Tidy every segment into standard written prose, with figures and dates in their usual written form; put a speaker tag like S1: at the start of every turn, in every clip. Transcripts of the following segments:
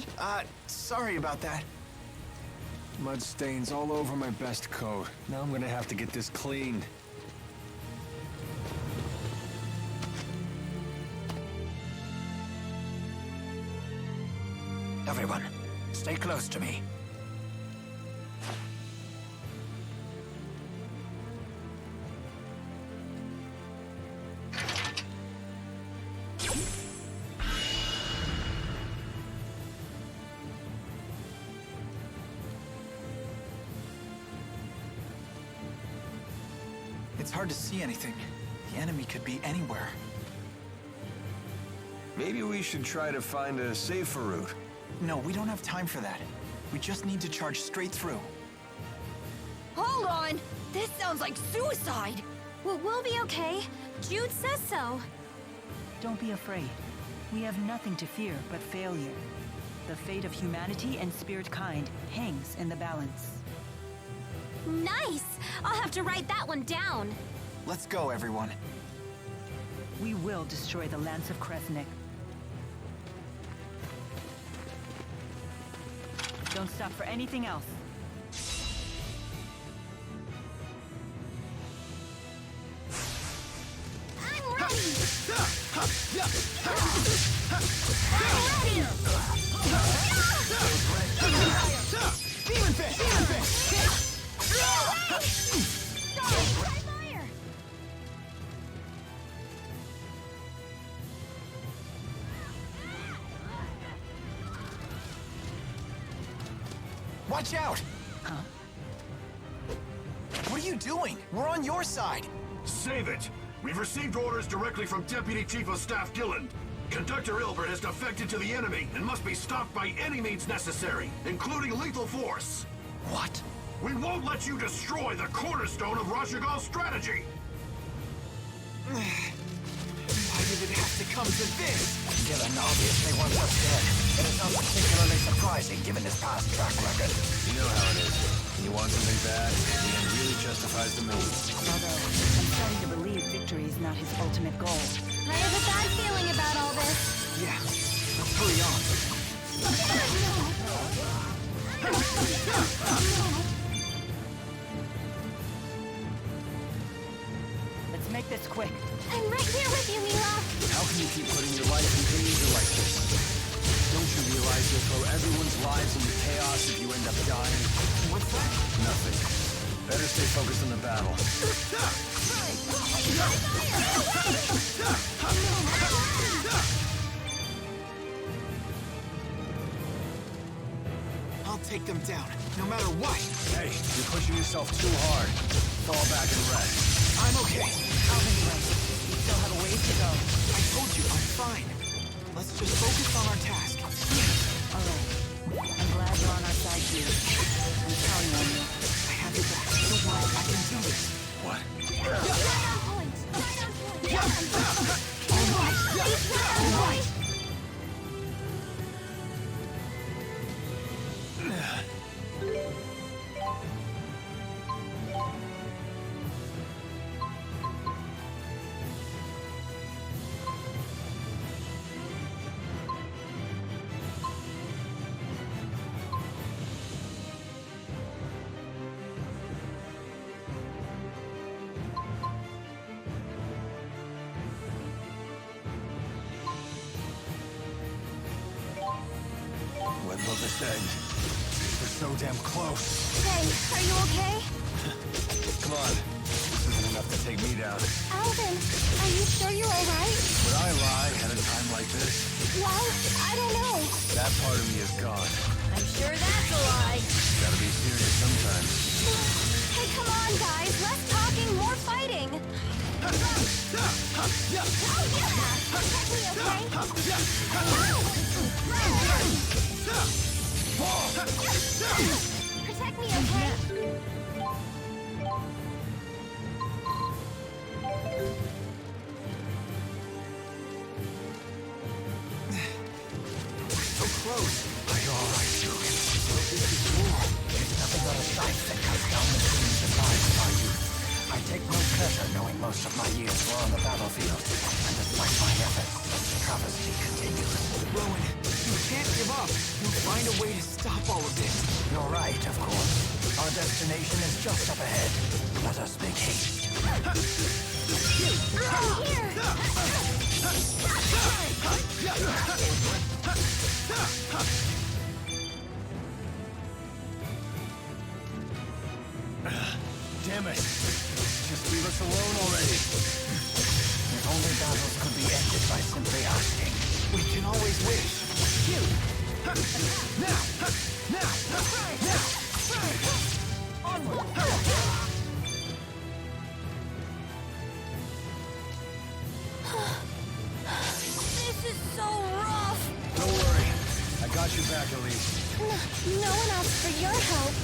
S1: me.
S2: Sorry about that.
S3: Mud stains all over my best coat. Now I'm gonna have to get this cleaned.
S2: Everyone, stay close to me. It's hard to see anything. The enemy could be anywhere.
S3: Maybe we should try to find a safer route.
S2: No, we don't have time for that. We just need to charge straight through.
S1: Hold on! This sounds like suicide! Well, we'll be okay. Jude says so.
S4: Don't be afraid. We have nothing to fear but failure. The fate of humanity and spirit kind hangs in the balance.
S1: Nice! I'll have to write that one down.
S2: Let's go, everyone.
S4: We will destroy the Lance of Kresnik. Don't stop for anything else.
S1: I'm ready!
S2: Demon fish! Demon fish!
S1: Fire!
S2: Watch out!
S4: Huh?
S2: What are you doing? We're on your side.
S5: Save it! We've received orders directly from Deputy Chief of Staff Gillen. Conductor Ilbert has defected to the enemy and must be stopped by any means necessary, including lethal force.
S2: What?
S5: We won't let you destroy the cornerstone of Rashagal's strategy!
S2: Why did it have to come to this? Gillen obviously wants us dead. It is not particularly surprising given his past track record.
S3: You know how it is. When you want something bad, the end really justifies the means.
S4: Although, I'm starting to believe victory is not his ultimate goal.
S1: I have a bad feeling about all this.
S2: Yeah, let's hurry on.
S4: Let's make this quick.
S1: I'm right here with you, Mila.
S3: How can you keep putting your life in danger like this? Don't you realize you'll throw everyone's lives into chaos if you end up dying?
S2: What's that?
S3: Nothing. Better stay focused on the battle.
S2: I'll take them down, no matter what.
S3: Hey, you're pushing yourself too hard. Fall back and rest.
S2: I'm okay.
S4: Out anyway. We still have a ways to go.
S2: I told you, I'm fine. Let's just focus on our task.
S4: All right. I'm glad you're on our side, Jude. I'm counting on you.
S2: I have your back. Don't worry, I can do this.
S3: What?
S1: Right on point! Right on point!
S2: All right.
S3: When will this end? We're so damn close.
S1: Hey, are you okay?
S3: Come on. This isn't enough to take me down.
S1: Alvin, are you sure you're alright?
S3: Would I lie at a time like this?
S1: Well, I don't know.
S3: That part of me is gone.
S1: I'm sure that's a lie.
S3: Gotta be serious sometimes.
S1: Hey, come on, guys. Less talking, more fighting. Oh, yeah. Protect me, okay? Protect me, okay?
S2: So close. Are you all right, Duke? This is war. It's nothing but a sight that cuts down the dreams and lives of our youth. I take no pleasure knowing Most of my years were on the battlefield, and despite my efforts, the travesty continues.
S3: Rowan, you can't give up. You'll find a way to stop all of this.
S2: You're right, of course. Our destination is just up ahead. Let us make haste.
S3: Damn it. Just leave us alone already.
S2: If only battles could be ended by simply asking.
S3: We can always wish.
S1: This is so rough.
S3: Don't worry. I got your back, Elise.
S1: No one asked for your help.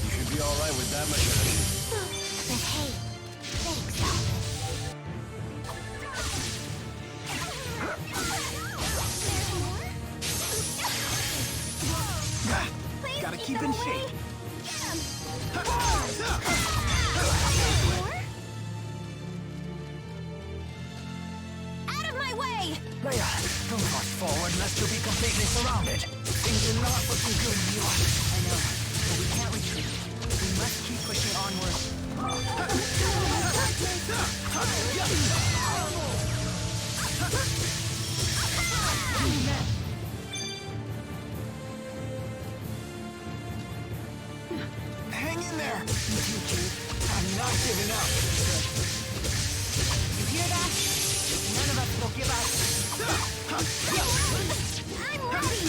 S3: You should be alright with that much energy.
S1: But hey, thanks. Please
S3: Gotta
S1: keep
S3: keep
S1: them
S3: in
S1: away.
S3: shape.
S1: Out of my way!
S2: Leia, don't rush forward lest you be completely surrounded. Things are not looking good for you.
S4: I know, but we can't retreat. We must keep pushing onward.
S3: Hang in there. I'm not giving up.
S4: You hear that? None of us will give up.
S1: I'm ready!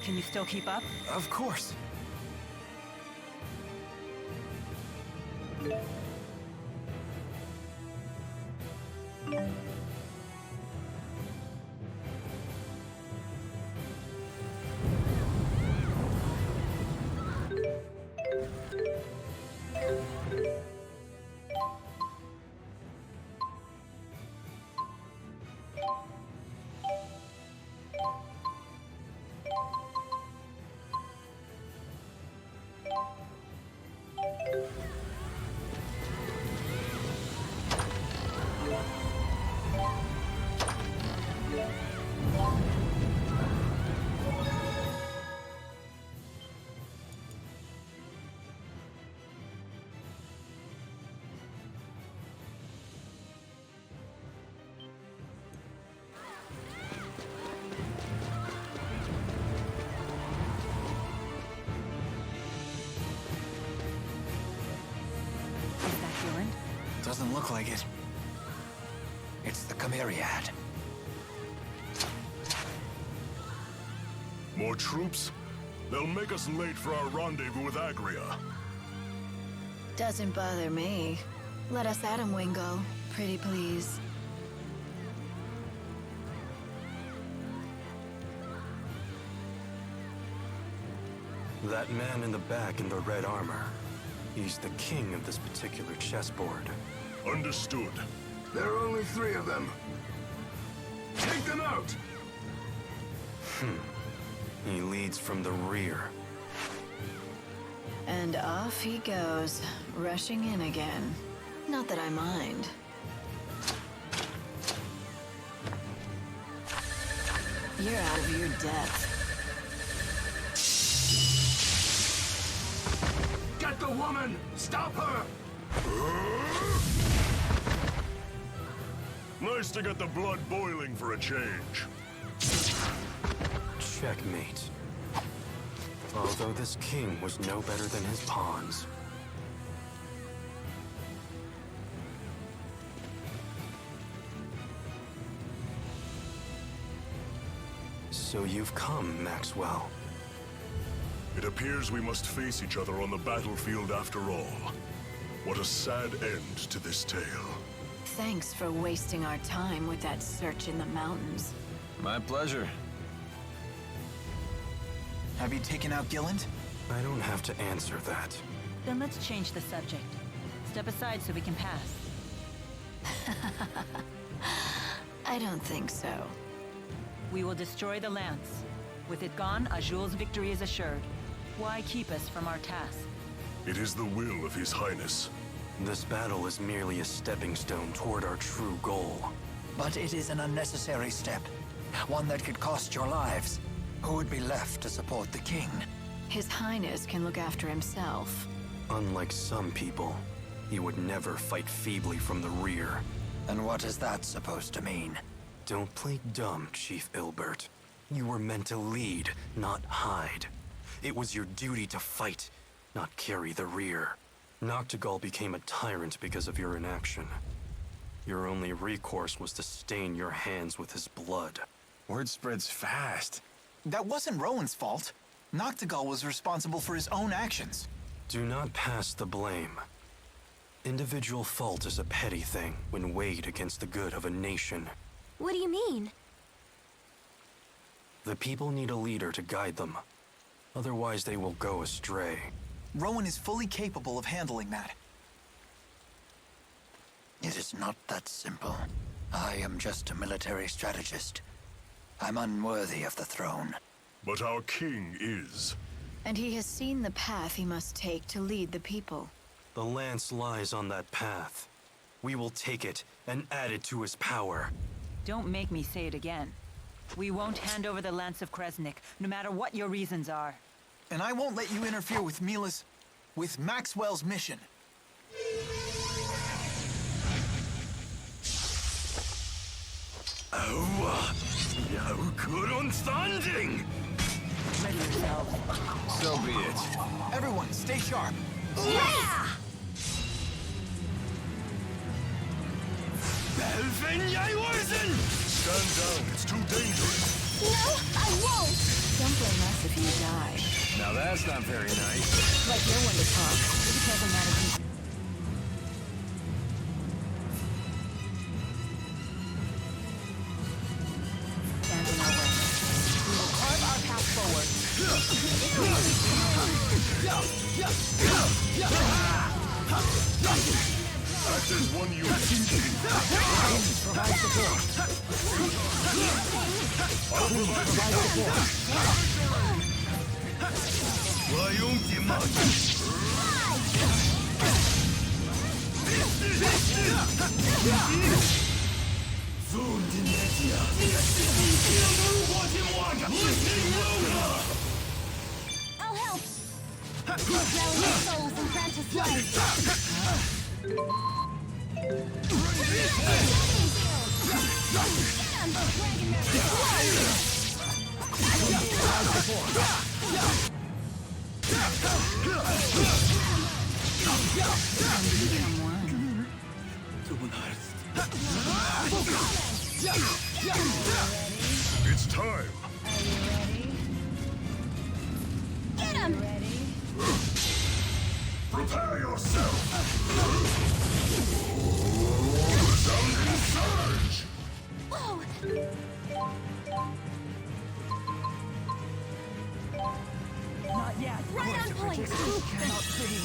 S4: Can you still keep up?
S3: Of course.
S2: Doesn't look like it. It's the Chimeriad.
S5: More troops? They'll make us late for our rendezvous with Agria.
S6: Doesn't bother me. Let us at him, Wingo. Pretty please.
S3: That man in the back in the red armor. He's the king of this particular chessboard.
S5: Understood.
S7: There are only 3 of them. Take them out!
S3: He leads from the rear.
S6: And off he goes, rushing in again. Not that I mind. You're out of your depth.
S7: Get the woman! Stop her!
S5: Nice to get the blood boiling for a change.
S3: Checkmate. Although this king was no better than his pawns. So you've come, Maxwell.
S5: It appears we must face each other on the battlefield after all. What a sad end to this tale.
S6: Thanks for wasting our time with that search in the mountains.
S3: My pleasure.
S2: Have you taken out Gilland?
S3: I don't have to answer that.
S4: Then let's change the subject. Step aside so we can pass.
S6: I don't think so.
S4: We will destroy the lance. With it gone, Azul's victory is assured. Why keep us from our task?
S7: It is the will of His Highness.
S2: This battle is merely a stepping stone toward our true goal. But it is an unnecessary step. One that could cost your lives. Who would be left to support the king?
S6: His Highness can look after himself.
S2: Unlike some people, he would never fight feebly from the rear. And what is that supposed to mean? Don't play dumb, Chief Ilbert. You were meant to lead, not hide. It was your duty to fight, not carry the rear. Noctigal became a tyrant because of your inaction. Your only recourse was to stain your hands with his blood.
S3: Word spreads fast. That wasn't Rowan's fault. Noctigal was responsible for his own actions.
S2: Do not pass the blame. Individual fault is a petty thing when weighed against the good of a nation.
S1: What do you mean?
S2: The people need a leader to guide them. Otherwise, they will go astray.
S3: Rowan is fully capable of handling that.
S2: It is not that simple. I am just a military strategist. I'm unworthy of the throne.
S7: But our king is.
S6: And he has seen the path he must take to lead the people.
S2: The lance lies on that path. We will take it and add it to his power.
S4: Don't make me say it again. We won't hand over the Lance of Kresnik, no matter what your reasons are.
S3: And I won't let you interfere with with Maxwell's mission.
S7: Oh, good on standing!
S4: Ready yourselves.
S3: So be it. Everyone, stay sharp.
S1: Yeah!
S7: Stand down, it's too dangerous.
S1: No, I won't!
S6: Don't blame us if you die.
S3: Now that's not very nice.
S6: Like you're one to talk. It doesn't matter who... Stand in our way. We will carve our path forward.
S7: Act as one unit.
S3: Provide support.
S7: I'll provide support.
S1: I'll help! Drown their souls and grant us life!
S7: It's time.
S1: Get him!
S7: Prepare yourself. Sounding surge.
S1: Whoa!
S4: Not yet.
S1: Right on point!
S4: Cannot see.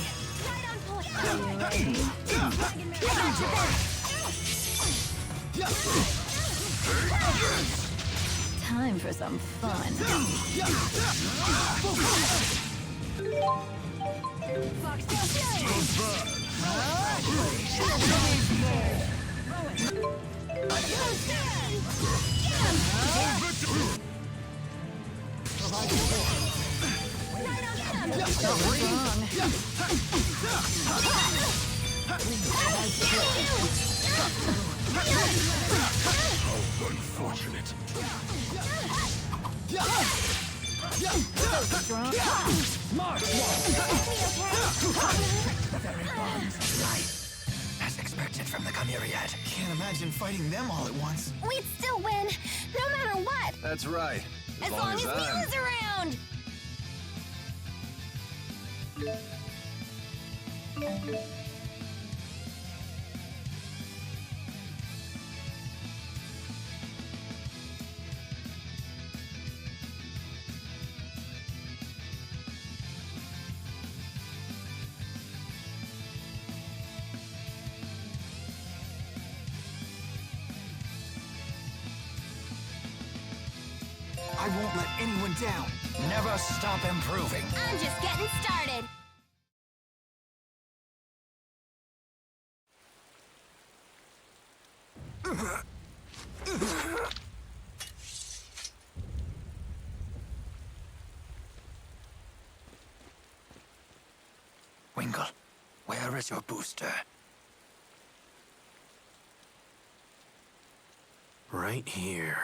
S1: Right on point! Dragon Mare, I got your back!
S6: Time for some fun.
S1: Foxtail Fury!
S7: Unfortunate.
S2: As expected from the Chimeriad.
S3: Can't imagine fighting them all at once.
S1: We'd still win, no matter what!
S3: That's right.
S1: As long as Mila's around!
S3: I won't let anyone down. Never stop improving.
S1: I'm just getting started.
S3: Winkle, where is your booster?
S2: Right here.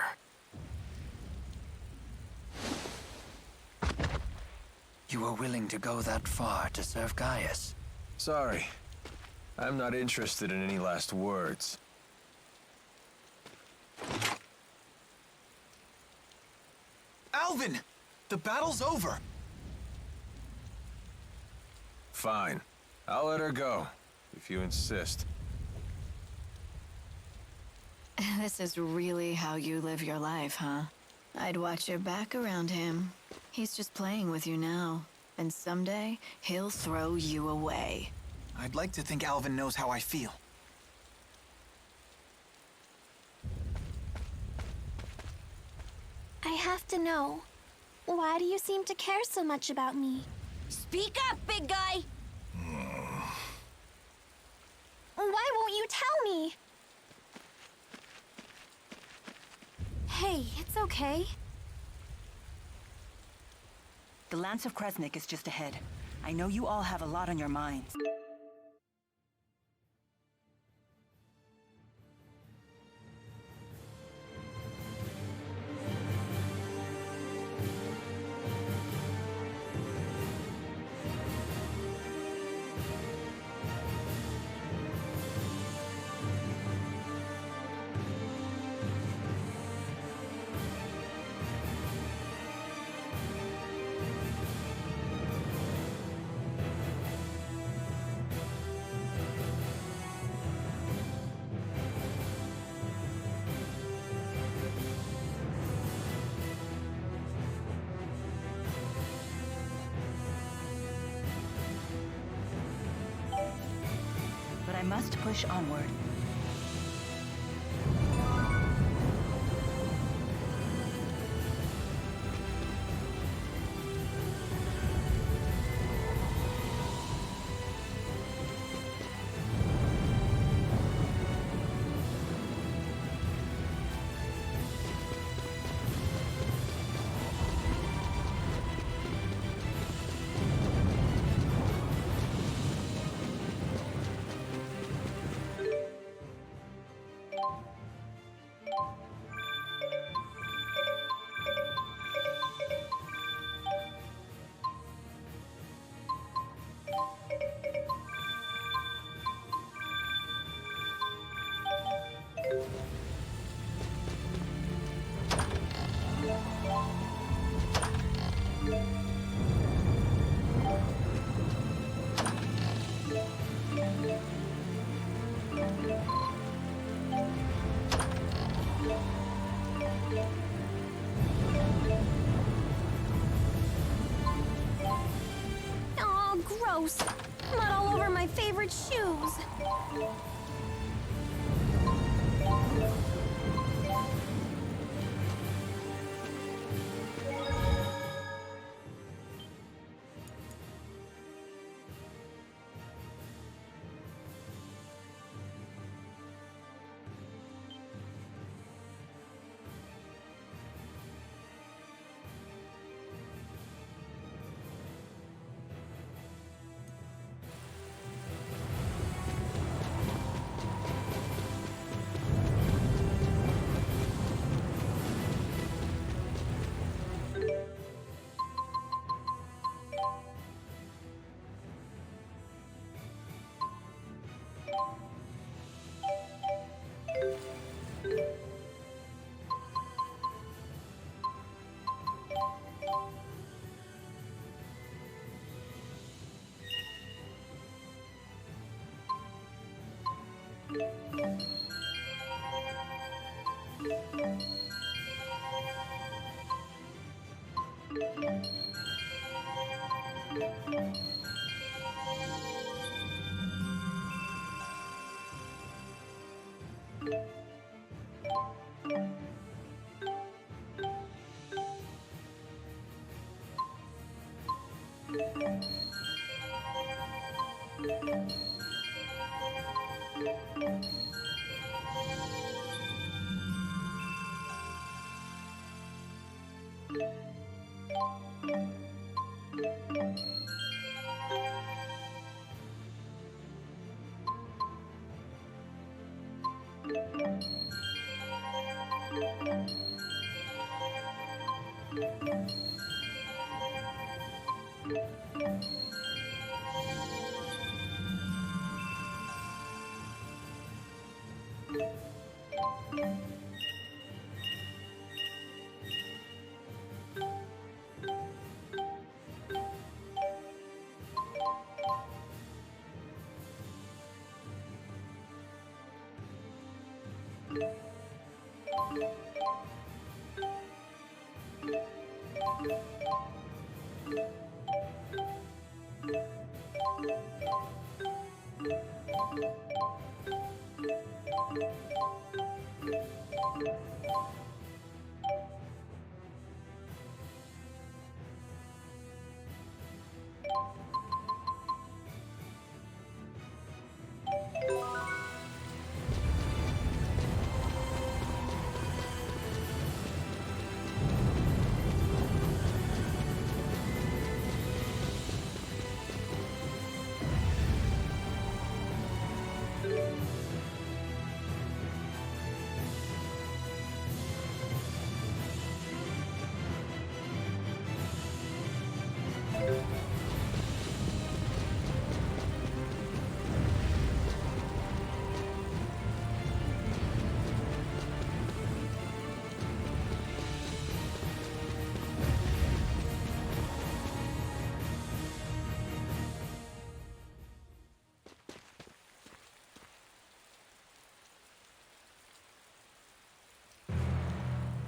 S3: You were willing to go that far to serve Gaius?
S8: Sorry. I'm not interested in any last words.
S3: Alvin! The battle's over!
S8: Fine. I'll let her go, if you insist.
S6: This is really how you live your life, huh? I'd watch your back around him. He's just playing with you now. And someday, he'll throw you away.
S3: I'd like to think Alvin knows how I feel.
S1: I have to know. Why do you seem to care so much about me? Speak up, big guy! Why won't you tell me? Hey, it's okay.
S4: The Lance of Kresnik is just ahead. I know you all have a lot on your minds. But I must push onward.
S1: Aw, gross. Mud all over my favorite shoes.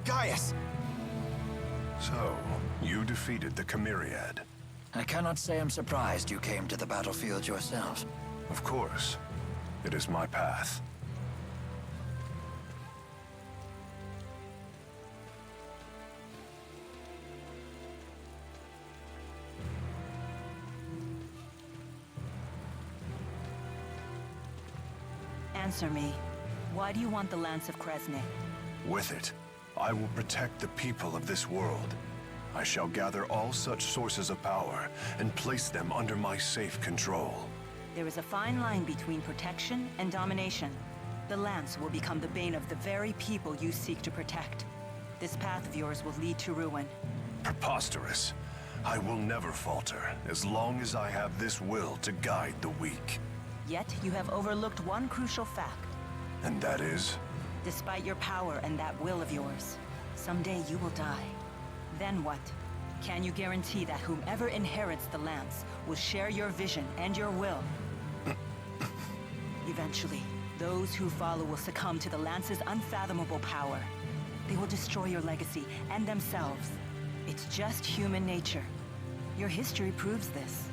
S3: Gaius!
S7: So, you defeated the Chimeriad.
S3: I cannot say I'm surprised you came to the battlefield yourself.
S7: Of course. It is my path.
S4: Answer me. Why do you want the Lance of Kresnik?
S7: With it, I will protect the people of this world. I shall gather all such sources of power and place them under my safe control.
S4: There is a fine line between protection and domination. The Lance will become the bane of the very people you seek to protect. This path of yours will lead to ruin.
S7: Preposterous. I will never falter as long as I have this will to guide the weak.
S4: Yet you have overlooked one crucial fact.
S7: And that is?
S4: Despite your power and that will of yours, someday you will die. Then what? Can you guarantee that whomever inherits the Lance will share your vision and your will? Eventually, those who follow will succumb to the Lance's unfathomable power. They will destroy your legacy and themselves. It's just human nature. Your history proves this.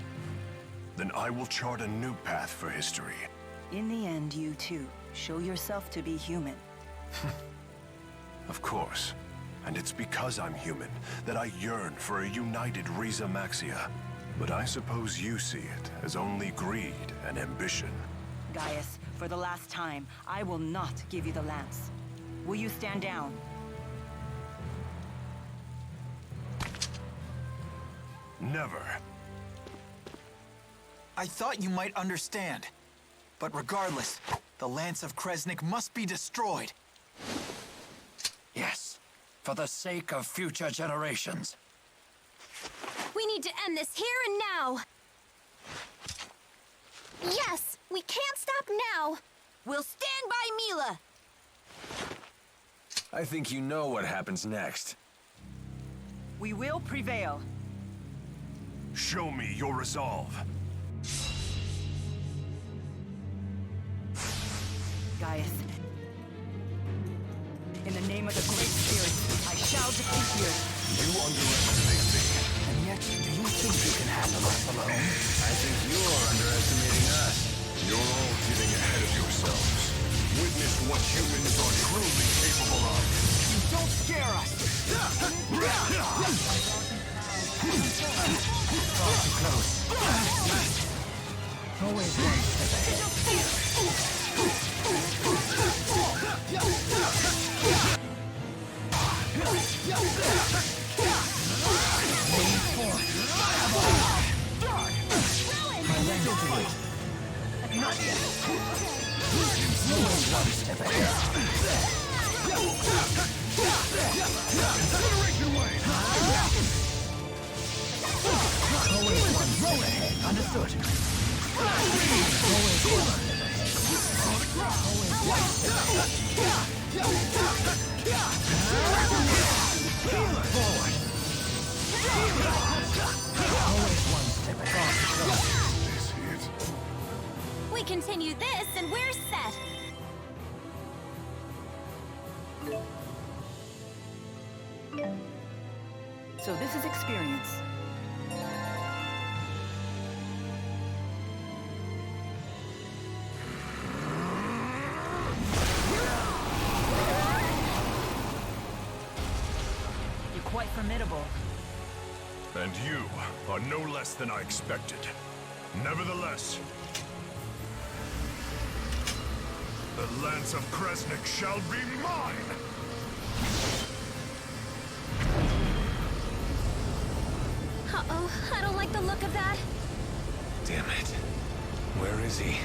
S7: Then I will chart a new path for history.
S4: In the end, you too, show yourself to be human.
S7: Of course. And it's because I'm human that I yearn for a united Riza Maxia. But I suppose you see it as only greed and ambition.
S4: Gaius, for the last time, I will not give you the Lance. Will you stand down?
S7: Never.
S3: I thought you might understand. But regardless, the Lance of Kresnik must be destroyed. Yes, for the sake of future generations.
S1: We need to end this here and now. Yes, we can't stop now. We'll stand by Mila.
S8: I think you know what happens next.
S4: We will prevail.
S7: Show me your resolve.
S4: Gaius. In the name of the Great Spirit, I shall defeat you.
S7: You underestimate me.
S3: And yet, do you think you can handle us alone?
S8: I think you're underestimating us.
S7: You're all getting ahead of yourselves. Witness what humans are truly capable of.
S3: Don't scare us!
S1: We continue this and we're set.
S4: So this is experience. You're quite formidable.
S7: And you are no less than I expected. Nevertheless, the Lance of Kresnik shall be mine!
S1: Uh-oh, I don't like the look of that.
S2: Damn it. Where is he?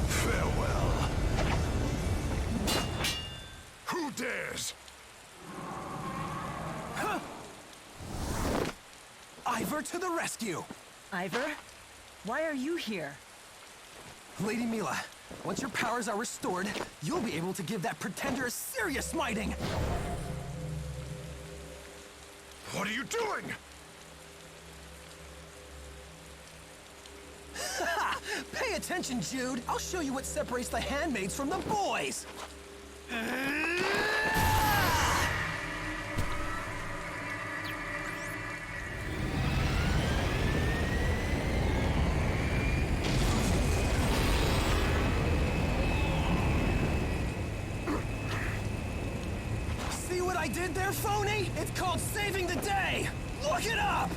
S7: Farewell. Who dares?
S3: Ivor to the rescue!
S4: Ivor? Why are you here?
S3: Lady Mila, once your powers are restored, you'll be able to give that pretender a serious smiting!
S7: What are you doing?
S3: Pay attention, Jude! I'll show you what separates the handmaids from the boys! See what I did there, phony? It's called saving the day! Look it up!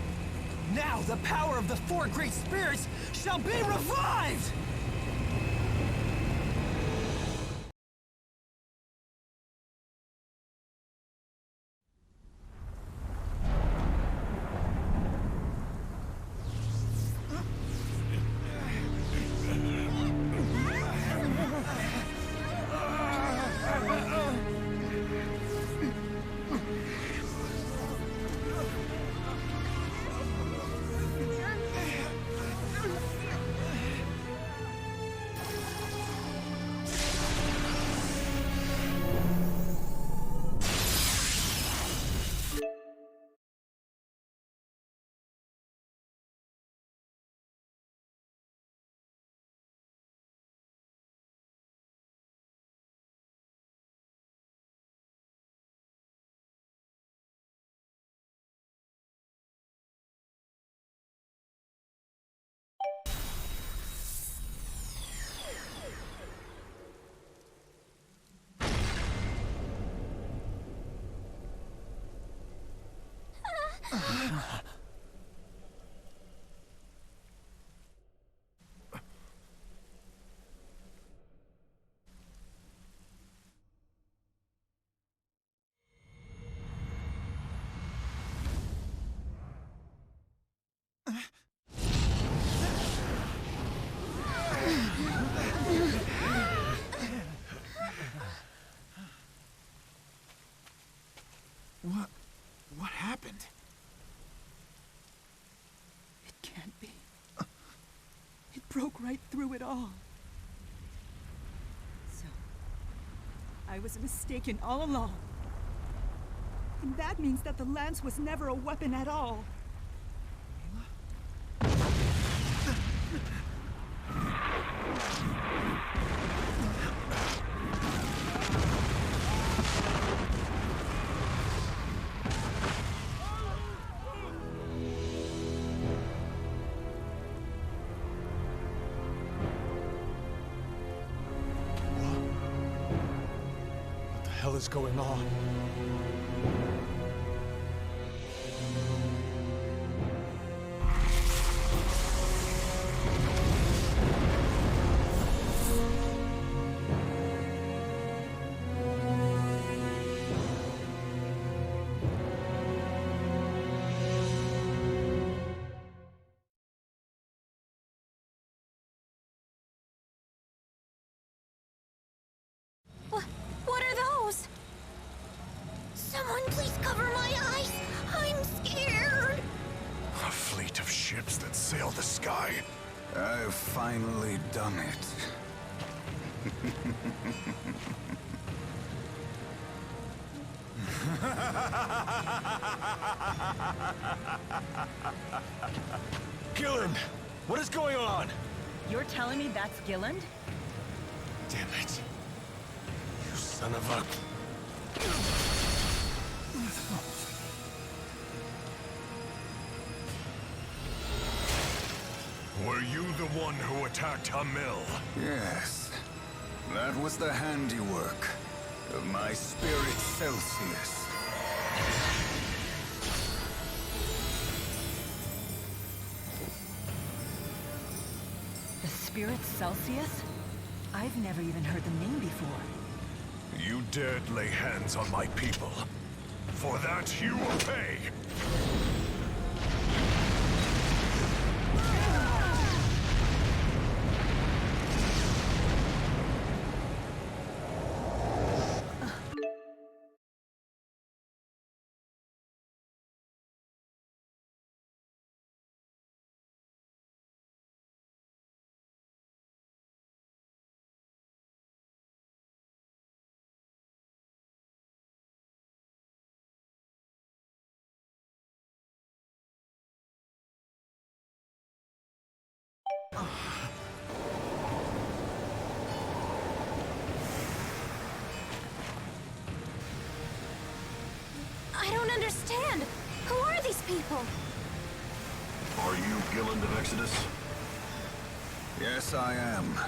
S3: Now the power of the four great spirits shall be revived!
S9: What happened?
S10: It can't be. It broke right through it all. So, I was mistaken all along. And that means that the lance was never a weapon at all.
S3: What the hell is going on?
S7: sail the sky.
S2: I've finally done it.
S3: Gilland, what is going on?
S4: You're telling me that's Gilland?
S3: Damn it. You son of a...
S7: Were you the one who attacked Hamil?
S2: Yes. That was the handiwork of my spirit Celsius.
S4: The spirit Celsius? I've never even heard the name before.
S7: You dared lay hands on my people. For that, you will pay!
S1: I don't understand. Who are these people?
S5: Are you Gilland of Exodus?
S2: Yes, I am.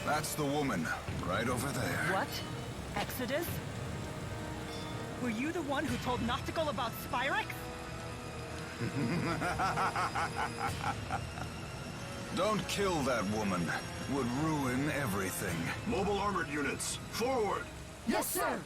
S2: That's the woman, right over there.
S4: What? Exodus? Were you the one who told Noctical about Spyrex?
S2: Don't kill that woman. Would ruin everything.
S5: Mobile armored units, forward!
S1: Yes, sir.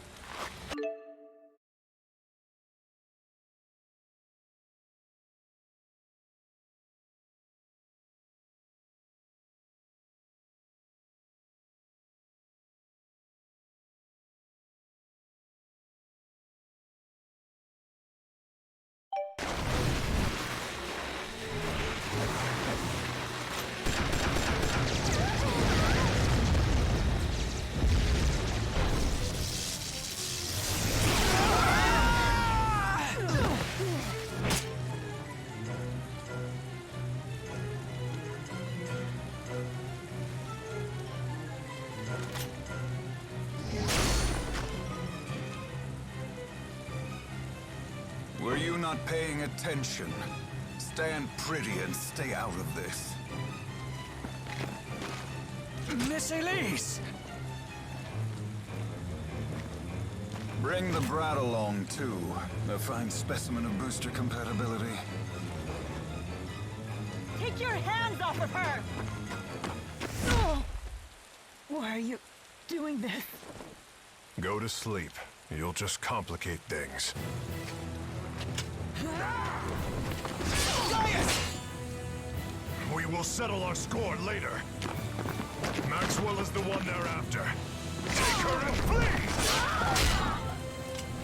S2: Were you not paying attention? Stand pretty and stay out of this.
S3: Miss Elise!
S2: Bring the brat along, too. A fine specimen of booster compatibility.
S4: Take your hands off of her! Oh! Why are you doing this?
S7: Go to sleep. You'll just complicate things. We will settle our score later. Maxwell is the one they're after. Take her and flee!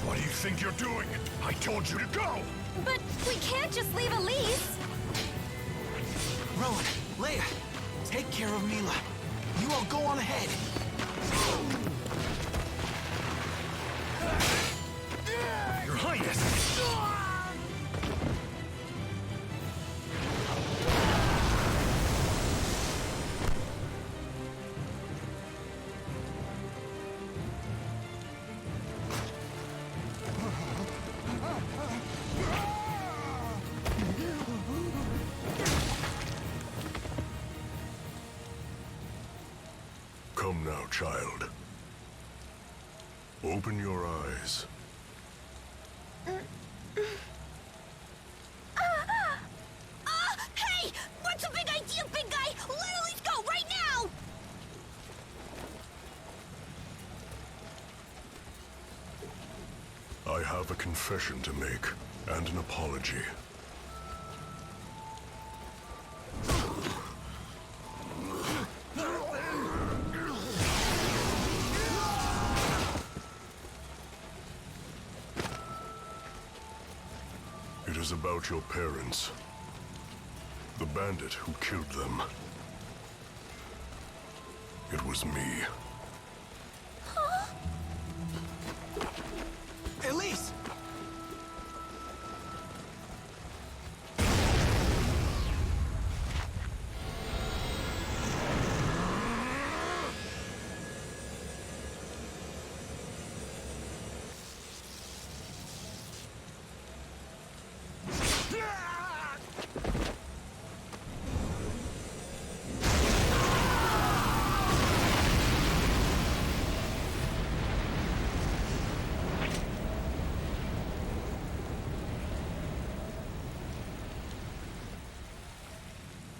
S7: What do you think you're doing? I told you to go!
S1: But we can't just leave Elise.
S3: Rowan, Leia, take care of Mila. You all go on ahead. Your Highness!
S7: Come now, child. Open your eyes.
S1: Hey! What's a big idea, big guy? Let Elise go right now!
S7: I have a confession to make, and an apology. It is about your parents. The bandit who killed them. It was me.
S3: Elise!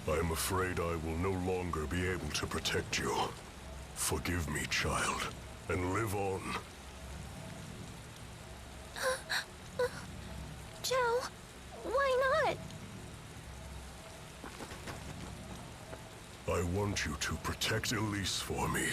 S7: I'm afraid I will no longer be able to protect you. Forgive me, child, and live on.
S1: Joe, why not?
S7: I want you to protect Elise for me.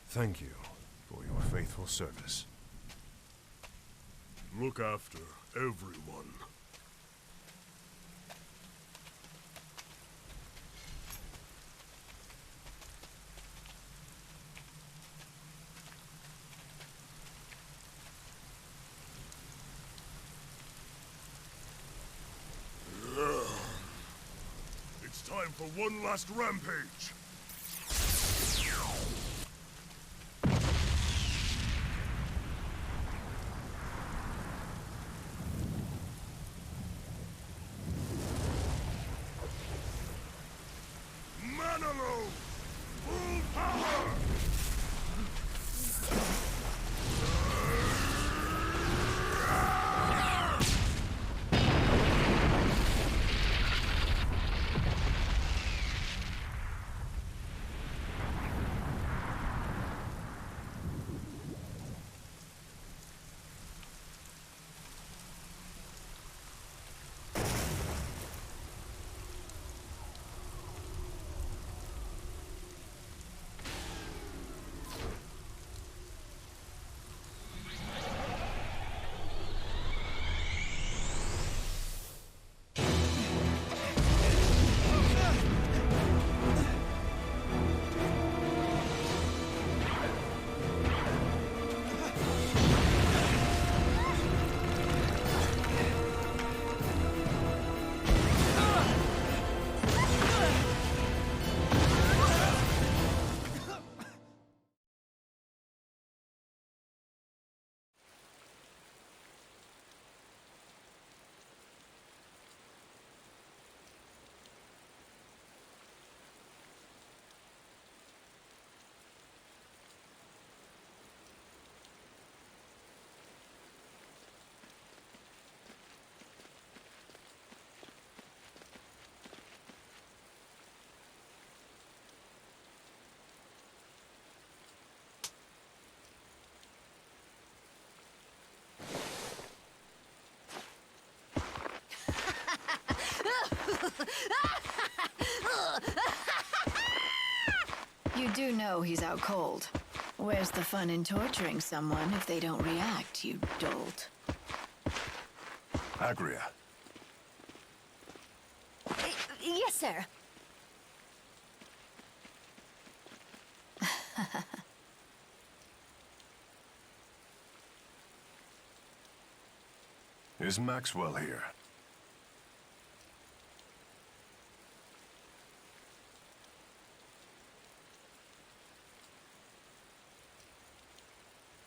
S9: Thank you for your faithful service.
S7: Look after everyone. It's time for one last rampage. Full power!
S6: You do know he's out cold. Where's the fun in torturing someone if they don't react, you dolt?
S7: Agria.
S1: Yes, sir.
S7: Is Maxwell here?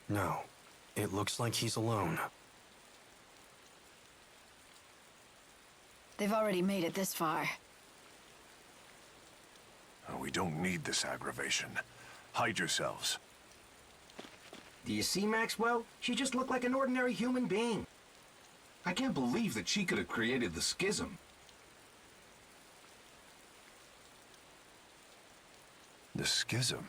S2: No. It looks like he's alone.
S6: They've already made it this far.
S7: We don't need this aggravation. Hide yourselves.
S11: Do you see Maxwell? She just looked like an ordinary human being.
S5: I can't believe that she could have created the schism.
S7: The schism?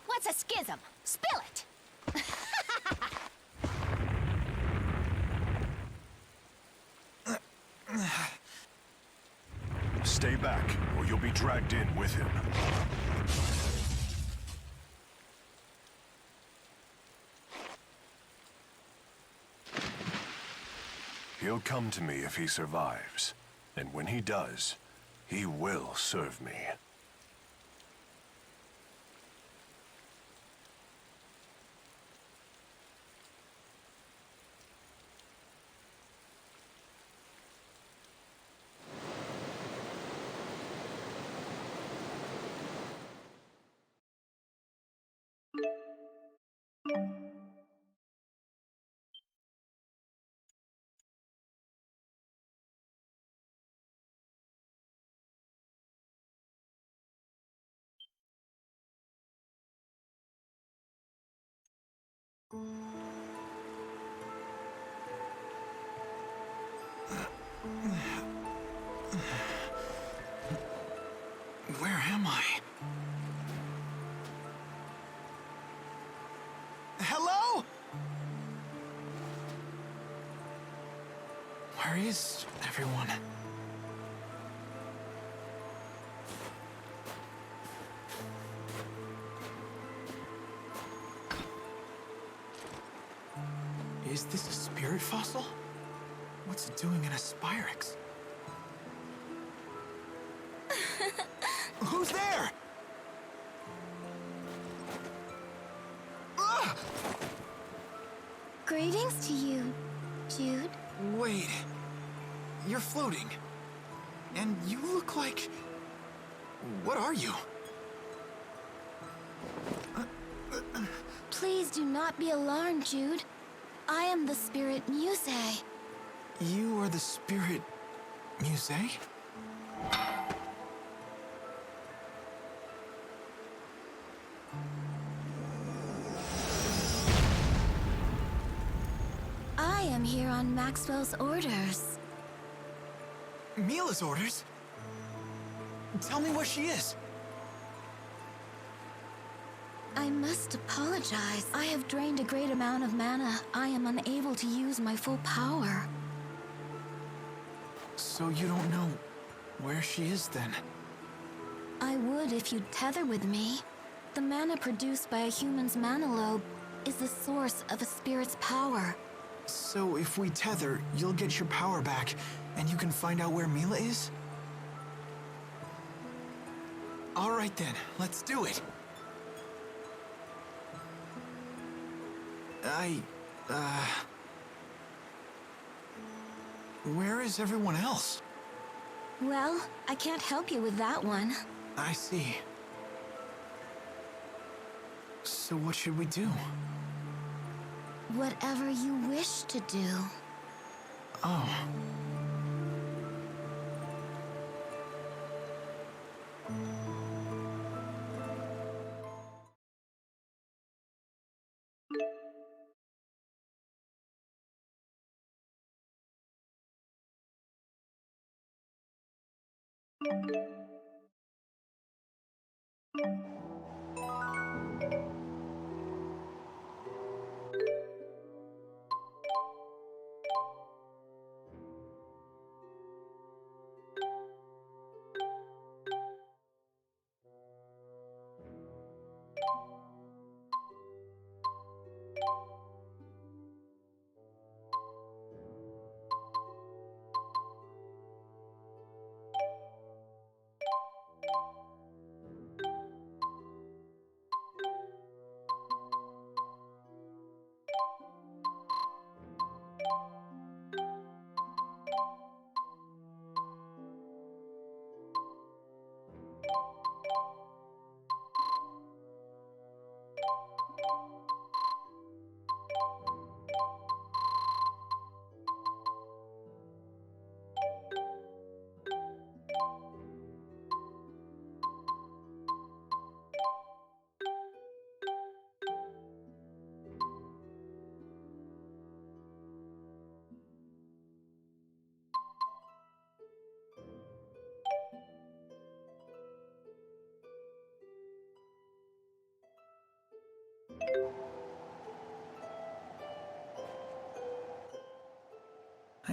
S1: What's a schism? Spill it!
S7: Stay back, or you'll be dragged in with him. He'll come to me if he survives. And when he does, he will serve me.
S3: Where am I? Hello? Where is everyone? Is this a spirit fossil? What's it doing in a Spyrex? Who's there? Ah!
S1: Greetings to you, Jude.
S3: Wait. You're floating. And you look like... What are you?
S1: Please do not be alarmed, Jude. I am the spirit Muse.
S3: You are the spirit... Muse?
S1: I am here on Maxwell's orders.
S3: Mila's orders? Tell me what she is.
S1: I must apologize. I have drained a great amount of mana. I am unable to use my full power.
S3: So you don't know where she is then?
S1: I would if you'd tether with me. The mana produced by a human's mana lobe is the source of a spirit's power.
S3: So if we tether, you'll get your power back, and you can find out where Mila is? All right then, let's do it. Where is everyone else?
S1: Well, I can't help you with that one.
S3: I see. So what should we do?
S1: Whatever you wish to do.
S3: Oh.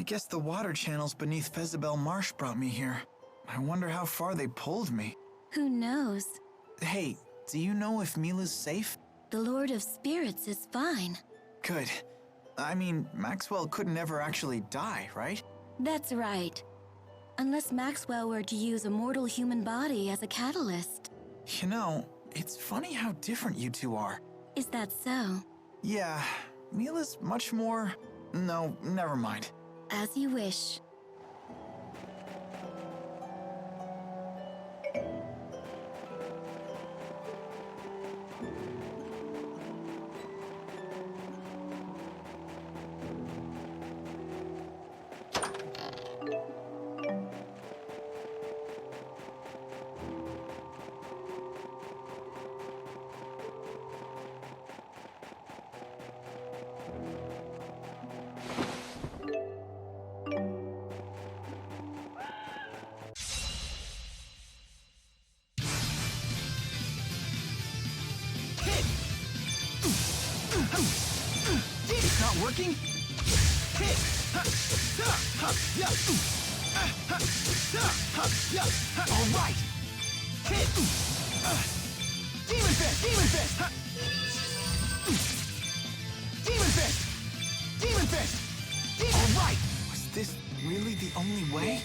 S12: guess the water channels beneath Fezabel Marsh brought me here. I wonder how far they pulled me.
S1: Who knows?
S12: Hey, do you know if Mila's safe?
S1: The Lord of Spirits is fine.
S12: Good. I mean, Maxwell couldn't ever actually die, right?
S1: That's right. Unless Maxwell were to use a mortal human body as a catalyst.
S12: You know, it's funny how different you two are.
S1: Is that so?
S12: Yeah, Mila's much more... No, never mind.
S1: As you wish.
S3: It's not working? Hit! All right! Hit! Demon Fist! Demon Fist! Demon Fist! Demon Fist! All right!
S12: Was this really the only way?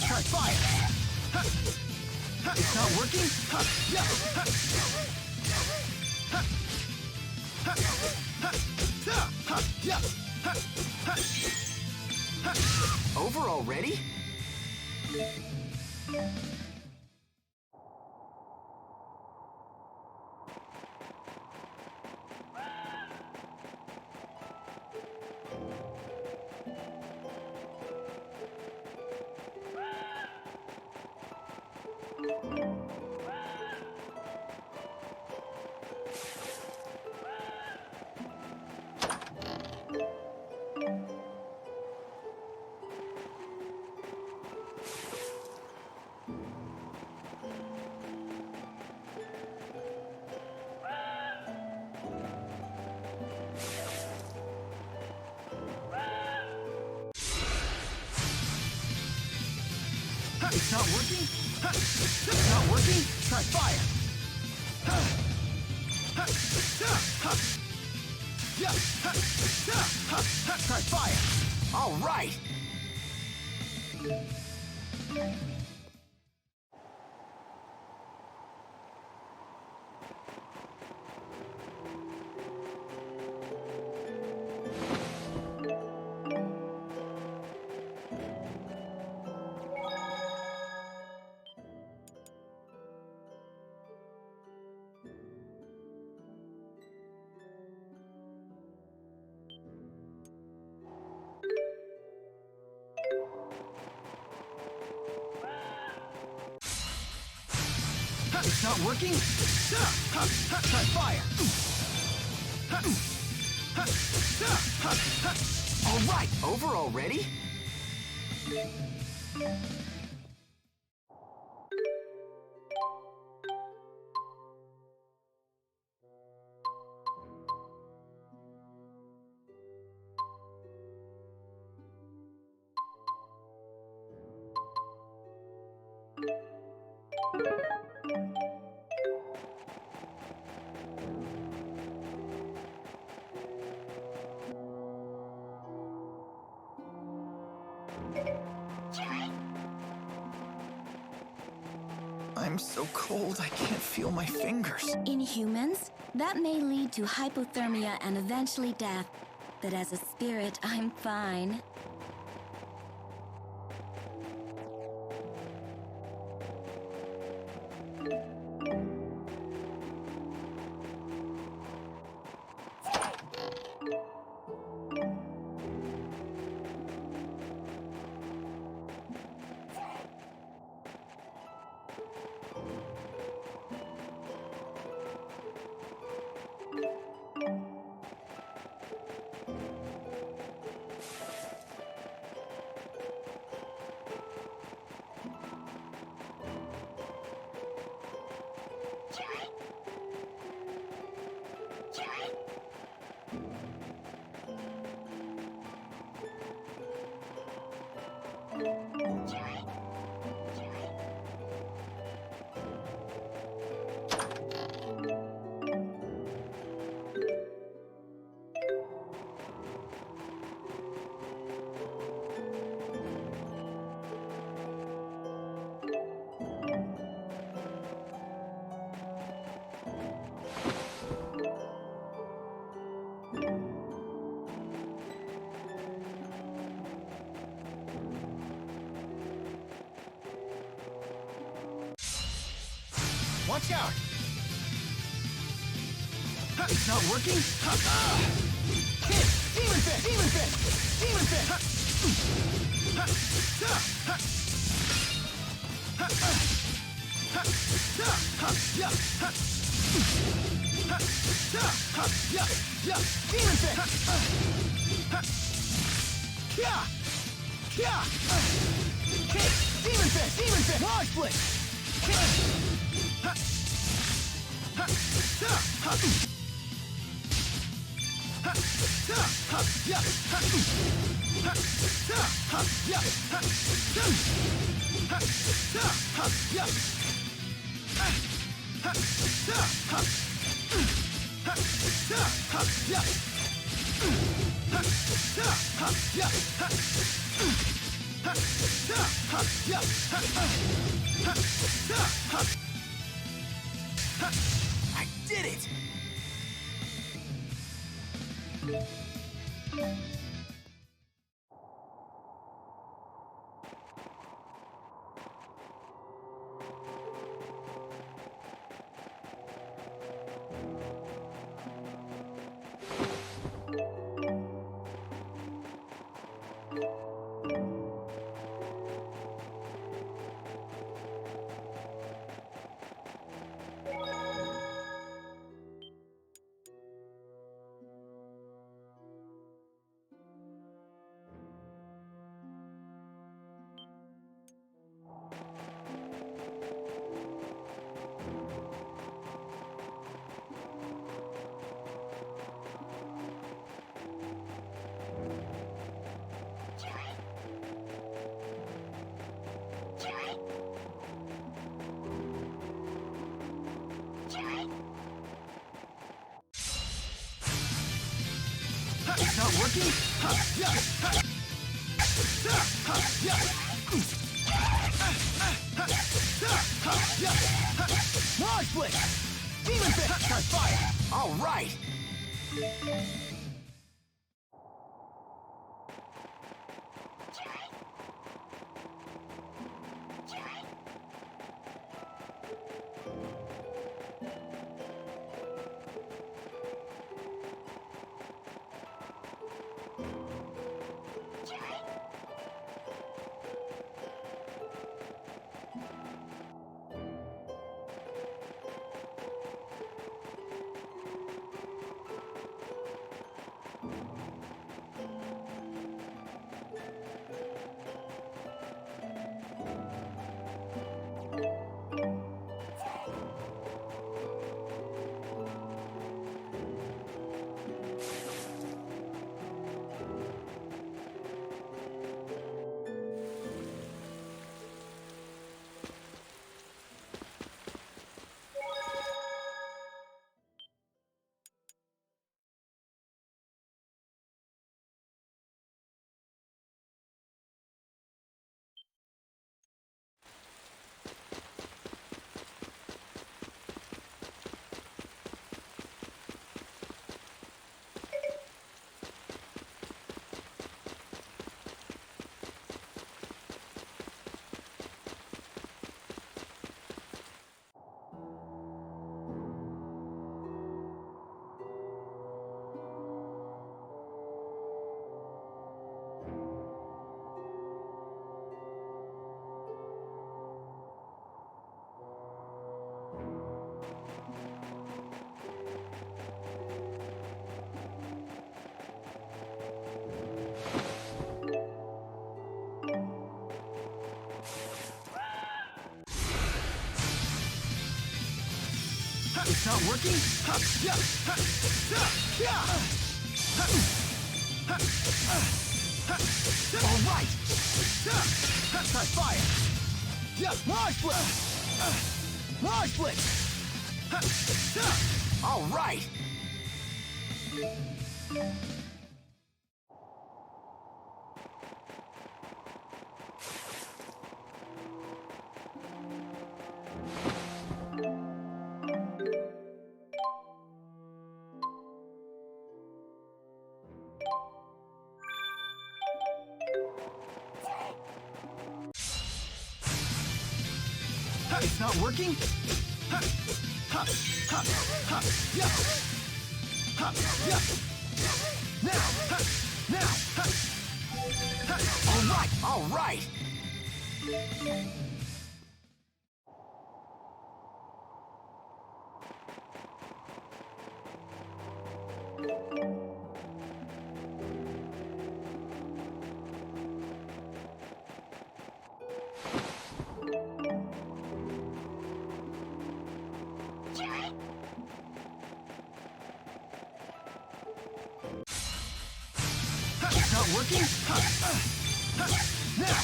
S3: Try fire! It's not working? Over already? It's not working? It's not working? Try fire! Try fire! All right! It's not working? Try fire! All right, over already?
S12: I'm so cold, I can't feel my fingers.
S1: In humans, that may lead to hypothermia and eventually death. But as a spirit, I'm fine.
S3: Watch out! It's not working? Hit! Demon Fist! Demon Fist! Demon Fist! Demon Fist! Hit! Demon Fist! Demon Fist! Large Blitz! I did it! It's not working? Large Blitz! Demon Fist! On fire! All right! It's not working? All right! Try fire! Large blitz! Large blitz! All right! It's not working? Now! All right! It's not working? Now!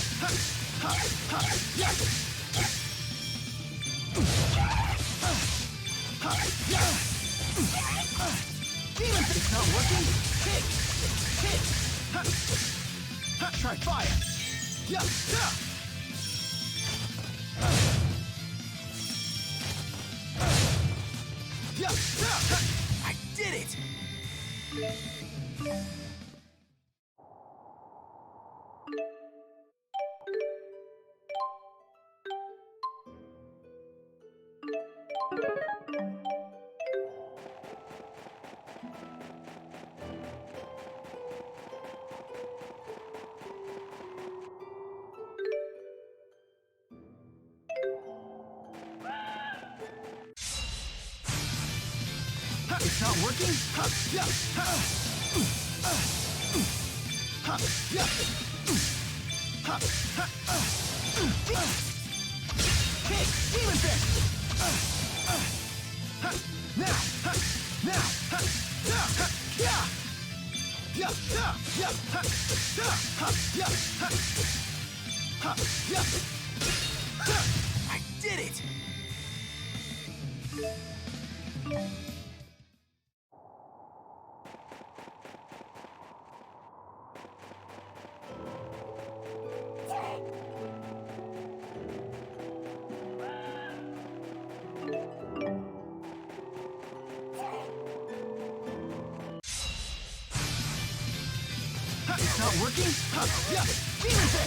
S3: Demon! It's not working? Hit! Try fire! I did it! It's not working? Hey, Demon Fist! Now! I did it! It's not working?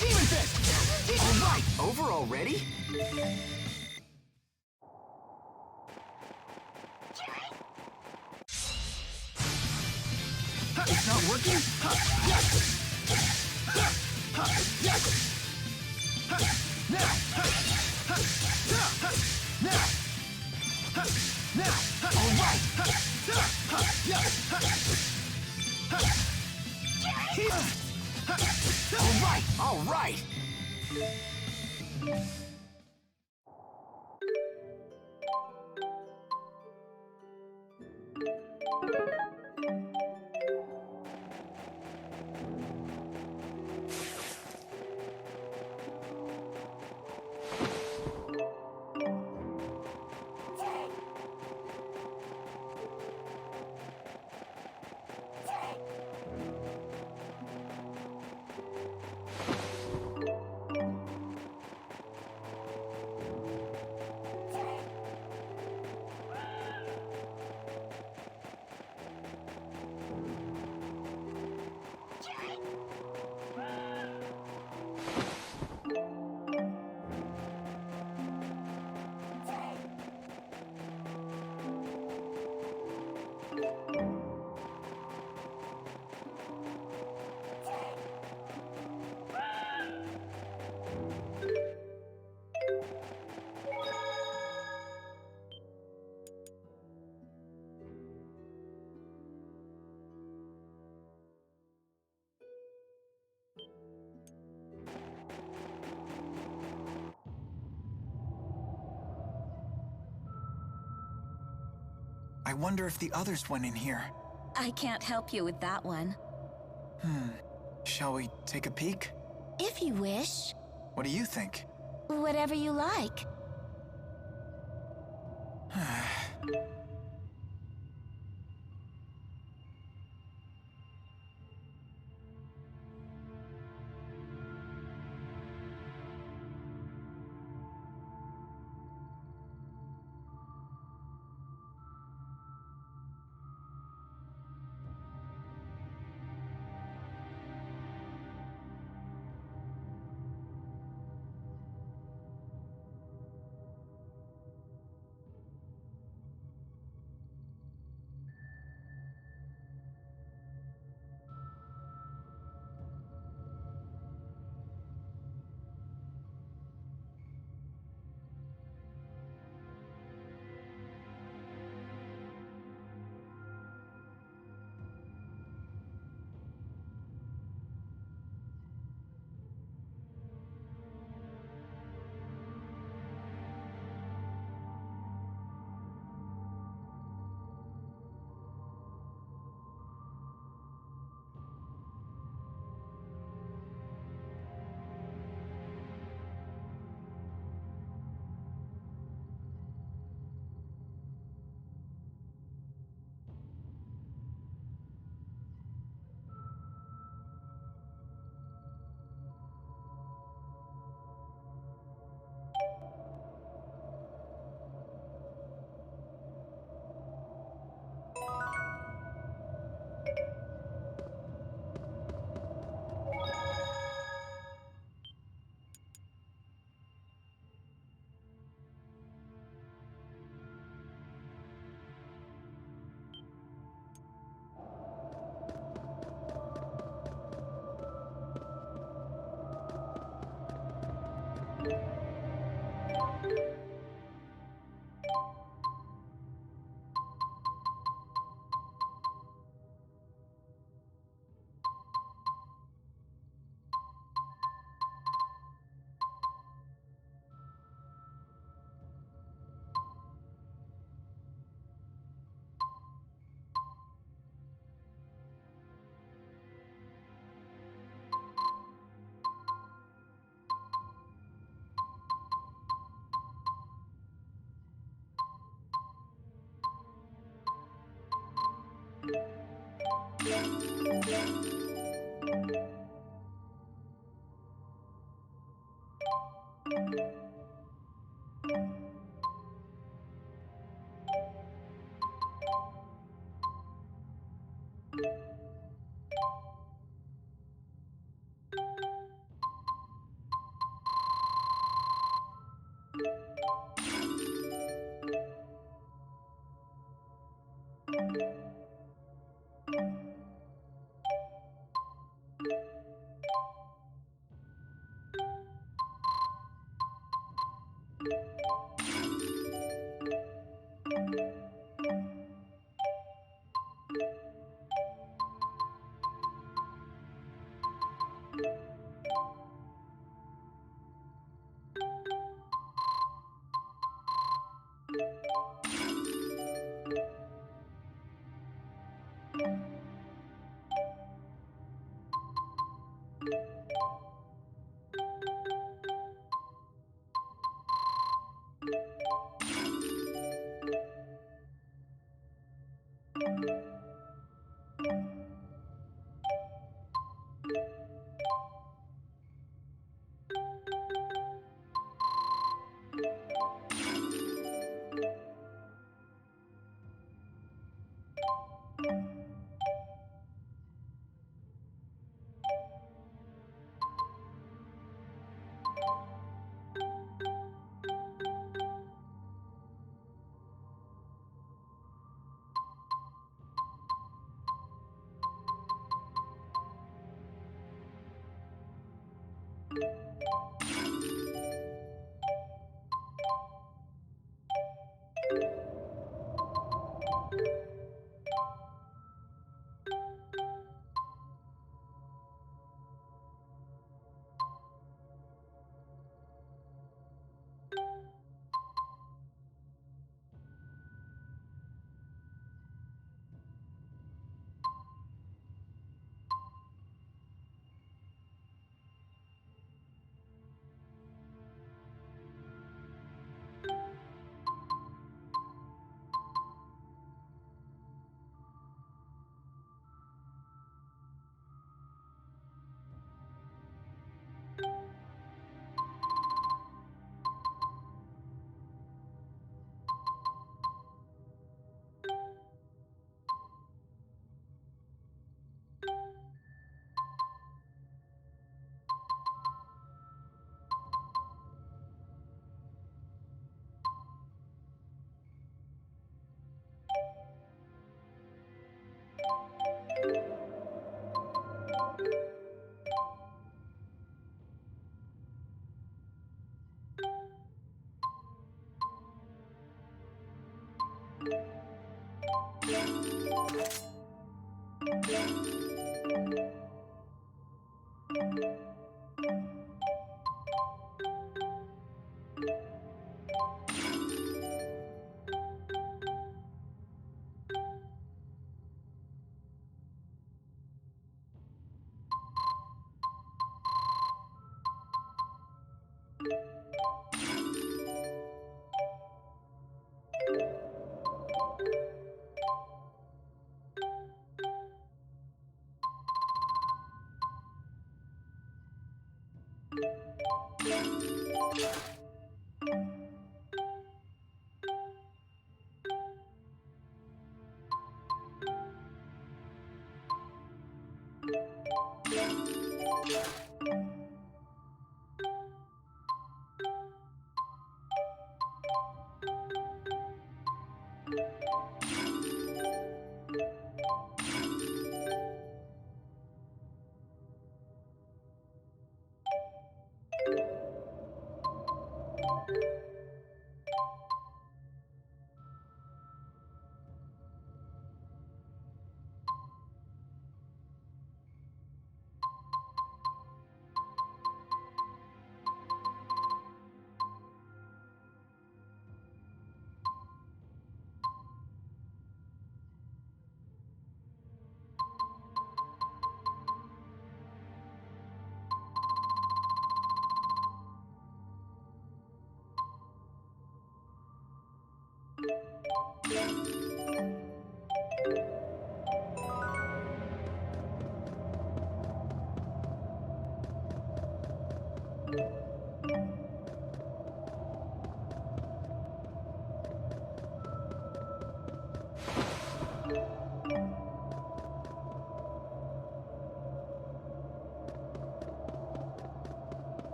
S3: Demon Fist! All right, over already? It's not working? Now! All right! All right!
S12: I wonder if the others went in here.
S1: I can't help you with that one.
S12: Shall we take a peek?
S1: If you wish.
S12: What do you think?
S1: Whatever you like.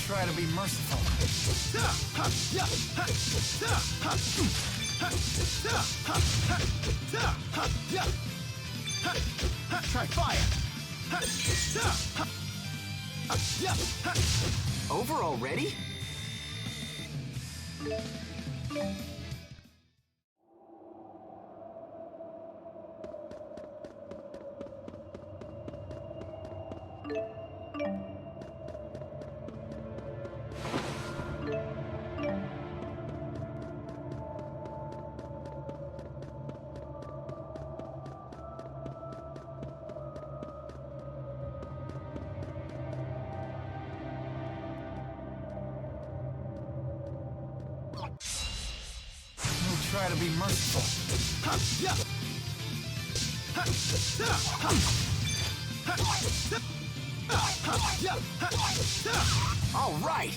S12: Try to be merciful. Try fire.
S3: Over already?
S12: Try to be merciful.
S3: All right.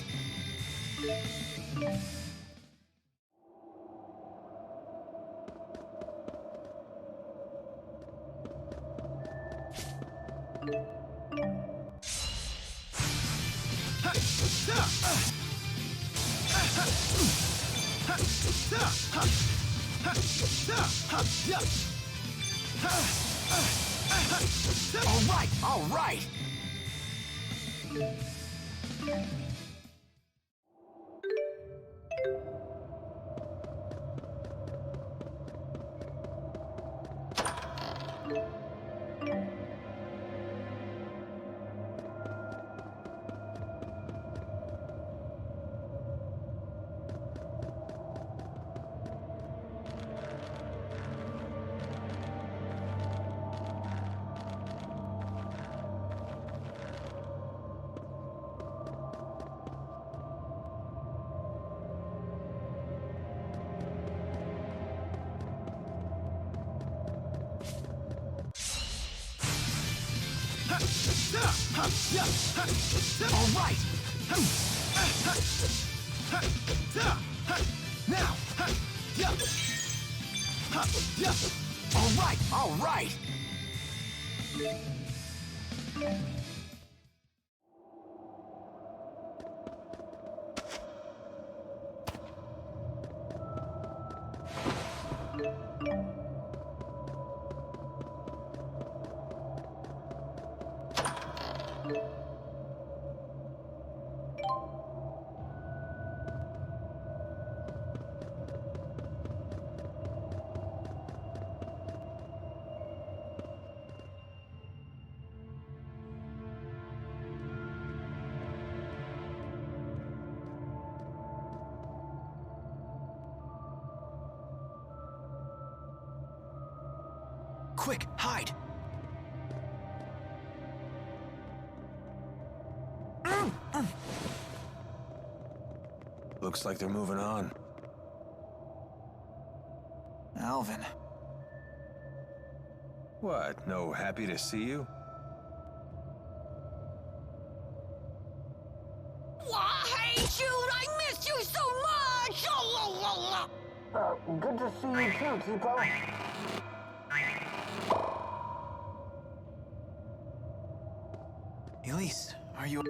S3: All right. All right. Now. All right.
S12: Quick, hide!
S8: Looks like they're moving on.
S12: Alvin.
S8: What, no happy to see you?
S1: I hate you! I miss you so much!
S11: Good to see you too, Tipo.
S12: Elise, are you...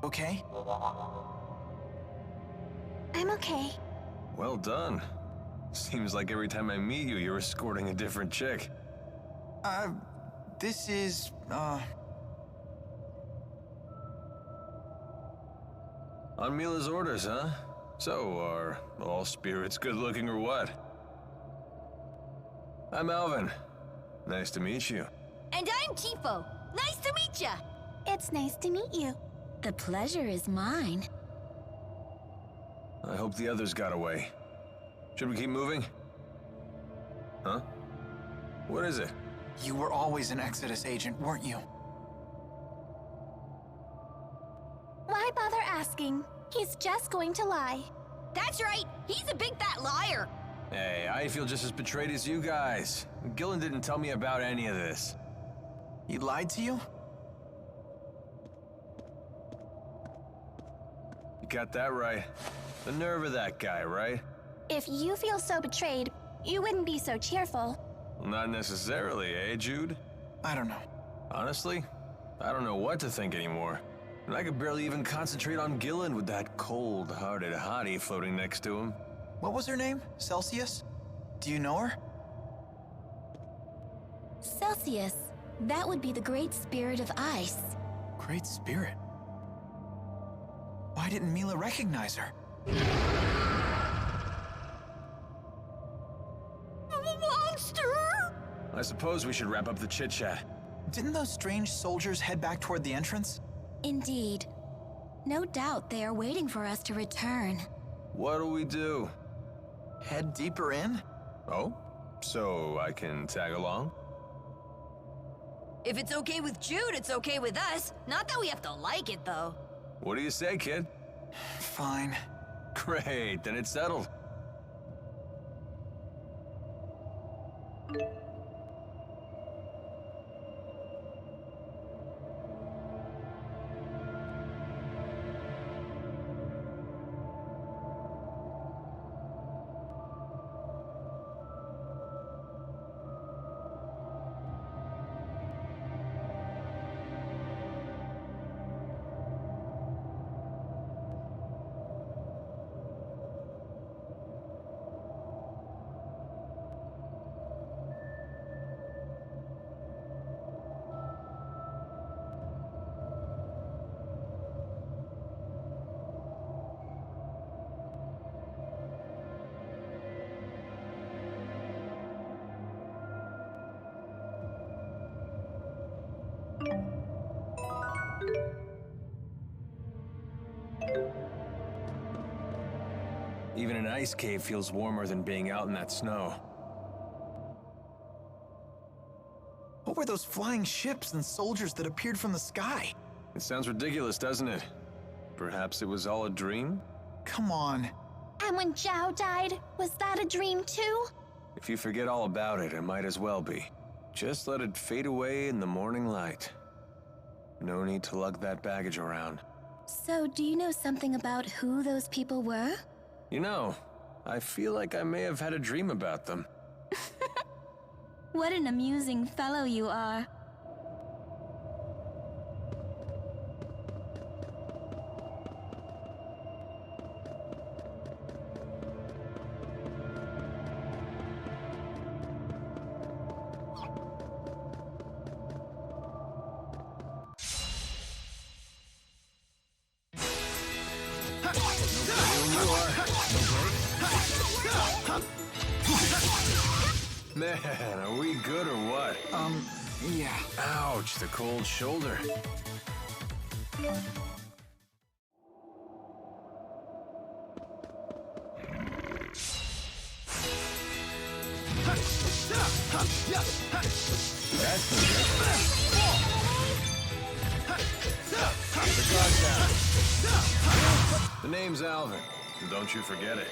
S12: Okay?
S1: I'm okay.
S8: Well done. Seems like every time I meet you, you're escorting a different chick.
S12: This is,
S8: On Mila's orders, huh? So, are all spirits good looking or what? I'm Alvin. Nice to meet you.
S1: And I'm Tipo. Nice to meet ya. It's nice to meet you. The pleasure is mine.
S8: I hope the others got away. Should we keep moving? Huh? What is it?
S12: You were always an Exodus agent, weren't you?
S1: Why bother asking? He's just going to lie. That's right. He's a big fat liar.
S8: Hey, I feel just as betrayed as you guys. Gillen didn't tell me about any of this.
S12: He lied to you?
S8: Got that right. The nerve of that guy, right?
S1: If you feel so betrayed, you wouldn't be so cheerful.
S8: Not necessarily, eh, Jude?
S12: I don't know.
S8: Honestly, I don't know what to think anymore. And I could barely even concentrate on Gillen with that cold-hearted hottie floating next to him.
S12: What was her name? Celsius? Do you know her?
S1: Celsius. That would be the Great Spirit of Ice.
S12: Great Spirit? Why didn't Mila recognize her?
S1: Monster!
S8: I suppose we should wrap up the chit-chat.
S12: Didn't those strange soldiers head back toward the entrance?
S1: Indeed. No doubt they are waiting for us to return.
S8: What do we do?
S12: Head deeper in?
S8: Oh? So I can tag along?
S1: If it's okay with Jude, it's okay with us. Not that we have to like it, though.
S8: What do you say, kid?
S12: Fine.
S8: Great, then it's settled. Even an ice cave feels warmer than being out in that snow.
S12: What were those flying ships and soldiers that appeared from the sky?
S8: It sounds ridiculous, doesn't it? Perhaps it was all a dream?
S12: Come on.
S1: And when Zhao died, was that a dream too?
S8: If you forget all about it, it might as well be. Just let it fade away in the morning light. No need to lug that baggage around.
S1: So, do you know something about who those people were?
S8: You know, I feel like I may have had a dream about them.
S1: What an amusing fellow you are.
S8: Man, are we good or what?
S12: Yeah.
S8: Ouch, the cold shoulder. That's the name's Alvin. Don't you forget it.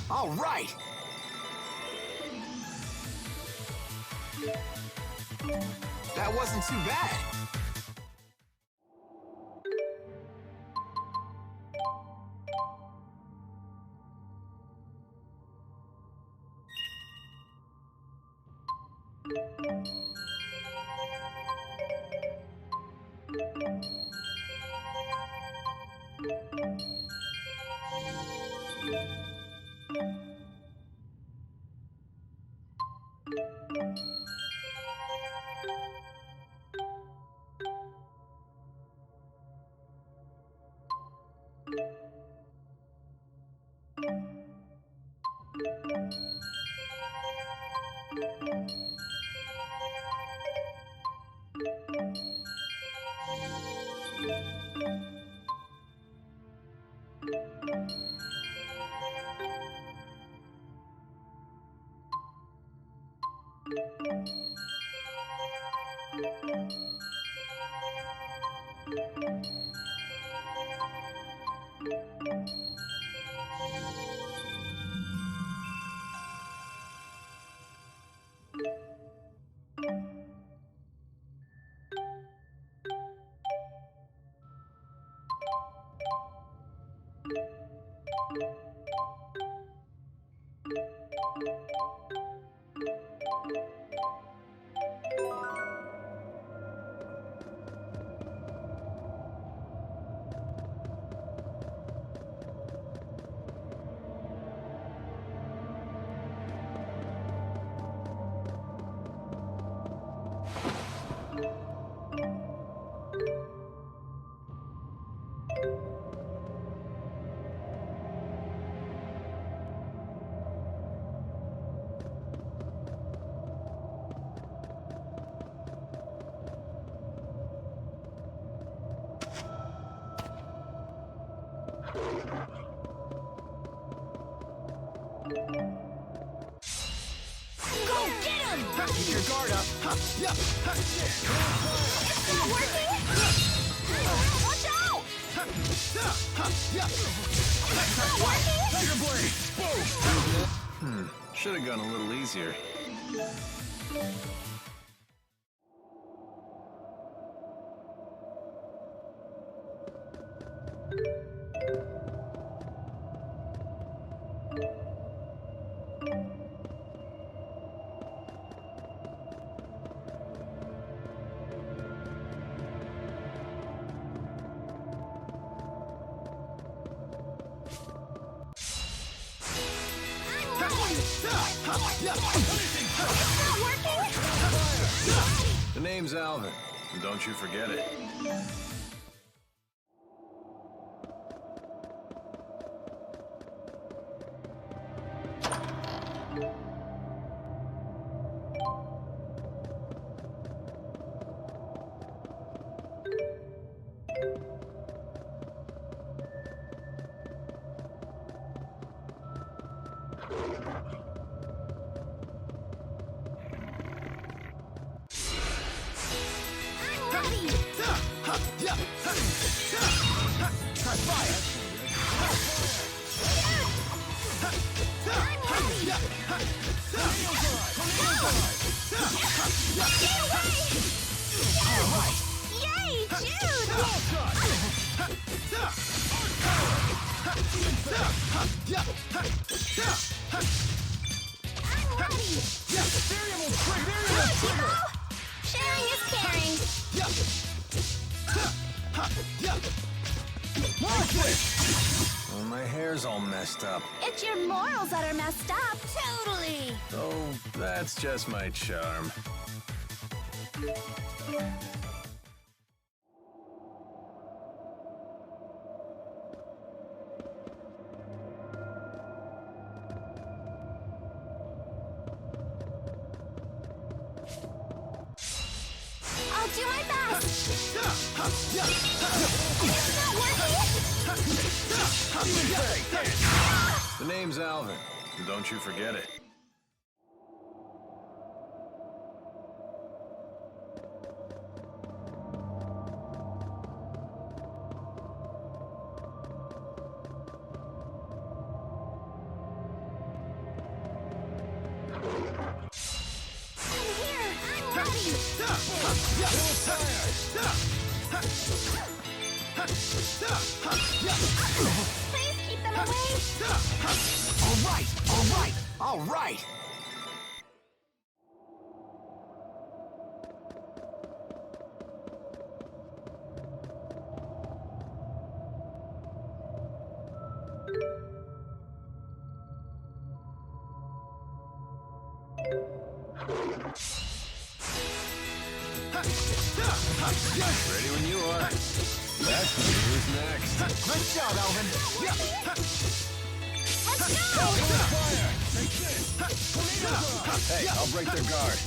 S12: All right. That wasn't too bad.
S3: Keep your guard up. Yeah.
S1: It's not working? Watch out! It's not working?
S3: Tiger blade. Boom.
S8: Should have gone a little easier. The name's Alvin, and don't you forget it.
S1: Sharing is caring.
S8: Well, my hair's all messed up.
S1: It's your morals that are messed up. Totally.
S8: Oh, that's just my charm.
S1: I'll do my best. It's not working?
S8: The name's Alvin, and don't you forget it.
S1: Please keep them away.
S3: All right.
S8: Ready when you are. That's the news next?
S3: Nice job, Alvin.
S1: Let's go!
S8: Hey, I'll break their guard.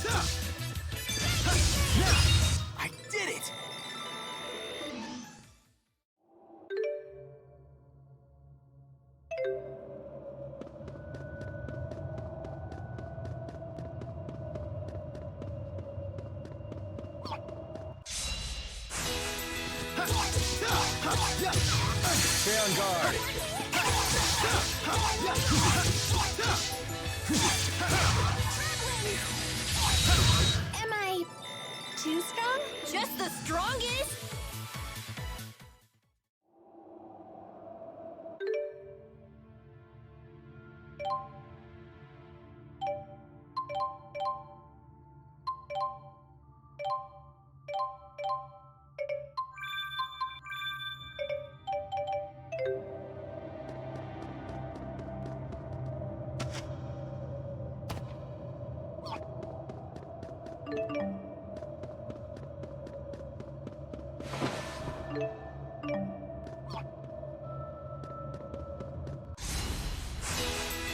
S3: I did it!
S8: Stay on guard.
S1: Am I too strong? Just the strongest?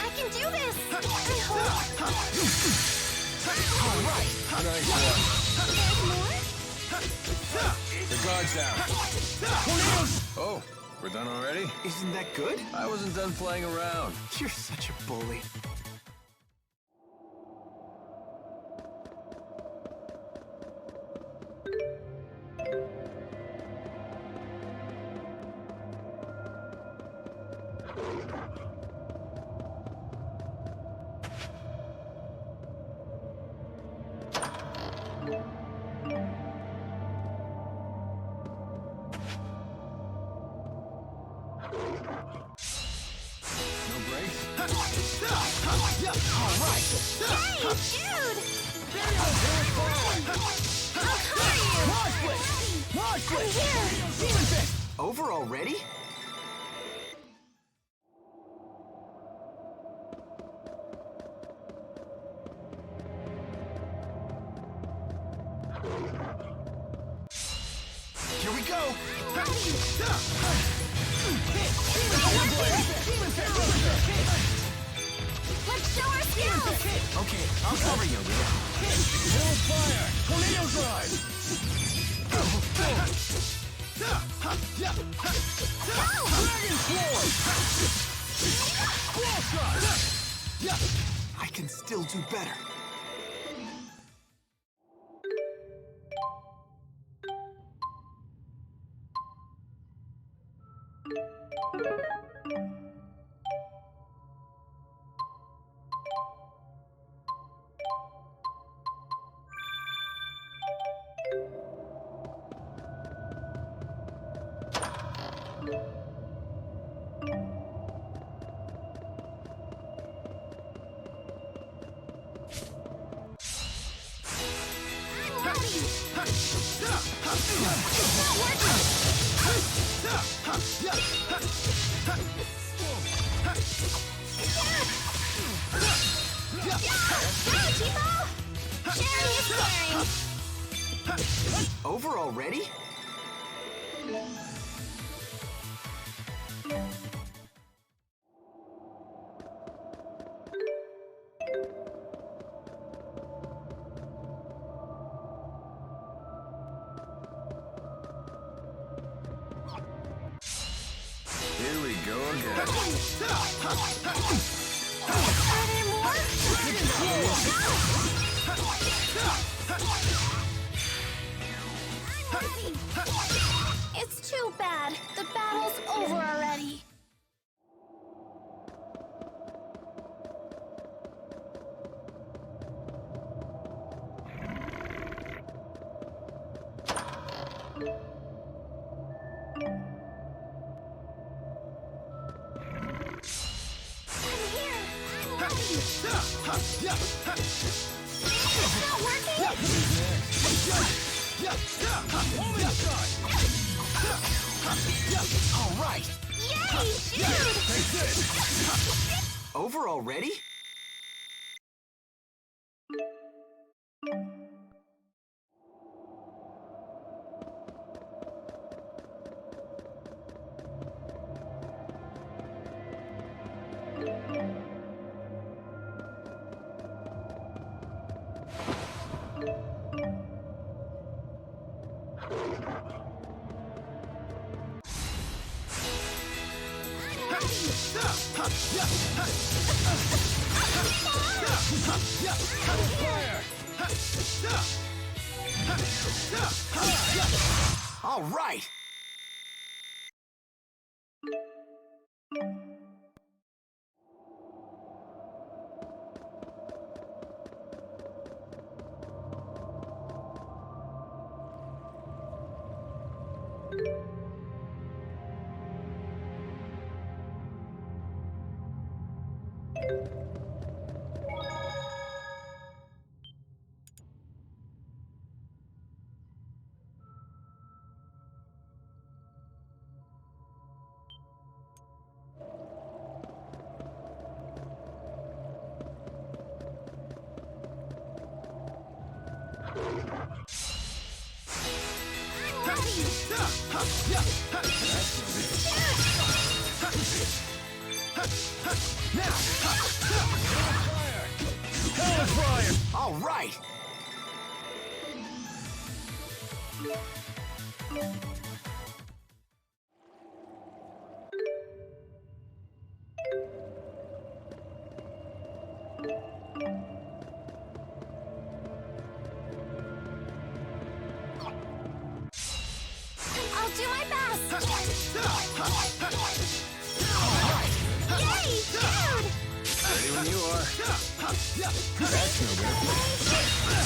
S1: I can do this! I hope.
S8: Nice one.
S1: There's more?
S8: The guard's down. Oh, we're done already?
S3: Isn't that good?
S8: I wasn't done playing around.
S3: You're such a bully.
S8: No breaks?
S1: Hey, dude! I'll cover you! I'm here!
S3: Over already? Here we go!
S1: Let's show our skills!
S3: Okay, I'll cover you.
S8: Full fire! Tornado drive! Dragon Sword! Wall shot!
S3: I can still do better. Over already?
S8: Here we go again.
S1: Are there more? It's too bad. The battle's over already. It's not working?
S3: All right.
S1: Yay, dude!
S3: Over already? All right! All right!
S1: I'll do my best! Yay, dude!
S8: Ready when you are. That's no good.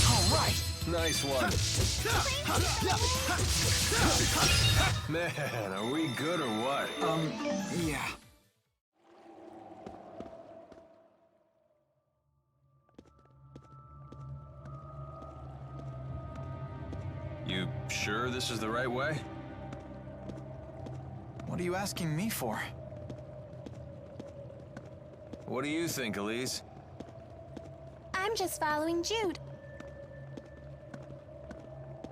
S3: All right!
S8: Nice one. Man, are we good or what?
S12: Yeah.
S8: You sure this is the right way?
S12: What are you asking me for?
S8: What do you think, Elise?
S1: I'm just following Jude.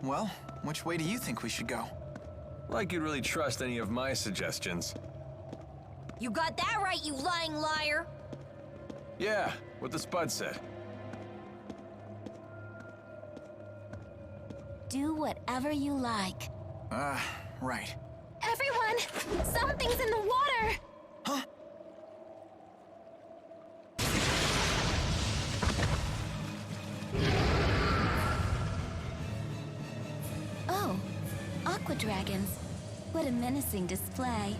S12: Well, which way do you think we should go?
S8: Like you'd really trust any of my suggestions.
S1: You got that right, you lying liar!
S8: Yeah, what the Spud said.
S1: Do whatever you like.
S12: Right.
S1: Everyone! Something's in the water!
S12: Huh?
S1: Oh, aqua dragons. What a menacing display.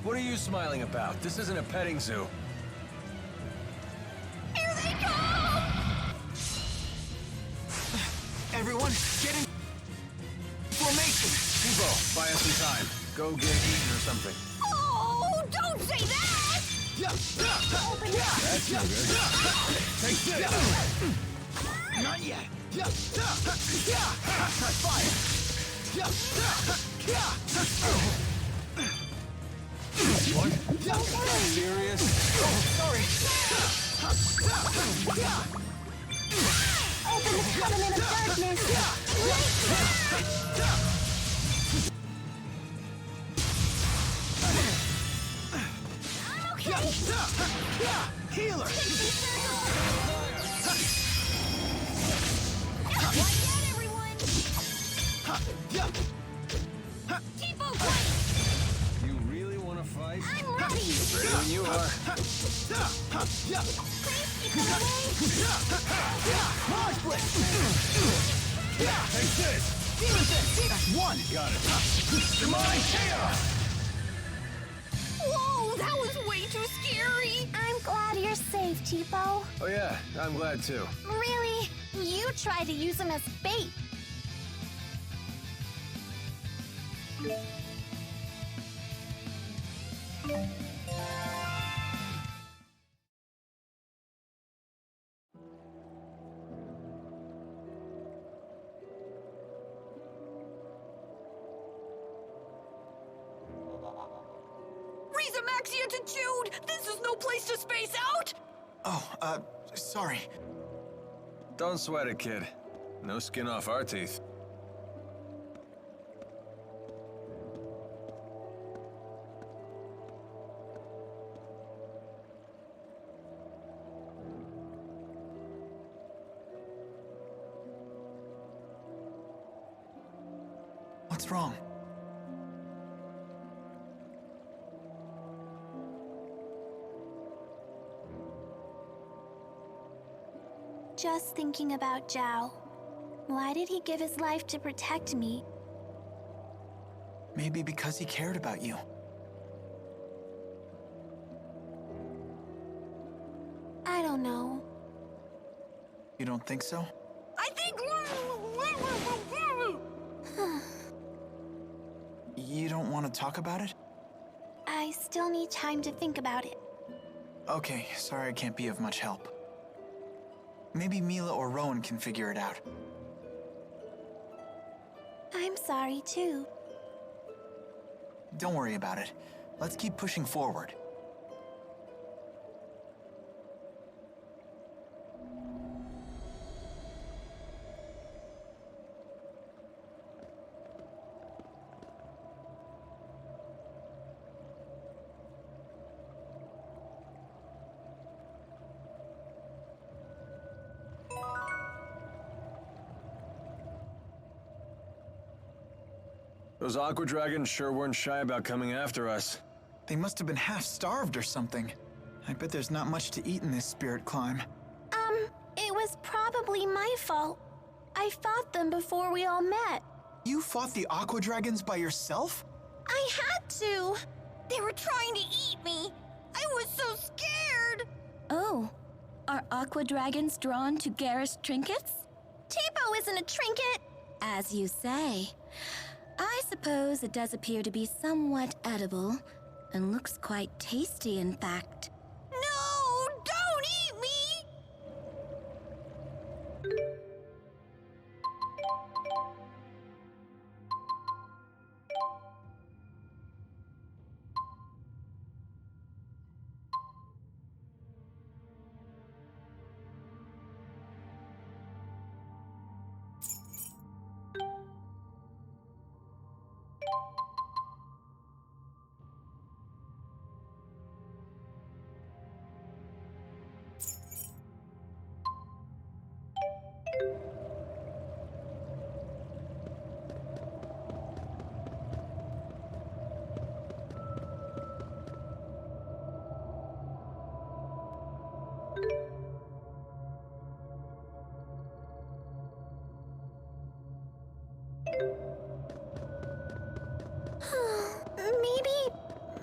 S8: What are you smiling about? This isn't a petting zoo.
S1: Here they come!
S3: Everyone, get in formation!
S8: Debo, buy us some time. Go get eaten or something.
S1: Oh, don't say that! Open up!
S8: That's no good.
S3: Take this! Not yet! Try fire!
S8: What? Serious?
S3: Sorry!
S1: Open the covenant of darkness! I'm okay!
S3: Healer!
S1: Not yet, everyone! Tipo, quick!
S8: You really want to fight?
S1: I'm ready!
S8: Ready when you are.
S1: Please keep them away!
S3: Mars Blitz! Take this! Demon Fist! That's one!
S8: Got it.
S3: Demonic Chaos!
S1: Whoa, that was way too scary! I'm glad you're safe, Tipo.
S8: Oh yeah, I'm glad too.
S1: Really? You tried to use him as bait.
S4: Maxia to Jude! This is no place to space out!
S12: Oh, sorry.
S8: Don't sweat it, kid. No skin off our teeth.
S12: What's wrong?
S1: just thinking about Zhao. Why did he give his life to protect me?
S12: Maybe because he cared about you.
S1: I don't know.
S12: You don't think so?
S1: I think...
S12: You don't want to talk about it?
S1: I still need time to think about it.
S12: Okay, sorry I can't be of much help. Maybe Mila or Rowan can figure it out.
S1: I'm sorry, too.
S12: Don't worry about it. Let's keep pushing forward.
S8: Those Aqua Dragons sure weren't shy about coming after us.
S12: They must have been half-starved or something. I bet there's not much to eat in this spirit climb.
S1: It was probably my fault. I fought them before we all met.
S12: You fought the Aqua Dragons by yourself?
S1: I had to. They were trying to eat me. I was so scared. Oh, are Aqua Dragons drawn to garish trinkets? Tipo isn't a trinket. As you say. I suppose it does appear to be somewhat edible, and looks quite tasty, in fact. No! Don't eat me!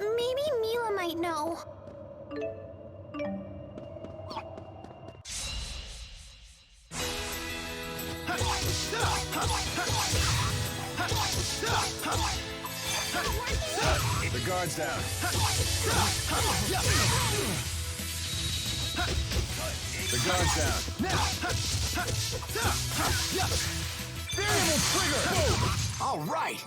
S1: Maybe Mila might know.
S8: The guard's down. The guard's down.
S3: Variable trigger! All right!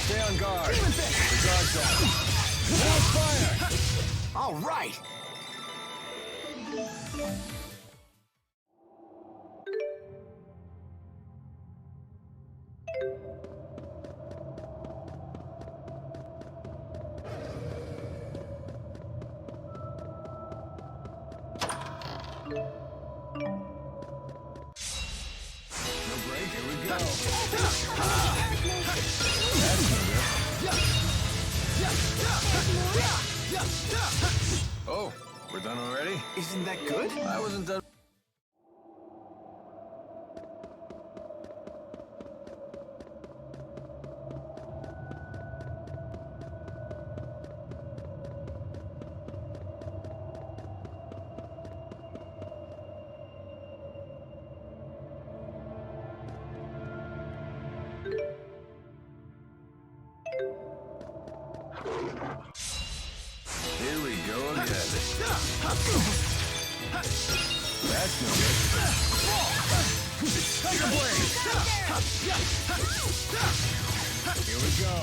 S8: Stay on guard. The guard's down. Now fire!
S3: All right!
S8: No break, here we go. That's no good. Oh, we're done already?
S12: Isn't that good?
S8: I wasn't done. That's no good.
S3: Tiger Blade!
S8: Here we go.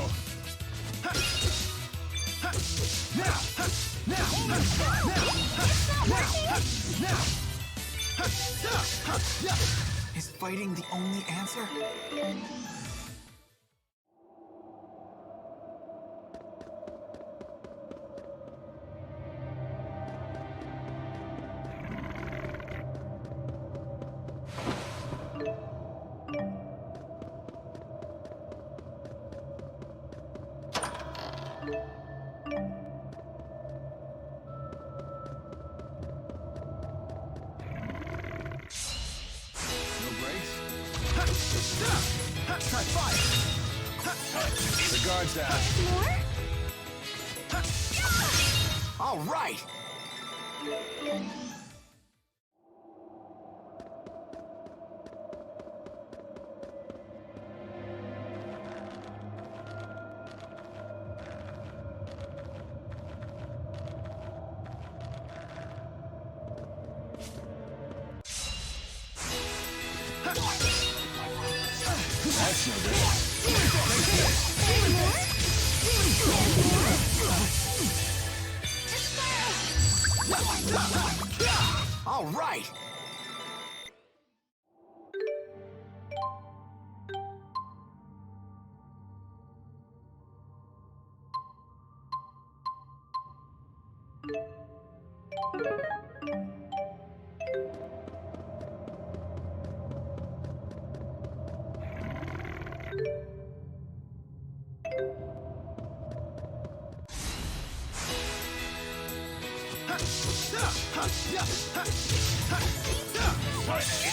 S12: Is fighting the only answer?
S3: Try fire!
S8: The guard's out.
S1: More?
S3: All right!
S8: That's no good.
S3: All right!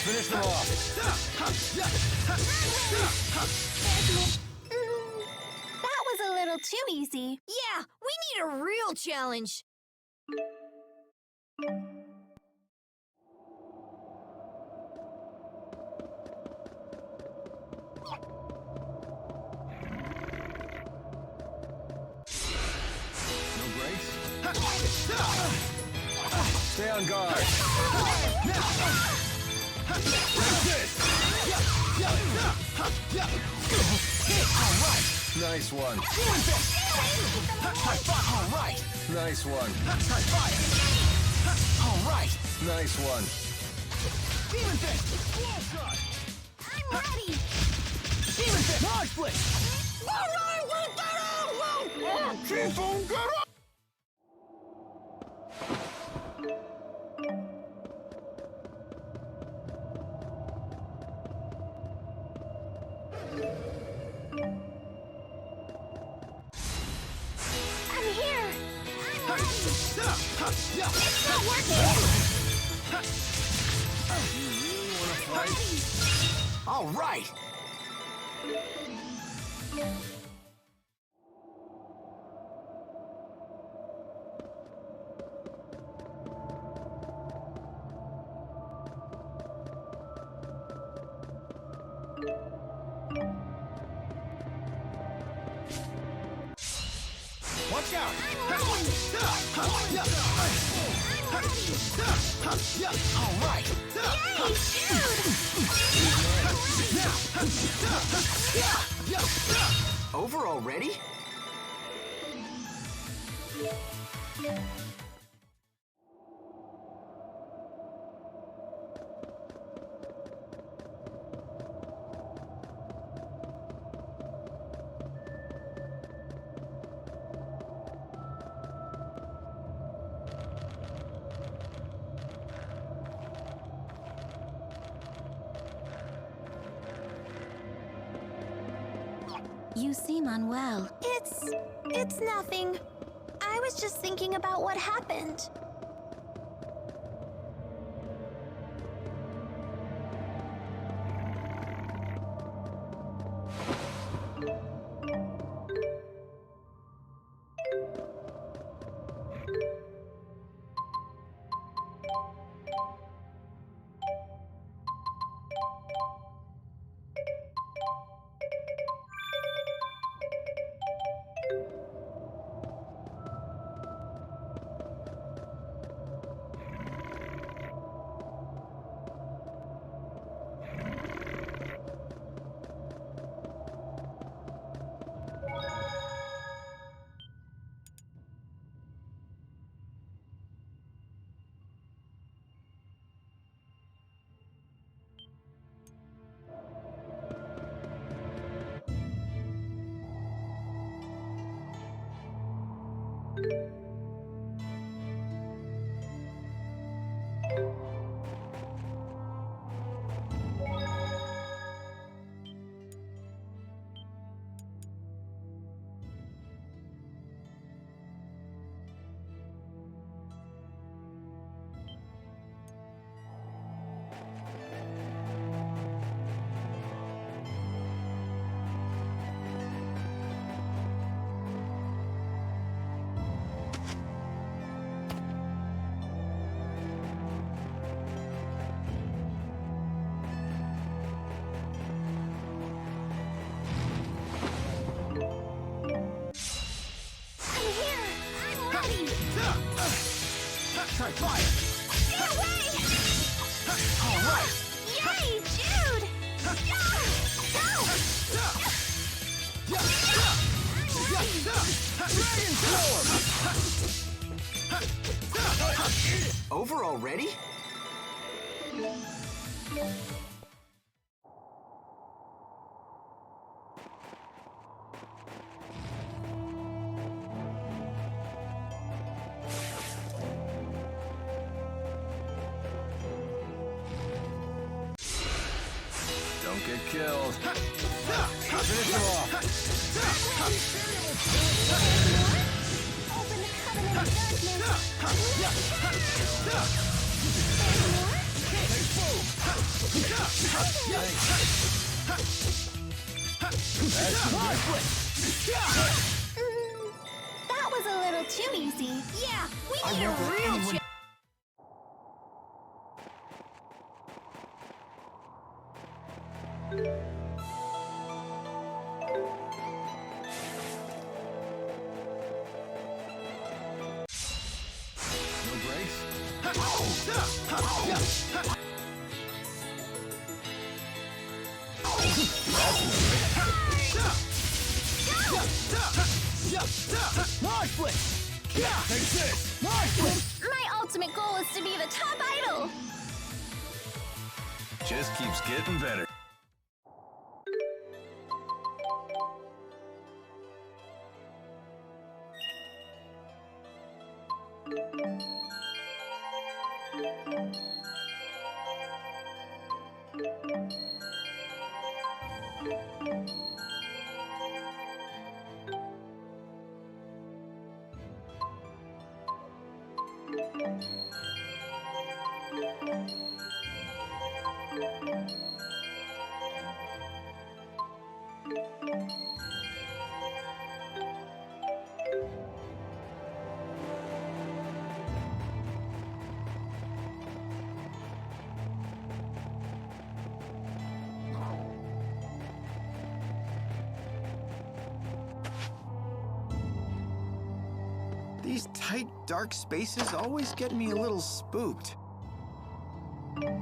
S8: Finish them off.
S1: That was a little too easy.
S13: Yeah, we need a real challenge.
S8: No breaks. Stay on guard. Nice one.
S3: All right!
S8: Nice one.
S3: Try fire! All right!
S8: Nice one.
S3: Demon Fist! Wall shot!
S1: I'm ready.
S3: Demon Fist! Large Blitz!
S8: Keep on going.
S1: I'm here. I'm ready. It's not working.
S8: You really want to fight?
S3: All right! Watch out! All right! Over already?
S1: You seem unwell. It's nothing. I was just thinking about what happened.
S3: Try fire!
S1: Get away!
S3: All right!
S1: Yay, Jude! Go!
S3: Dragon Storm!
S11: Over already?
S8: Don't get killed. Finish him off.
S1: Open the covenant of That was a little too easy. Yeah, we need a real challenge.
S8: No breaks?
S3: March Flip! Take this! March Flip!
S1: My ultimate goal is to be the top idol.
S8: Just keeps getting better.
S3: These tight, dark spaces always get me a little spooked.
S8: Here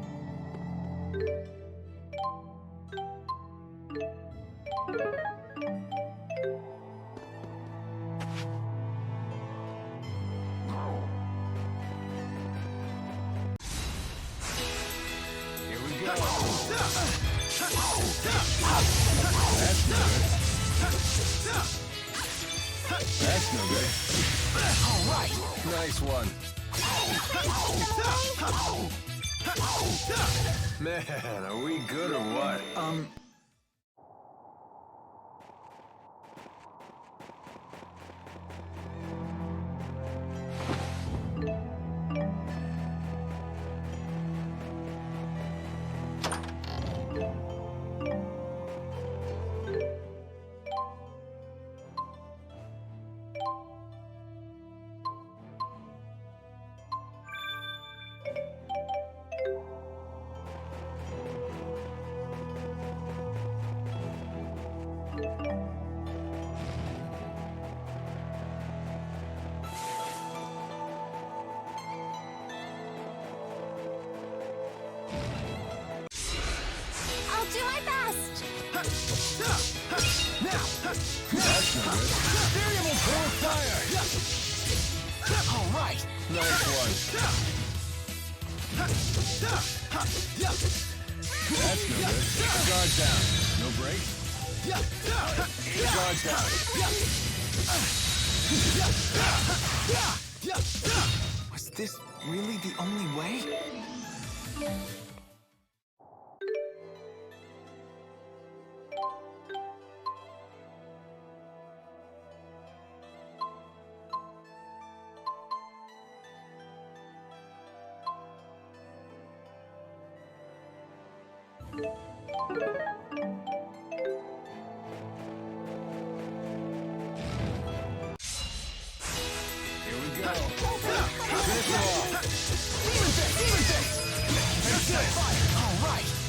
S8: we go. That's no good.
S3: All right!
S8: Nice one. Man, are we good or what?
S1: I'll do my best.
S3: Now!
S8: That's no good.
S3: Variable core fire! All right!
S8: Nice one. That's no good. Guard down. No break? Guard down.
S3: Was this really the only way?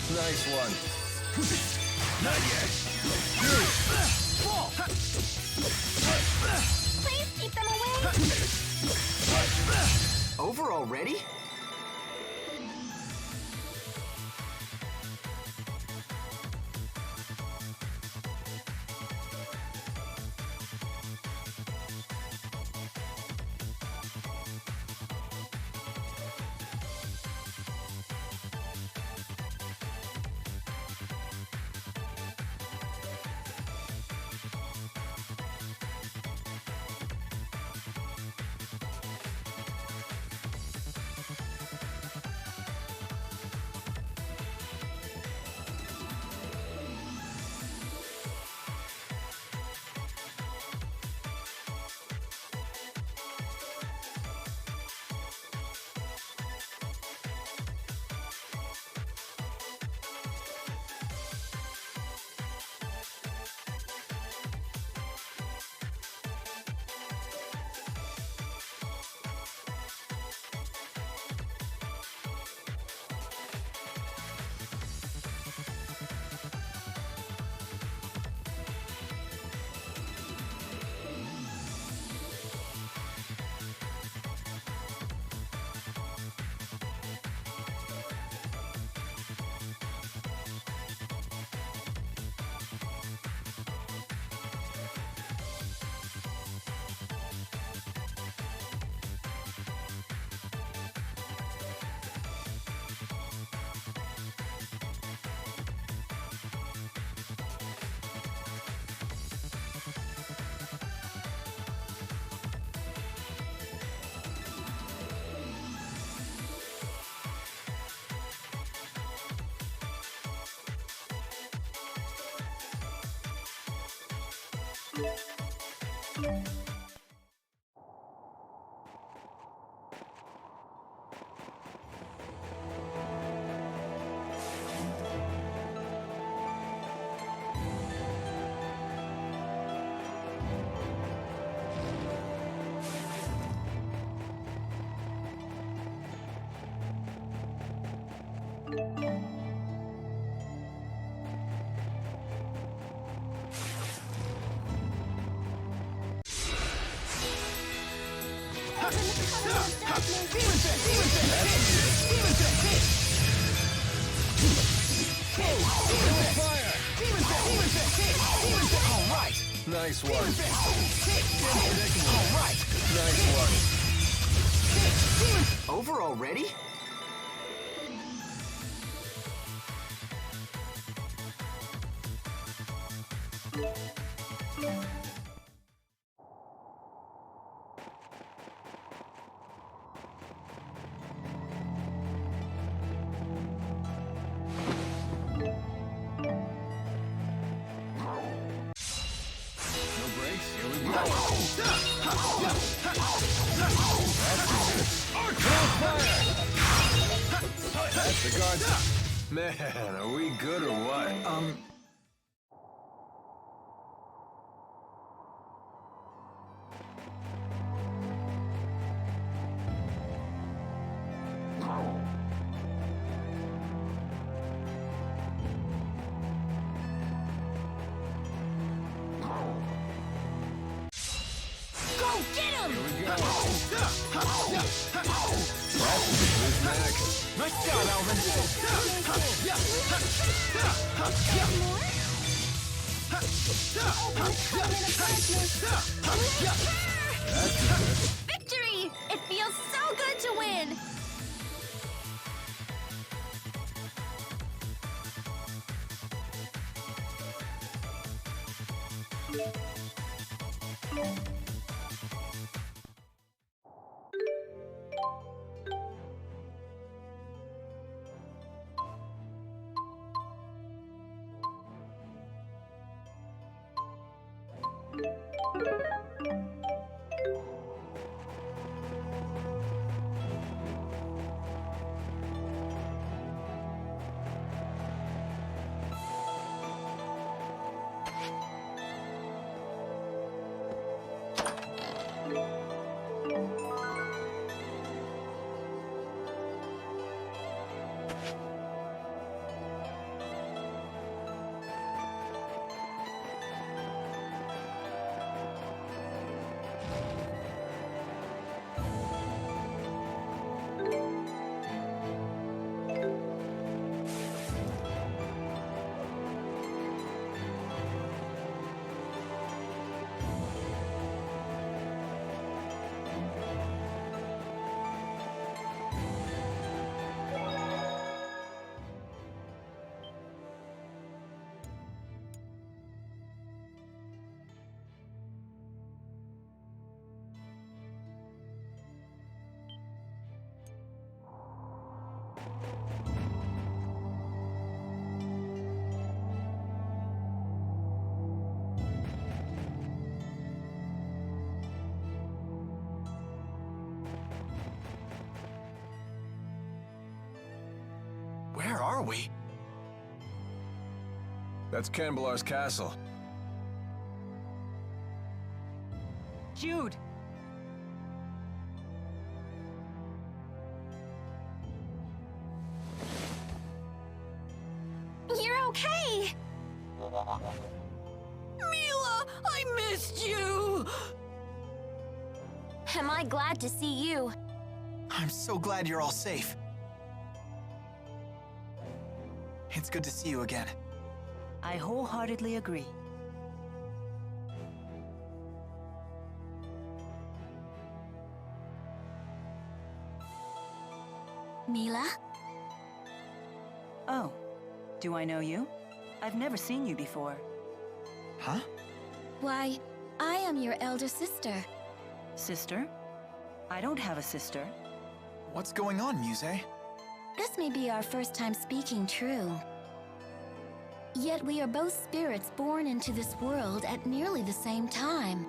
S8: Nice one.
S3: Not yet. Fall.
S1: Please keep them away.
S11: Over already?
S8: Nice one. Alright. Nice one.
S11: Over already?
S8: That's the guards. Man, are we good or what?
S1: Go get him!
S8: Here we go. Who's next?
S3: Nice job, Alvin.
S1: Victory! It feels so good to win!
S12: are we?
S8: That's Canbelar's castle.
S4: Jude!
S1: You're okay!
S13: Mila, I missed you!
S1: Am I glad to see you?
S12: I'm so glad you're all safe. It's good to see you again.
S4: I wholeheartedly agree.
S1: Mila?
S4: Oh, do I know you? I've never seen you before.
S12: Huh?
S1: Why, I am your elder sister.
S4: Sister? I don't have a sister.
S12: What's going on, Muse?
S1: This may be our first time speaking true. Yet we are both spirits born into this world at nearly the same time.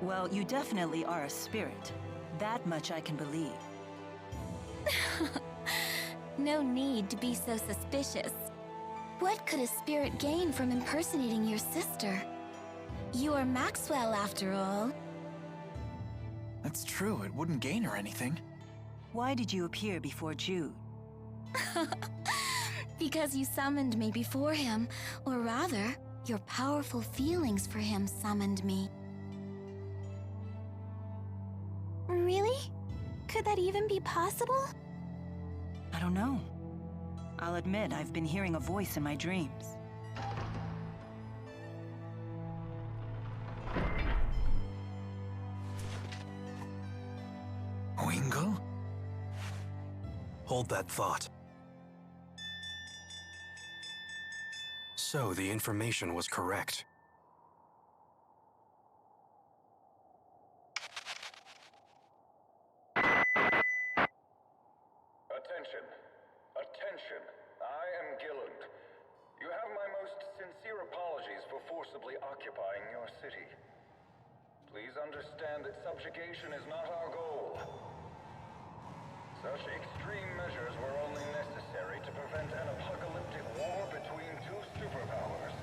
S4: Well, you definitely are a spirit. That much I can believe.
S1: No need to be so suspicious. What could a spirit gain from impersonating your sister? You are Maxwell, after all.
S12: That's true, it wouldn't gain her anything.
S4: Why did you appear before Jude?
S1: Because you summoned me before him, or rather, your powerful feelings for him summoned me. Really? Could that even be possible?
S4: I don't know. I'll admit I've been hearing a voice in my dreams.
S12: Wingo?
S2: Hold that thought. So, the information was correct.
S14: Attention. Attention. I am Gilland. You have my most sincere apologies for forcibly occupying your city. Please understand that subjugation is not our goal. Such extreme measures were only necessary to prevent an apocalyptic war between two superpowers.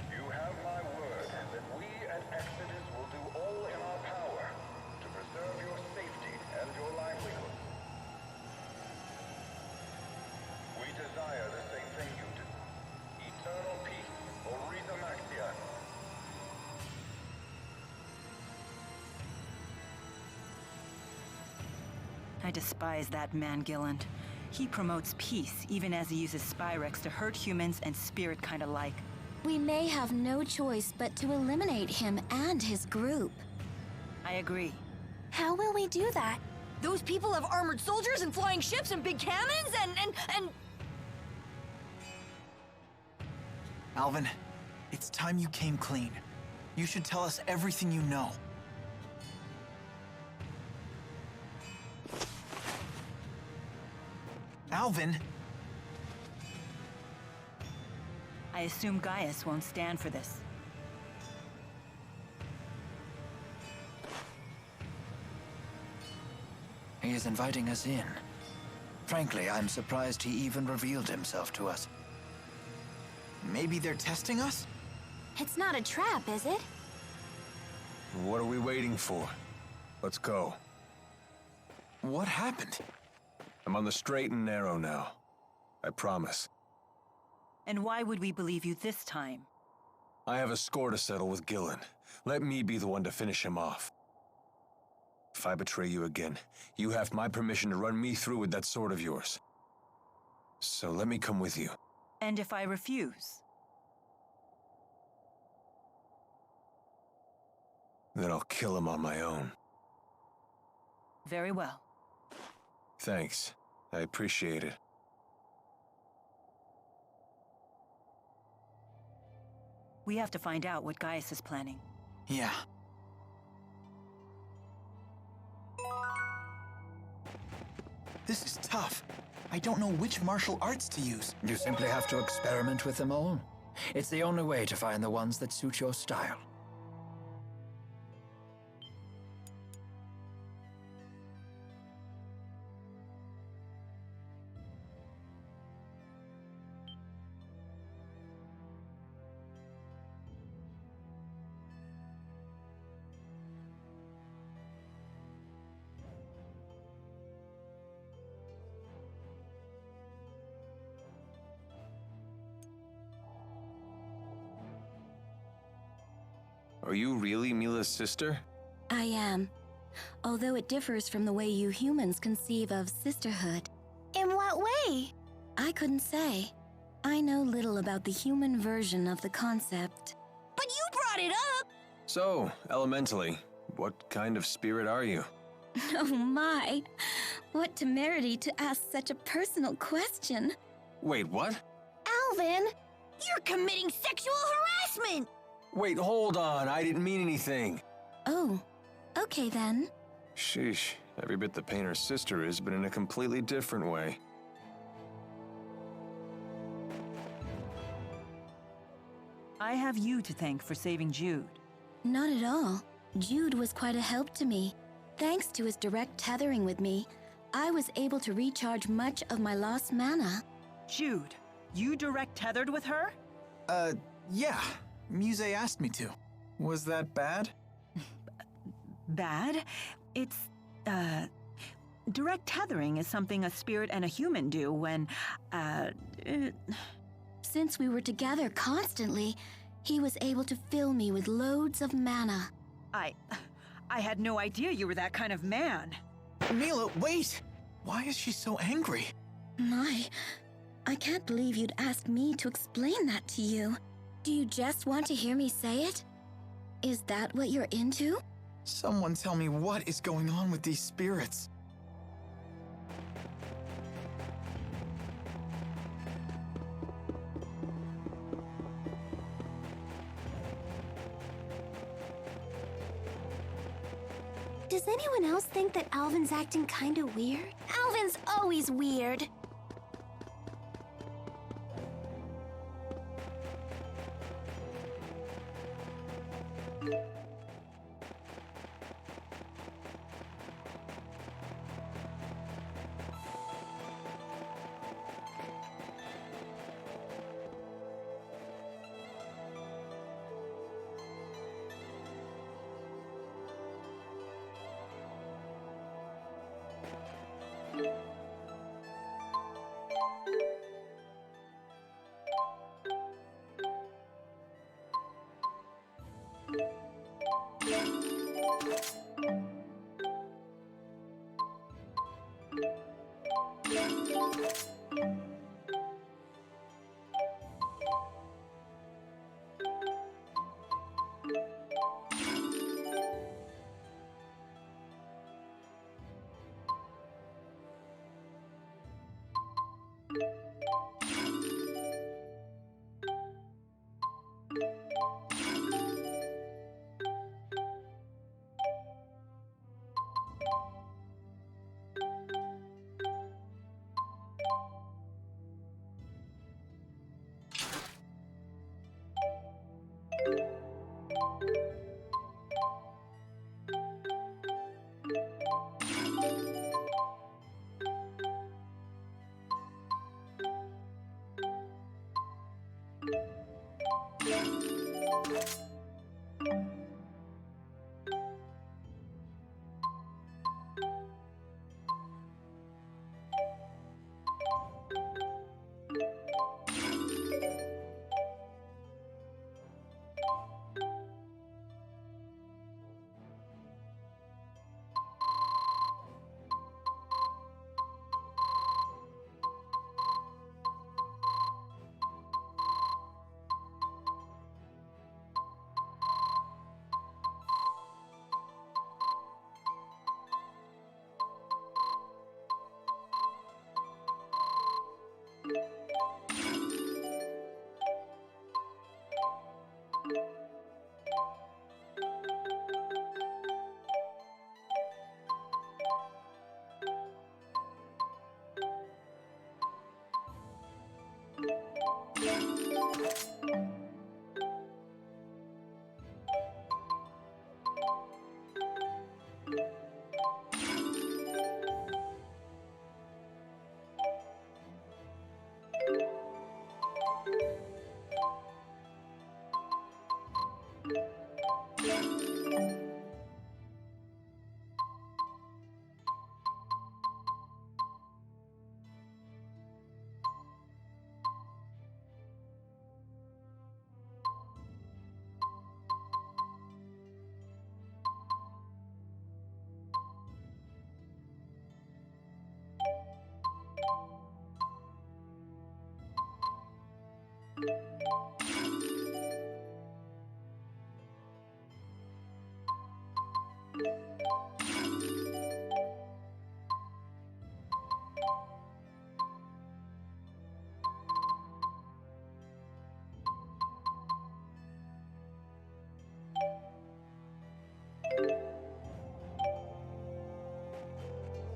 S14: You have my word that we at Exodus will do all in our power to preserve your safety and your livelihood. We desire the same thing you do. Eternal peace for Riza Maxia.
S4: I despise that man, Gilland. He promotes peace, even as he uses Spyrex to hurt humans and spirit kind alike.
S1: We may have no choice but to eliminate him and his group.
S4: I agree.
S13: How will we do that? Those people have armored soldiers and flying ships and big cannons and...
S12: Alvin, it's time you came clean. You should tell us everything you know. Alvin!
S4: I assume Gaius won't stand for this.
S15: He is inviting us in. Frankly, I'm surprised he even revealed himself to us.
S12: Maybe they're testing us?
S1: It's not a trap, is it?
S8: What are we waiting for? Let's go.
S12: What happened?
S8: I'm on the straight and narrow now. I promise.
S4: And why would we believe you this time?
S8: I have a score to settle with Gillen. Let me be the one to finish him off. If I betray you again, you have my permission to run me through with that sword of yours. So let me come with you.
S4: And if I refuse?
S8: Then I'll kill him on my own.
S4: Very well.
S8: Thanks. I appreciate it.
S4: We have to find out what Gaius is planning.
S12: Yeah. This is tough. I don't know which martial arts to use.
S15: You simply have to experiment with them all. It's the only way to find the ones that suit your style.
S8: Are you really Mila's sister?
S1: I am. Although it differs from the way you humans conceive of sisterhood. In what way? I couldn't say. I know little about the human version of the concept. But you brought it up!
S8: So, elementally, what kind of spirit are you?
S1: Oh my! What temerity to ask such a personal question.
S8: Wait, what?
S1: Alvin! You're committing sexual harassment!
S8: Wait, hold on, I didn't mean anything.
S1: Oh, okay then.
S8: Sheesh, every bit the painter's sister is, but in a completely different way.
S4: I have you to thank for saving Jude.
S1: Not at all. Jude was quite a help to me. Thanks to his direct tethering with me, I was able to recharge much of my lost mana.
S4: Jude, you direct tethered with her?
S12: Yeah. Muse asked me to. Was that bad?
S4: Bad? It's, direct tethering is something a spirit and a human do when,
S1: Since we were together constantly, he was able to fill me with loads of mana.
S4: I had no idea you were that kind of man.
S12: Mila, wait! Why is she so angry?
S1: I can't believe you'd ask me to explain that to you. Do you just want to hear me say it? Is that what you're into?
S12: Someone tell me what is going on with these spirits.
S1: Does anyone else think that Alvin's acting kinda weird? Alvin's always weird.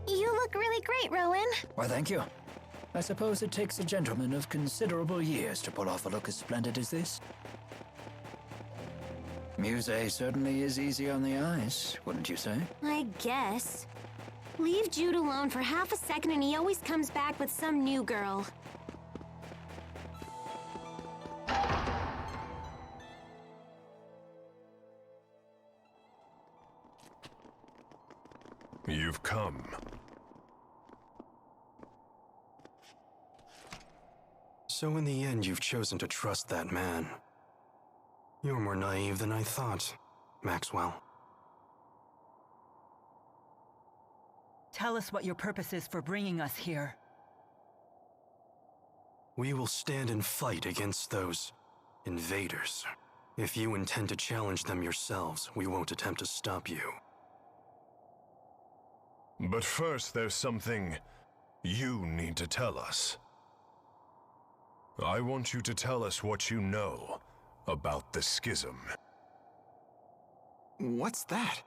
S1: You look really great, Rowan.
S15: Why, thank you. I suppose it takes a gentleman of considerable years to pull off a look as splendid as this. Muse certainly is easy on the eyes, wouldn't you say?
S1: I guess. Leave Jude alone for half a second and he always comes back with some new girl.
S7: You've come.
S2: So in the end, you've chosen to trust that man. You're more naive than I thought, Maxwell.
S4: Tell us what your purpose is for bringing us here.
S2: We will stand and fight against those invaders. If you intend to challenge them yourselves, we won't attempt to stop you.
S7: But first, there's something you need to tell us. I want you to tell us what you know about the Schism.
S12: What's that?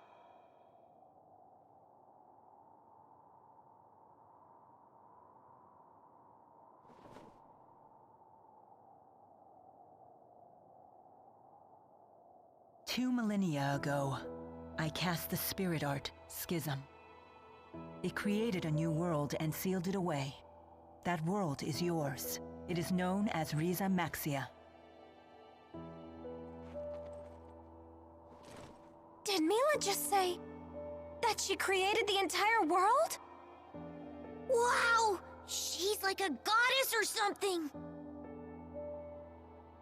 S4: Two millennia ago, I cast the spirit art, Schism. It created a new world and sealed it away. That world is yours. It is known as Riza Maxia.
S1: Did Mila just say that she created the entire world? Wow! She's like a goddess or something!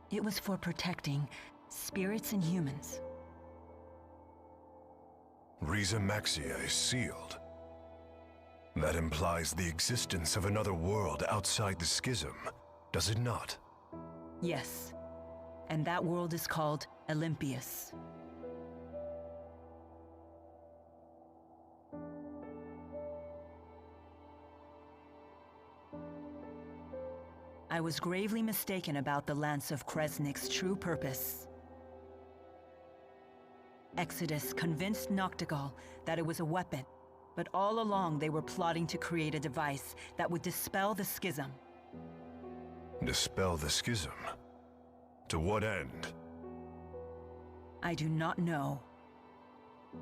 S4: It was for protecting spirits and humans.
S7: Riza Maxia is sealed. That implies the existence of another world outside the Schism, does it not?
S4: Yes. And that world is called Olympius. I was gravely mistaken about the Lance of Kresnik's true purpose. Exodus convinced Noctigal that it was a weapon, but all along they were plotting to create a device that would dispel the Schism.
S7: Dispel the Schism? To what end?
S4: I do not know.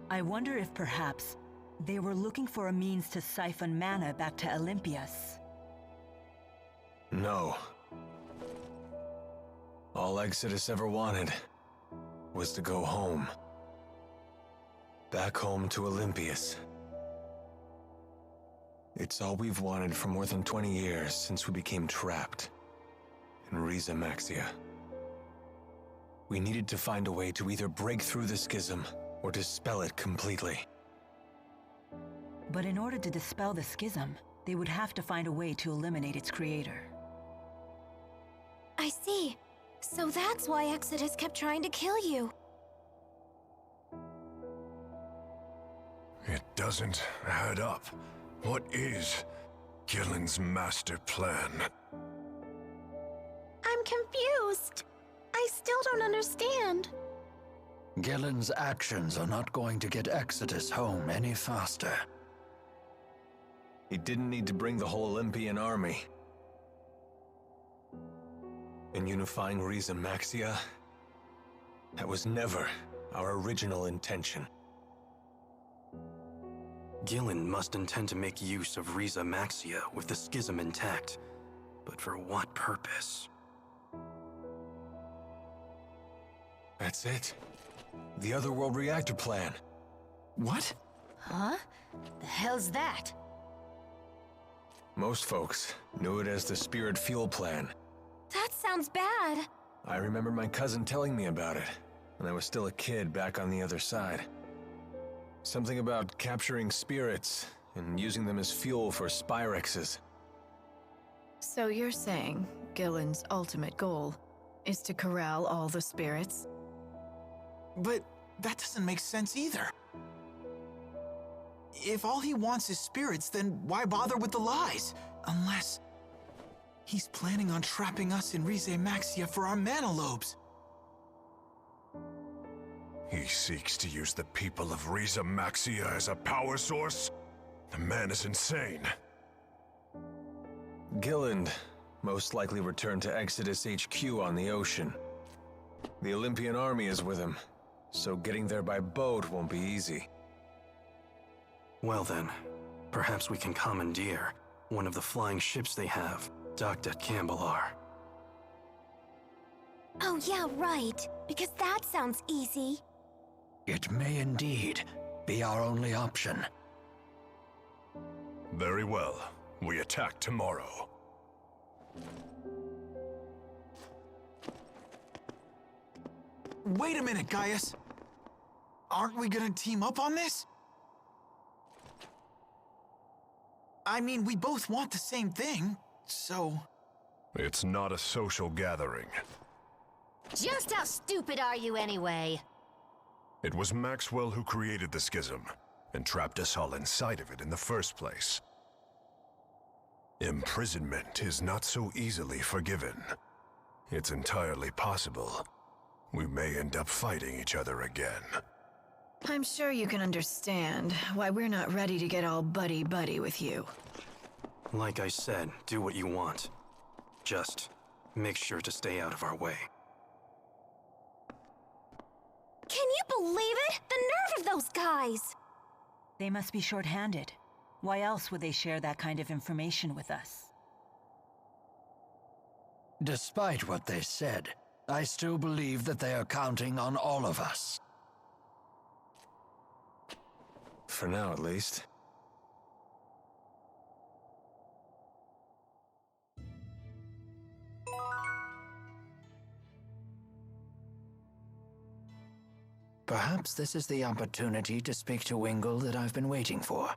S4: I wonder if perhaps they were looking for a means to siphon mana back to Olympius.
S8: No. All Exodus ever wanted was to go home. Back home to Olympius. It's all we've wanted for more than 20 years since we became trapped in Riza Maxia. We needed to find a way to either break through the Schism or dispel it completely.
S4: But in order to dispel the Schism, they would have to find a way to eliminate its creator.
S1: I see. So that's why Exodus kept trying to kill you.
S7: It doesn't add up. What is Gillen's master plan?
S1: I'm confused. I still don't understand.
S15: Gillen's actions are not going to get Exodus home any faster.
S8: He didn't need to bring the whole Olympian army. In unifying Riza Maxia, that was never our original intention.
S2: Gillen must intend to make use of Riza Maxia with the Schism intact. But for what purpose?
S8: That's it. The Otherworld reactor plan.
S12: What?
S13: Huh? The hell's that?
S8: Most folks knew it as the Spirit Fuel Plan.
S1: That sounds bad.
S8: I remember my cousin telling me about it when I was still a kid back on the other side. Something about capturing spirits and using them as fuel for Spyrexes.
S6: So you're saying Gillen's ultimate goal is to corral all the spirits.
S12: But that doesn't make sense either. If all he wants is spirits, then why bother with the lies? Unless he's planning on trapping us in Rize Maxia for our mana lobes.
S7: He seeks to use the people of Riza Maxia as a power source? The man is insane.
S8: Gilland most likely returned to Exodus HQ on the ocean. The Olympian army is with him, so getting there by boat won't be easy.
S2: Well then, perhaps we can commandeer one of the flying ships they have, docked at Cambalar.
S1: Oh yeah, right. Because that sounds easy.
S15: It may indeed be our only option.
S7: Very well. We attack tomorrow.
S12: Wait a minute, Gaius. Aren't we gonna team up on this? I mean, we both want the same thing, so...
S7: It's not a social gathering.
S13: Just how stupid are you anyway?
S7: It was Maxwell who created the schism, and trapped us all inside of it in the first place. Imprisonment is not so easily forgiven. It's entirely possible we may end up fighting each other again.
S6: I'm sure you can understand why we're not ready to get all buddy-buddy with you.
S2: Like I said, do what you want. Just make sure to stay out of our way.
S1: Can you believe it? The nerve of those guys!
S4: They must be short-handed. Why else would they share that kind of information with us?
S15: Despite what they said, I still believe that they are counting on all of us.
S8: For now, at least.
S15: Perhaps this is the opportunity to speak to Wingle that I've been waiting for.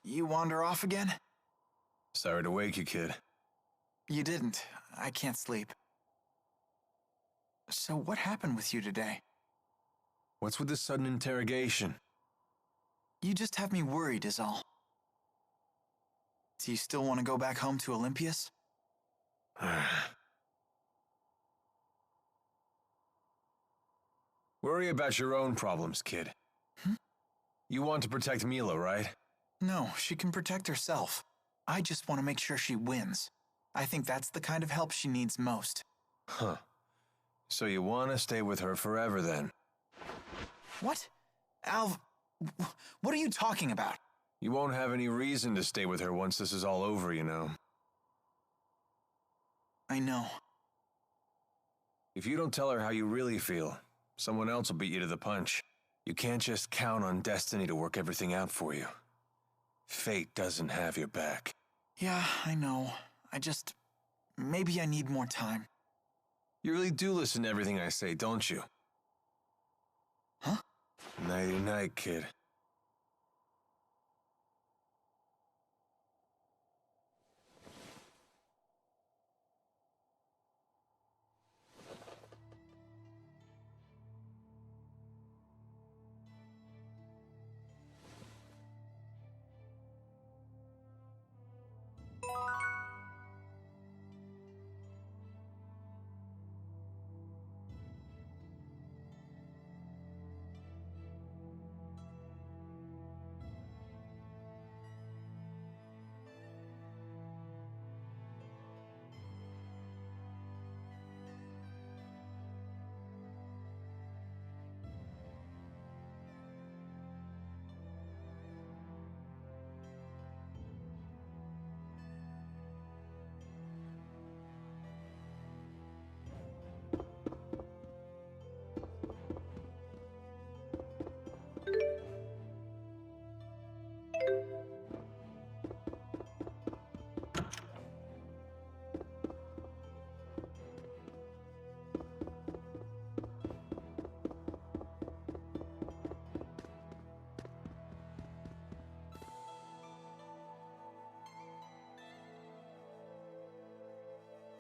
S12: You wander off again?
S8: Sorry to wake you, kid.
S12: You didn't. I can't sleep. So what happened with you today?
S8: What's with this sudden interrogation?
S12: You just have me worried is all. Do you still want to go back home to Olympias?
S8: Worry about your own problems, kid. You want to protect Mila, right?
S12: No, she can protect herself. I just want to make sure she wins. I think that's the kind of help she needs most.
S8: Huh. So you want to stay with her forever, then?
S12: What? Alv, what are you talking about?
S8: You won't have any reason to stay with her once this is all over, you know.
S12: I know.
S8: If you don't tell her how you really feel, someone else will beat you to the punch. You can't just count on destiny to work everything out for you. Fate doesn't have your back.
S12: Yeah, I know. Maybe I need more time.
S8: You really do listen to everything I say, don't you?
S12: Huh?
S8: Nighty-night, kid.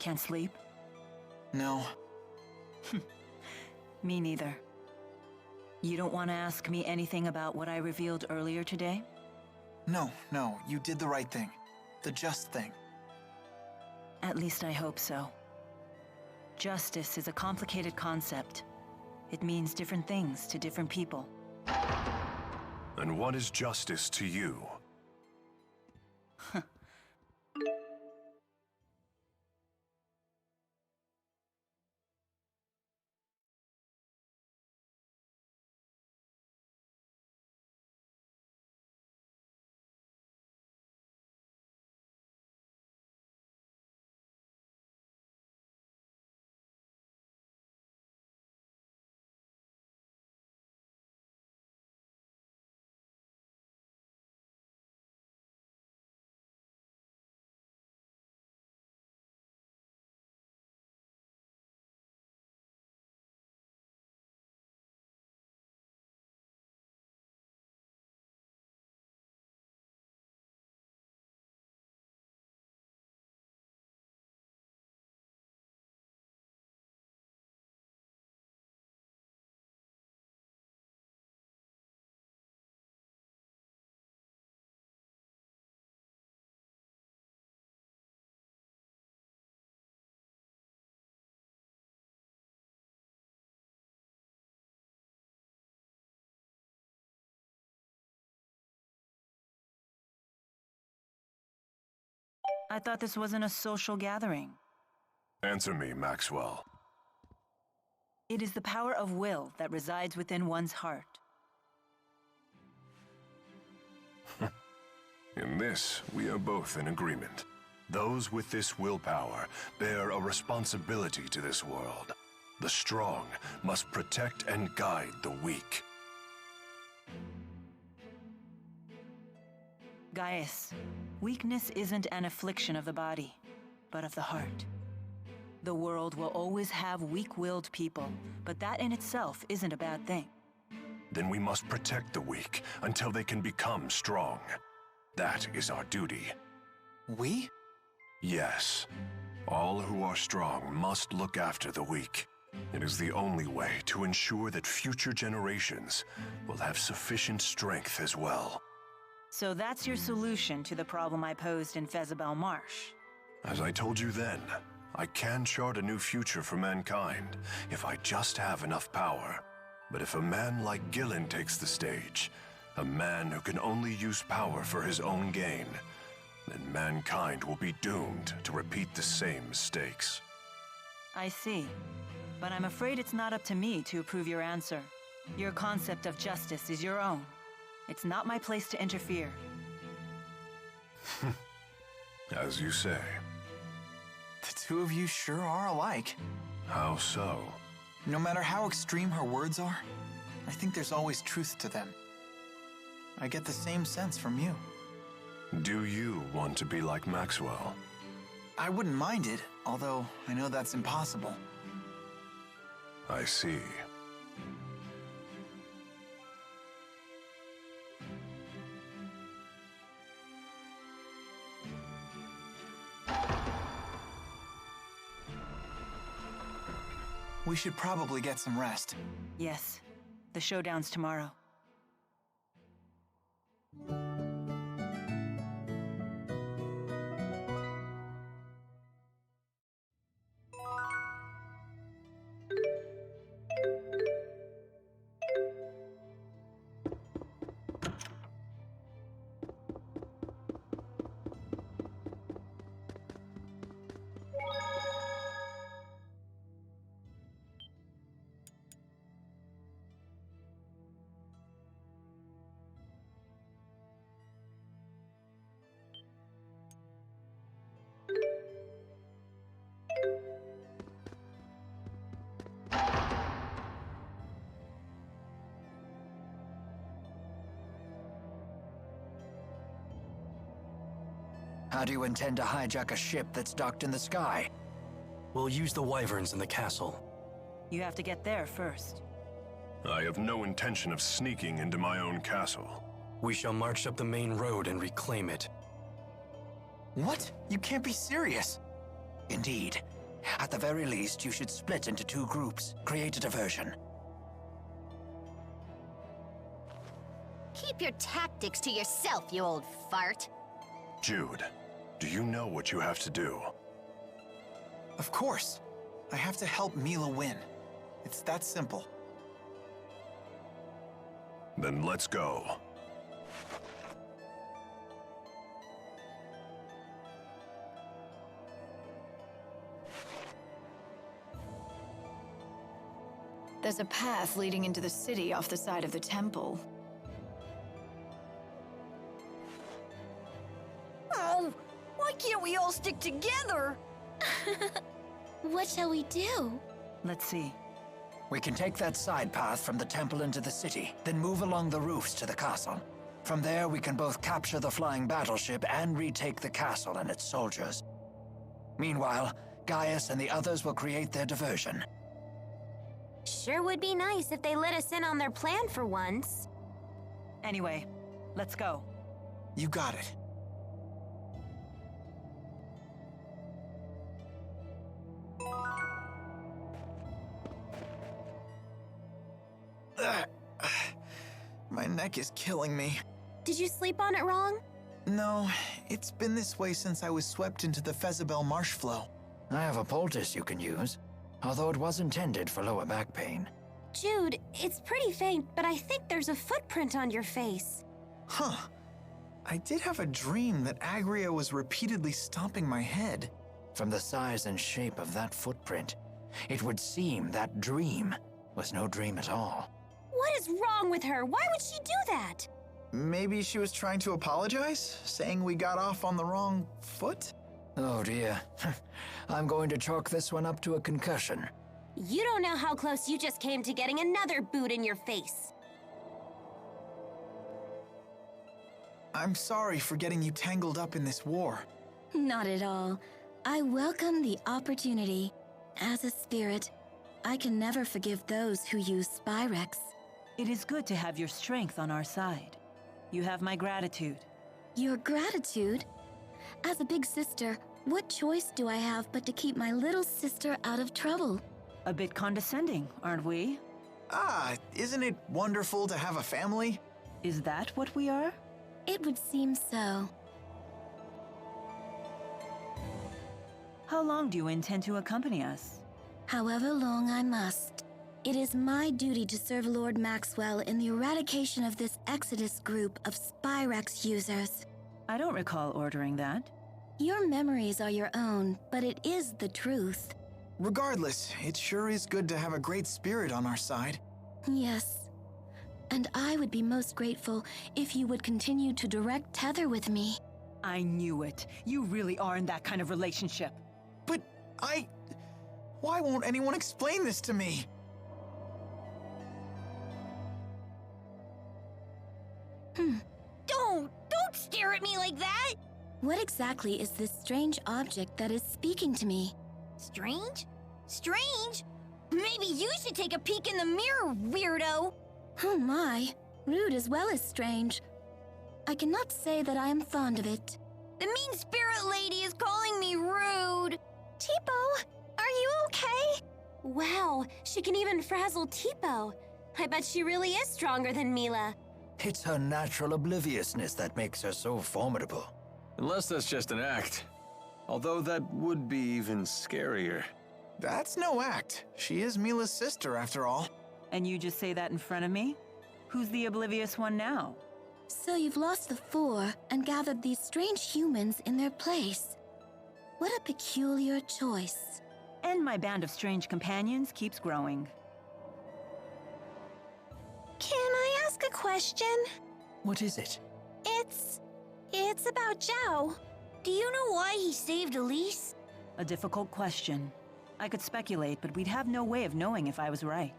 S4: Can't sleep?
S12: No.
S4: Me neither. You don't want to ask me anything about what I revealed earlier today?
S12: No, you did the right thing. The just thing.
S4: At least I hope so. Justice is a complicated concept. It means different things to different people.
S7: And what is justice to you?
S4: I thought this wasn't a social gathering.
S7: Answer me, Maxwell.
S4: It is the power of will that resides within one's heart.
S7: In this, we are both in agreement. Those with this willpower bear a responsibility to this world. The strong must protect and guide the weak.
S4: Gaius, weakness isn't an affliction of the body, but of the heart. The world will always have weak-willed people, but that in itself isn't a bad thing.
S7: Then we must protect the weak until they can become strong. That is our duty.
S12: We?
S7: Yes. All who are strong must look after the weak. It is the only way to ensure that future generations will have sufficient strength as well.
S4: So that's your solution to the problem I posed in Fezabel Marsh.
S7: As I told you then, I can chart a new future for mankind if I just have enough power. But if a man like Gillen takes the stage, a man who can only use power for his own gain, then mankind will be doomed to repeat the same mistakes.
S4: I see. But I'm afraid it's not up to me to approve your answer. Your concept of justice is your own. It's not my place to interfere.
S7: As you say.
S12: The two of you sure are alike.
S7: How so?
S12: No matter how extreme her words are, I think there's always truth to them. I get the same sense from you.
S7: Do you want to be like Maxwell?
S12: I wouldn't mind it, although I know that's impossible.
S7: I see.
S12: We should probably get some rest.
S4: Yes. The showdown's tomorrow.
S15: How do you intend to hijack a ship that's docked in the sky?
S2: We'll use the wyverns in the castle.
S4: You have to get there first.
S7: I have no intention of sneaking into my own castle.
S2: We shall march up the main road and reclaim it.
S12: What? You can't be serious.
S15: Indeed. At the very least, you should split into 2 groups. Create a diversion.
S1: Keep your tactics to yourself, you old fart.
S7: Jude, do you know what you have to do?
S12: Of course. I have to help Mila win. It's that simple.
S7: Then let's go.
S6: There's a path leading into the city off the side of the temple.
S13: Oh, why can't we all stick together?
S1: What shall we do?
S4: Let's see.
S15: We can take that side path from the temple into the city, then move along the roofs to the castle. From there, we can both capture the flying battleship and retake the castle and its soldiers. Meanwhile, Gaius and the others will create their diversion.
S1: Sure would be nice if they let us in on their plan for once.
S4: Anyway, let's go.
S12: You got it. My neck is killing me.
S1: Did you sleep on it wrong?
S12: No, it's been this way since I was swept into the Fezabel marsh flow.
S15: I have a poultice you can use, although it was intended for lower back pain.
S1: Jude, it's pretty faint, but I think there's a footprint on your face.
S12: Huh. I did have a dream that Agria was repeatedly stomping my head.
S15: From the size and shape of that footprint, it would seem that dream was no dream at all.
S1: What is wrong with her? Why would she do that?
S12: Maybe she was trying to apologize, saying we got off on the wrong foot?
S15: Oh dear. I'm going to chalk this one up to a concussion.
S1: You don't know how close you just came to getting another boot in your face.
S12: I'm sorry for getting you tangled up in this war.
S16: Not at all. I welcome the opportunity. As a spirit, I can never forgive those who use Spyrex.
S4: It is good to have your strength on our side. You have my gratitude.
S16: Your gratitude? As a big sister, what choice do I have but to keep my little sister out of trouble?
S4: A bit condescending, aren't we?
S12: Ah, isn't it wonderful to have a family?
S4: Is that what we are?
S16: It would seem so.
S4: How long do you intend to accompany us?
S16: However long I must. It is my duty to serve Lord Maxwell in the eradication of this Exodus group of Spyrex users.
S4: I don't recall ordering that.
S16: Your memories are your own, but it is the truth.
S12: Regardless, it sure is good to have a great spirit on our side.
S16: Yes. And I would be most grateful if you would continue to direct tether with me.
S4: I knew it. You really are in that kind of relationship.
S12: But why won't anyone explain this to me?
S1: Don't stare at me like that!
S16: What exactly is this strange object that is speaking to me?
S1: Strange? Strange? Maybe you should take a peek in the mirror, weirdo!
S16: Oh my, rude as well as strange. I cannot say that I am fond of it.
S1: The mean spirit lady is calling me rude!
S16: Tipo, are you okay?
S1: Wow, she can even frazzle Tipo. I bet she really is stronger than Mila.
S15: It's her natural obliviousness that makes her so formidable.
S8: Unless that's just an act. Although that would be even scarier.
S12: That's no act. She is Mila's sister, after all.
S4: And you just say that in front of me? Who's the oblivious one now?
S16: So you've lost the 4 and gathered these strange humans in their place. What a peculiar choice.
S4: And my band of strange companions keeps growing.
S1: Can I ask a question?
S15: What is it?
S1: It's about Zhao. Do you know why he saved Elise?
S4: A difficult question. I could speculate, but we'd have no way of knowing if I was right.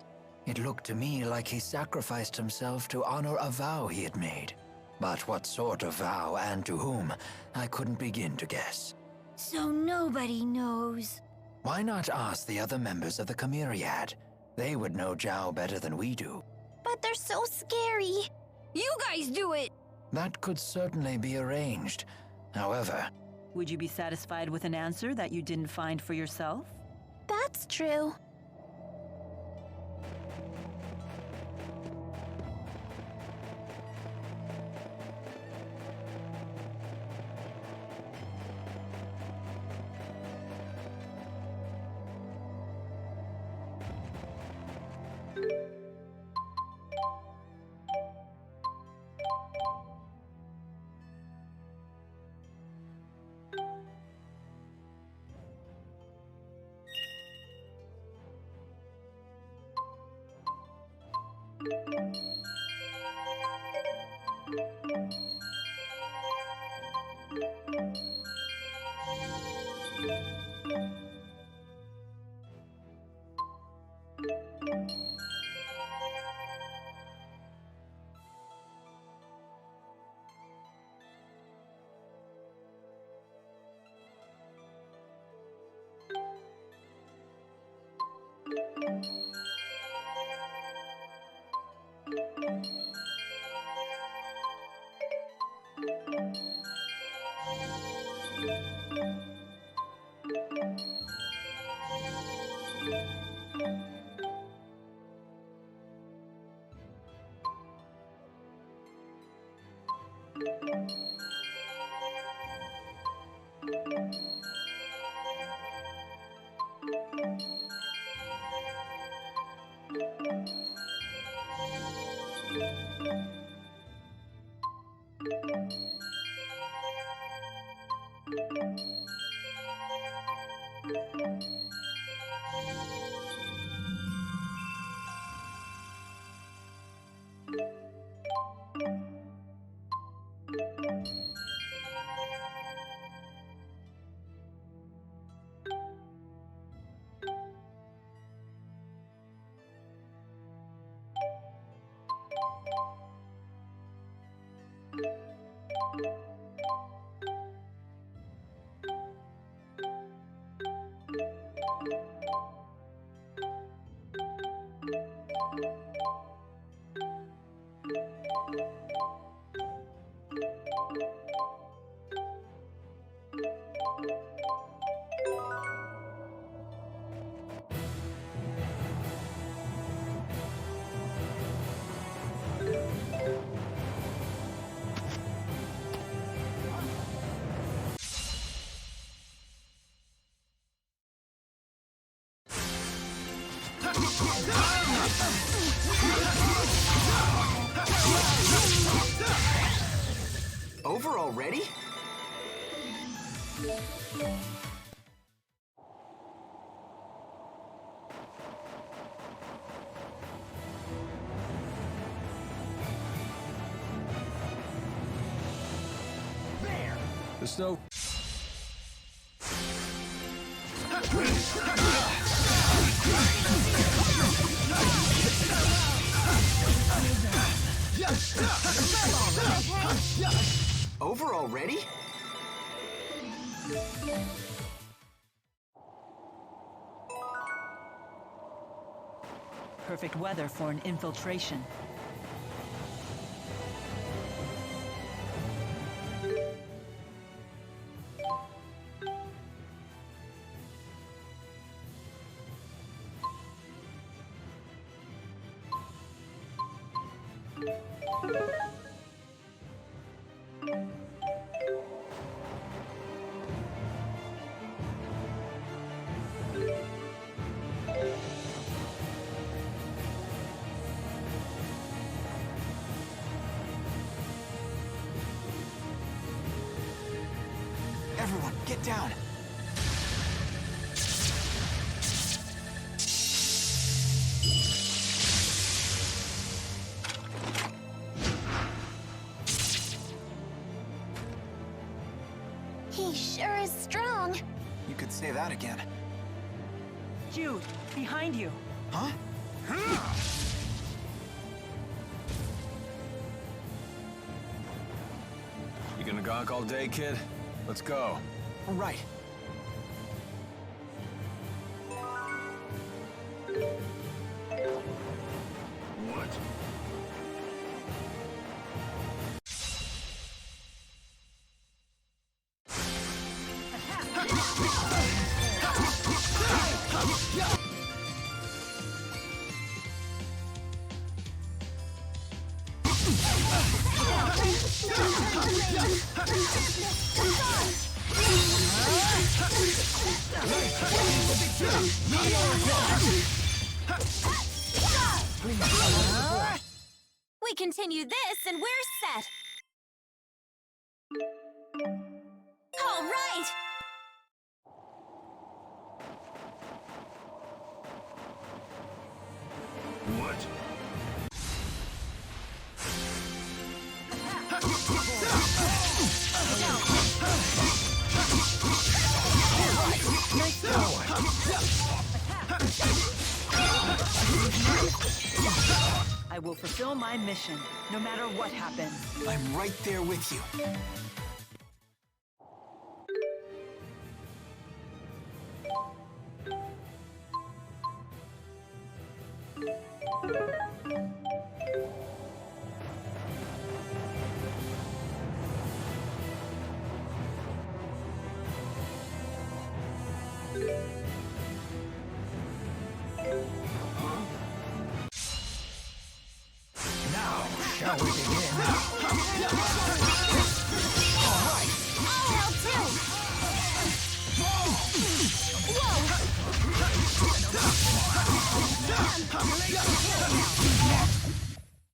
S15: It looked to me like he sacrificed himself to honor a vow he had made. But what sort of vow and to whom, I couldn't begin to guess.
S1: So nobody knows.
S15: Why not ask the other members of the Chimeriad? They would know Zhao better than we do.
S1: But they're so scary.
S13: You guys do it!
S15: That could certainly be arranged. However...
S4: Would you be satisfied with an answer that you didn't find for yourself?
S16: That's true.
S3: Over already?
S8: There! The snow...
S3: Over already?
S4: Perfect weather for an infiltration.
S12: Everyone, get down!
S16: He sure is strong.
S12: You could say that again.
S4: Jude, behind you.
S12: Huh?
S8: You gonna gawk all day, kid? Let's go.
S12: All right.
S5: What?
S1: We continue this and we're set. All right.
S5: What?
S4: I will fulfill my mission, no matter what happens.
S12: I'm right there with you.
S15: Now, shall we begin?
S1: All right. All hell too.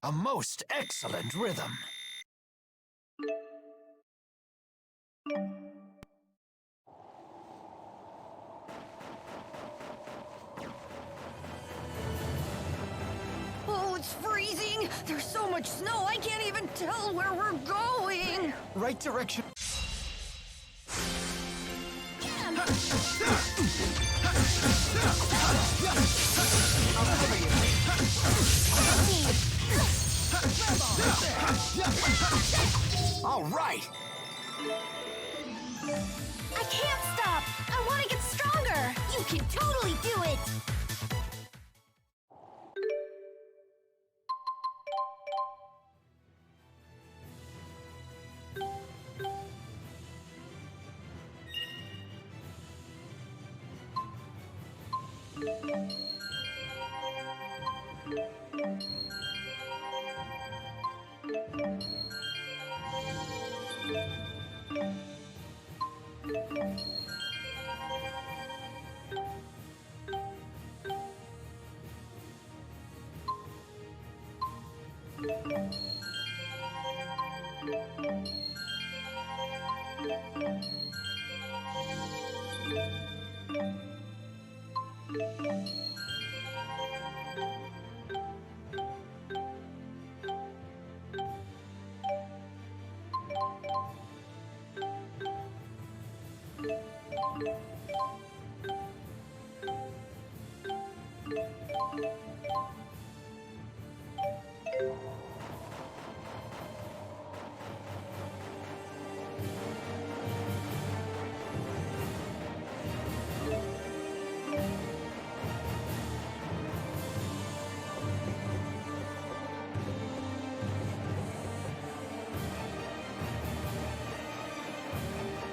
S15: A most excellent rhythm.
S13: Oh, it's freezing! There's so much snow, I can't even tell where we're going!
S12: Right direction.
S15: All right.
S1: I can't stop. I want to get stronger. You can totally do it.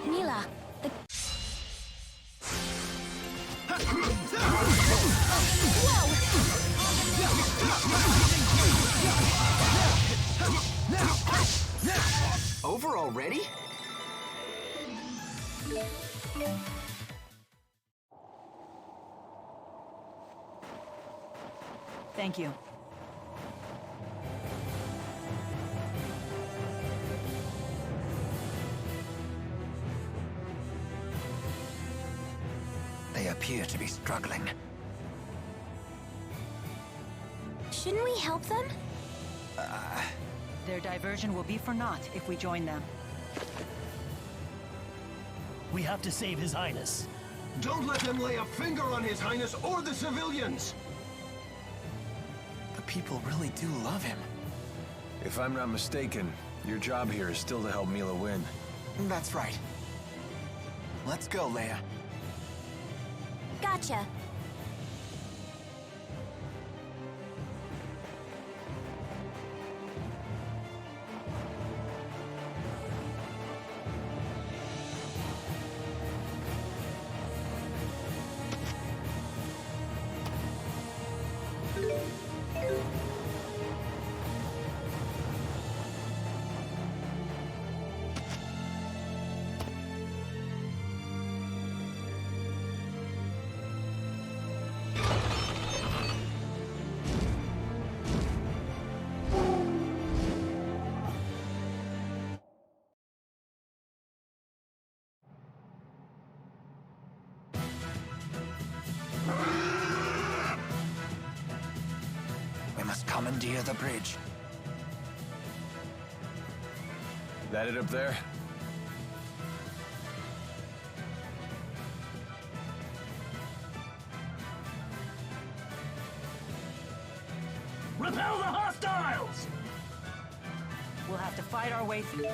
S1: Mila, the...
S11: Over already?
S4: Thank you.
S15: They appear to be struggling.
S1: Shouldn't we help them?
S4: Their diversion will be for naught if we join them.
S3: We have to save His Highness.
S5: Don't let them lay a finger on His Highness or the civilians!
S12: The people really do love him.
S8: If I'm not mistaken, your job here is still to help Mila win.
S12: That's right. Let's go, Leia.
S1: Gotcha.
S15: commandeer the bridge.
S8: That it up there?
S3: Repel the hostiles!
S4: We'll have to fight our way through.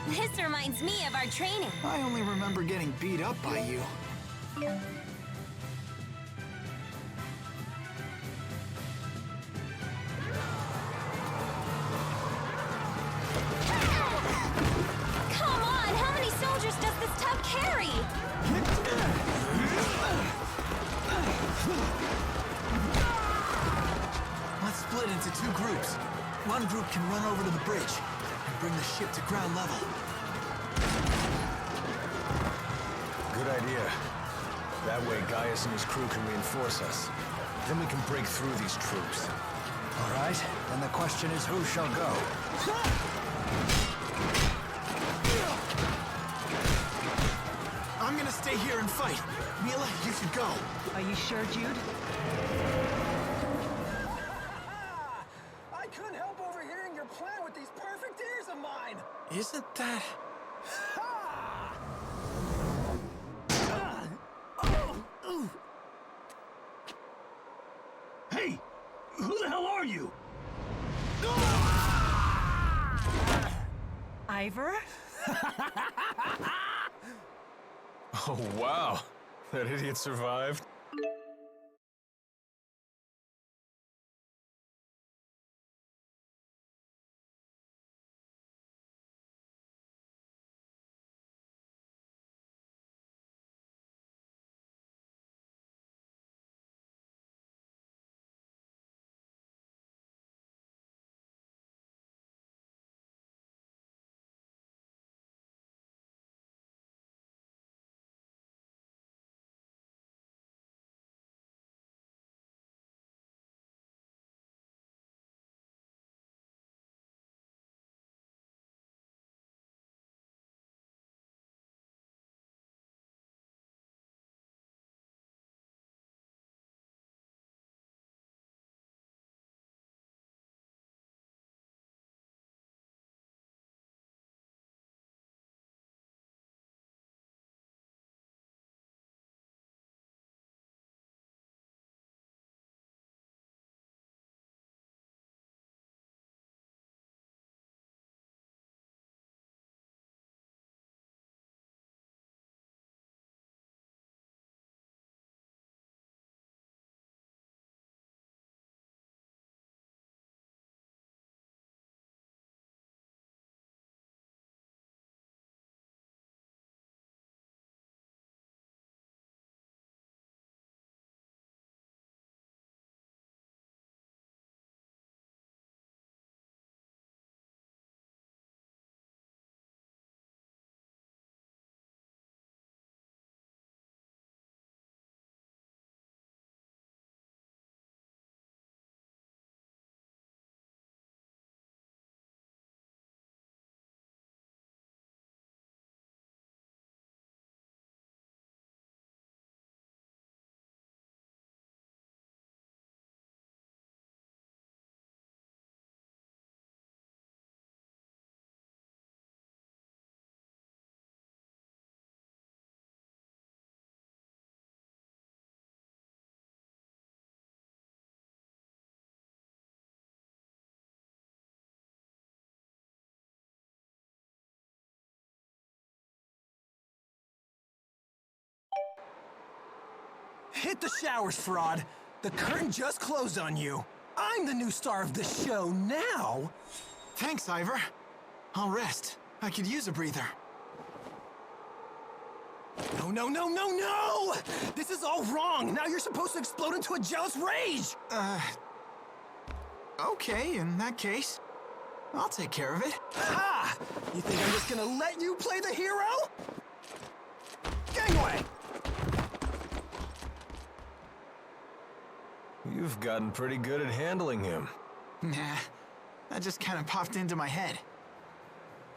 S1: This reminds me of our training.
S12: I only remember getting beat up by you.
S1: Come on, how many soldiers does this tub carry?
S12: Let's split into two groups. One group can run over to the bridge and bring the ship to ground level.
S8: Good idea. That way Gaius and his crew can reinforce us. Then we can break through these troops.
S15: All right, then the question is who shall go?
S12: I'm gonna stay here and fight. Mila, you should go.
S4: Are you sure, Jude?
S3: I couldn't help overhearing your plan with these perfect ears of mine!
S12: Isn't that...
S5: Hey! Who the hell are you?
S4: Ivor?
S8: Oh, wow. That idiot survived.
S3: Hit the showers, fraud. The curtain just closed on you. I'm the new star of the show now.
S12: Thanks, Ivor. I'll rest. I could use a breather.
S3: No, no, no, no, no! This is all wrong! Now you're supposed to explode into a jealous rage!
S12: Okay, in that case, I'll take care of it.
S3: Ha! You think I'm just gonna let you play the hero? Gangway!
S8: You've gotten pretty good at handling him.
S12: Nah, that just kind of popped into my head.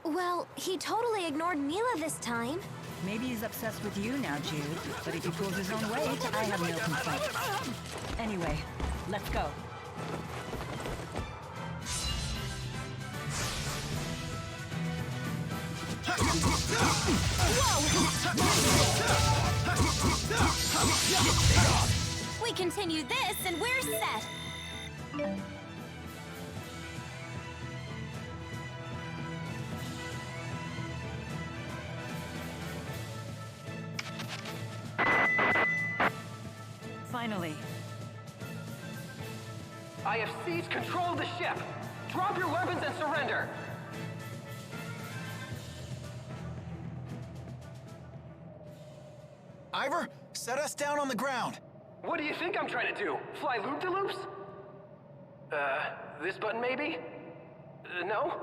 S1: Well, he totally ignored Mila this time.
S4: Maybe he's obsessed with you now, Jude. But if he pulls his own weight, I have no complaints. Anyway, let's go.
S1: We continue this and we're set.
S4: Finally.
S3: I have seized control of the ship. Drop your weapons and surrender.
S12: Ivor, set us down on the ground.
S3: What do you think I'm trying to do? Fly loop-de-loops? This button maybe? No?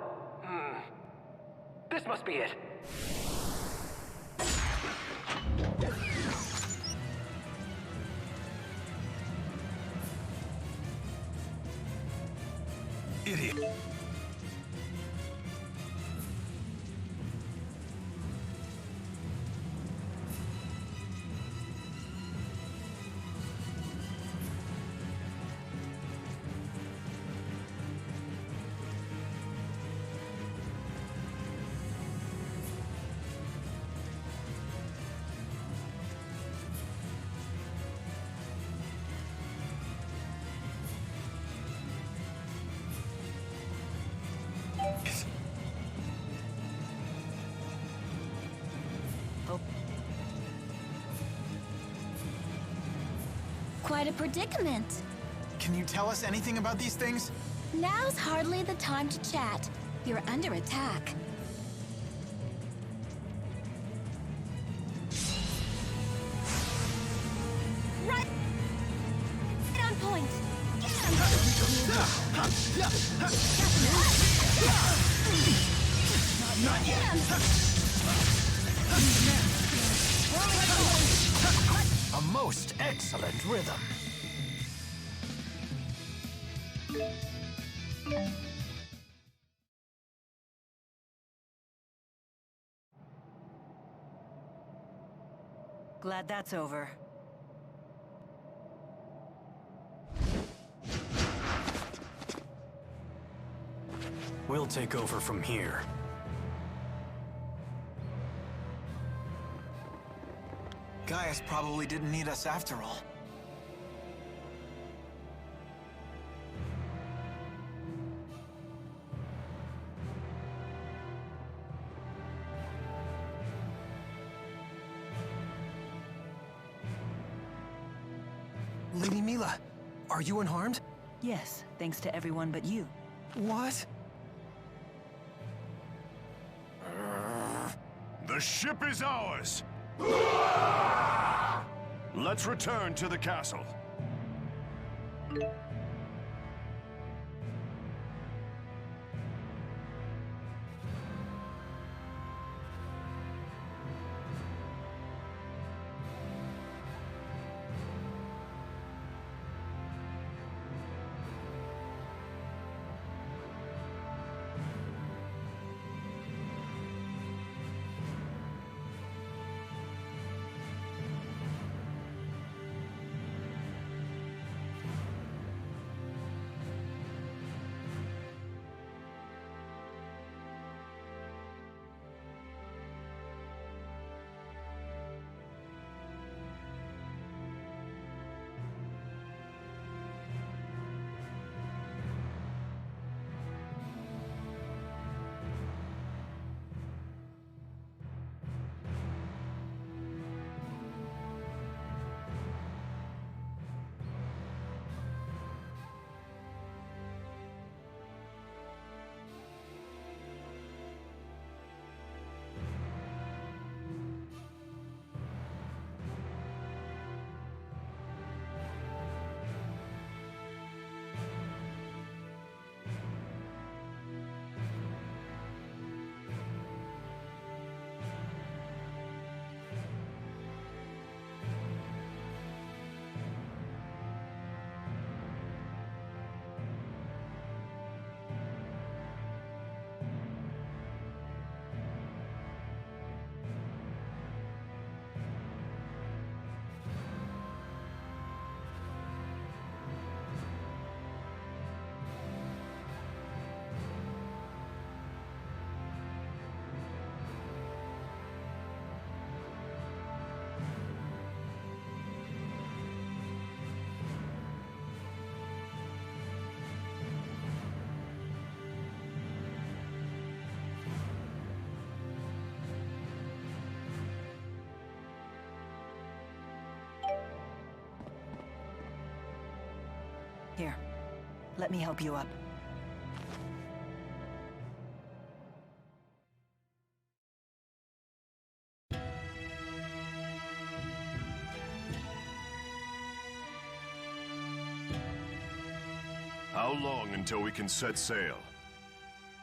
S3: This must be it.
S12: Idiot.
S16: Quite a predicament.
S12: Can you tell us anything about these things?
S16: Now's hardly the time to chat. You're under attack. Right on point. Get him!
S12: Not yet.
S15: A most excellent rhythm.
S4: Glad that's over.
S2: We'll take over from here.
S12: Gaius probably didn't need us after all.
S3: Lady Mila, are you unharmed?
S4: Yes, thanks to everyone but you.
S3: What?
S7: The ship is ours! Let's return to the castle.
S4: Here, let me help you up.
S7: How long until we can set sail?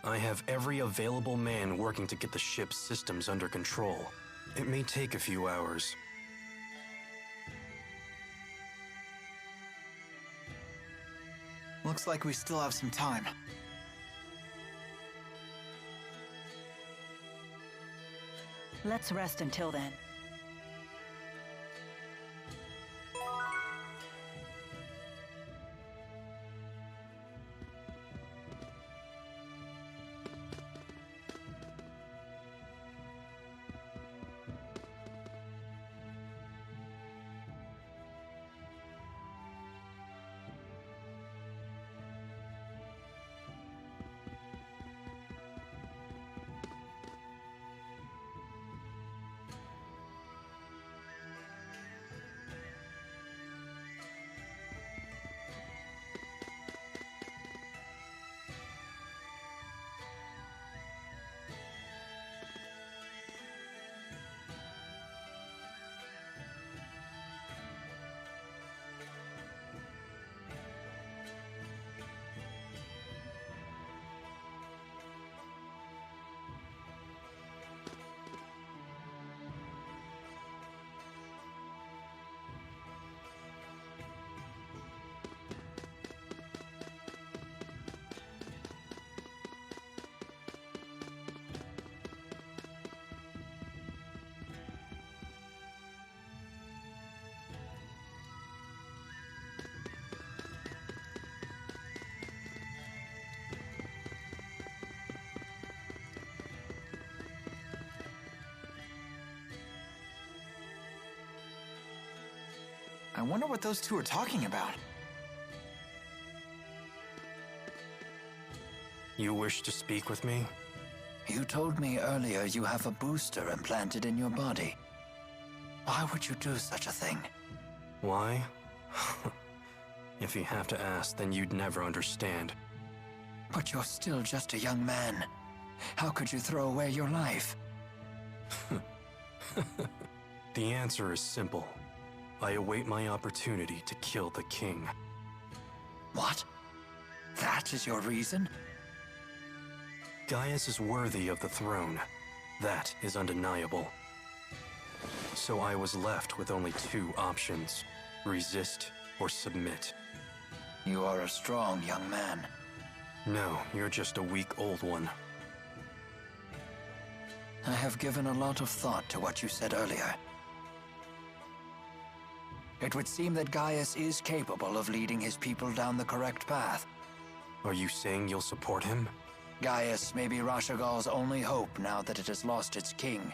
S2: I have every available man working to get the ship's systems under control. It may take a few hours.
S12: Looks like we still have some time.
S4: Let's rest until then.
S12: I wonder what those two are talking about.
S2: You wish to speak with me?
S15: You told me earlier you have a booster implanted in your body. Why would you do such a thing?
S2: Why? If you have to ask, then you'd never understand.
S15: But you're still just a young man. How could you throw away your life?
S2: The answer is simple. I await my opportunity to kill the king.
S15: What? That is your reason?
S2: Gaius is worthy of the throne. That is undeniable. So I was left with only two options: resist or submit.
S15: You are a strong young man.
S2: No, you're just a weak old one.
S15: I have given a lot of thought to what you said earlier. It would seem that Gaius is capable of leading his people down the correct path.
S2: Are you saying you'll support him?
S15: Gaius may be Rashagal's only hope now that it has lost its king.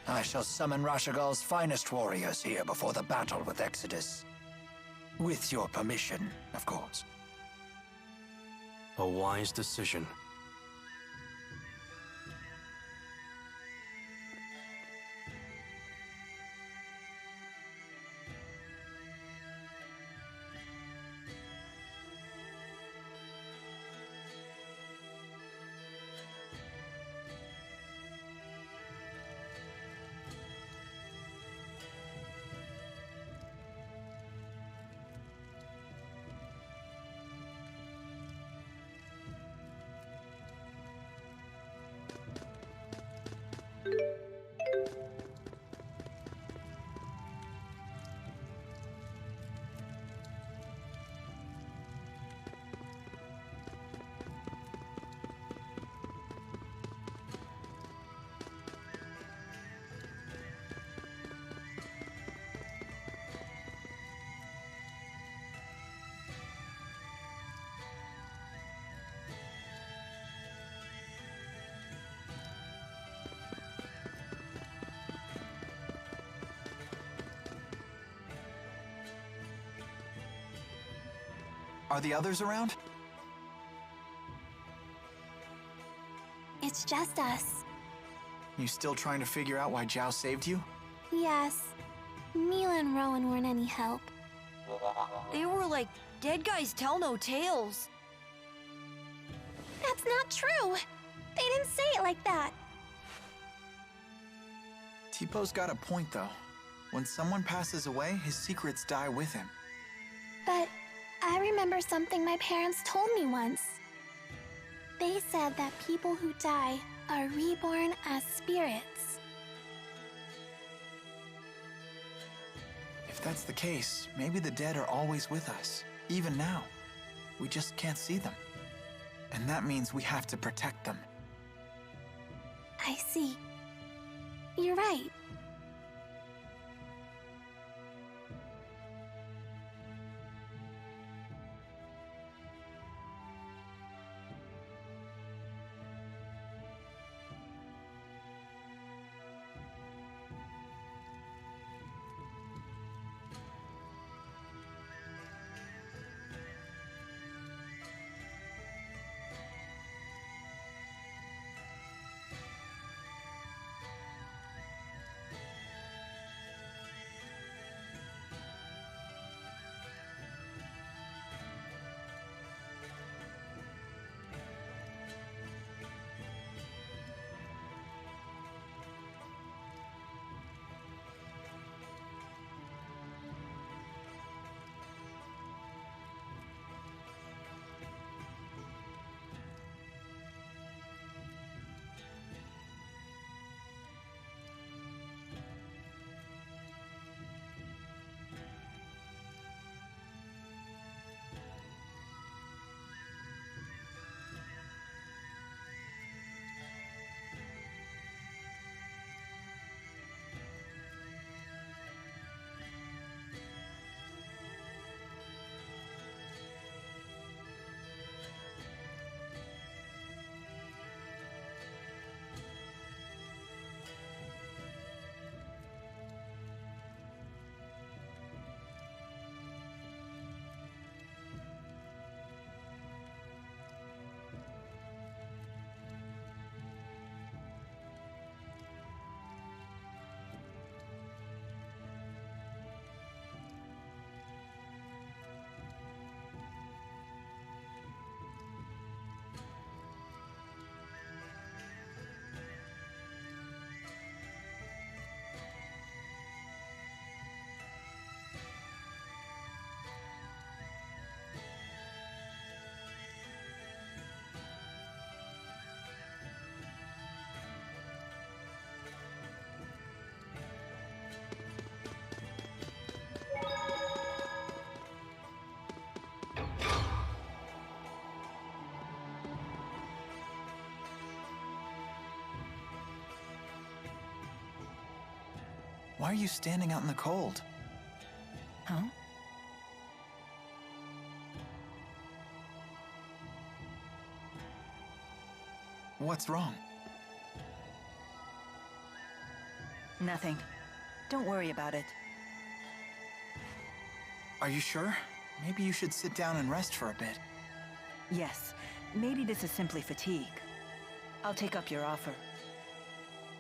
S15: I shall summon Rashagal's finest warriors here before the battle with Exodus. With your permission, of course.
S2: A wise decision.
S12: Are the others around?
S17: It's just us.
S12: You still trying to figure out why Zhao saved you?
S17: Yes. Mila and Rowan weren't any help.
S13: They were like, dead guys tell no tales.
S1: That's not true. They didn't say it like that.
S12: Tipo's got a point, though. When someone passes away, his secrets die with him.
S1: But I remember something my parents told me once. They said that people who die are reborn as spirits.
S12: If that's the case, maybe the dead are always with us, even now. We just can't see them. And that means we have to protect them.
S1: I see. You're right.
S12: Why are you standing out in the cold?
S4: Huh?
S12: What's wrong?
S4: Nothing. Don't worry about it.
S12: Are you sure? Maybe you should sit down and rest for a bit.
S4: Yes, maybe this is simply fatigue. I'll take up your offer.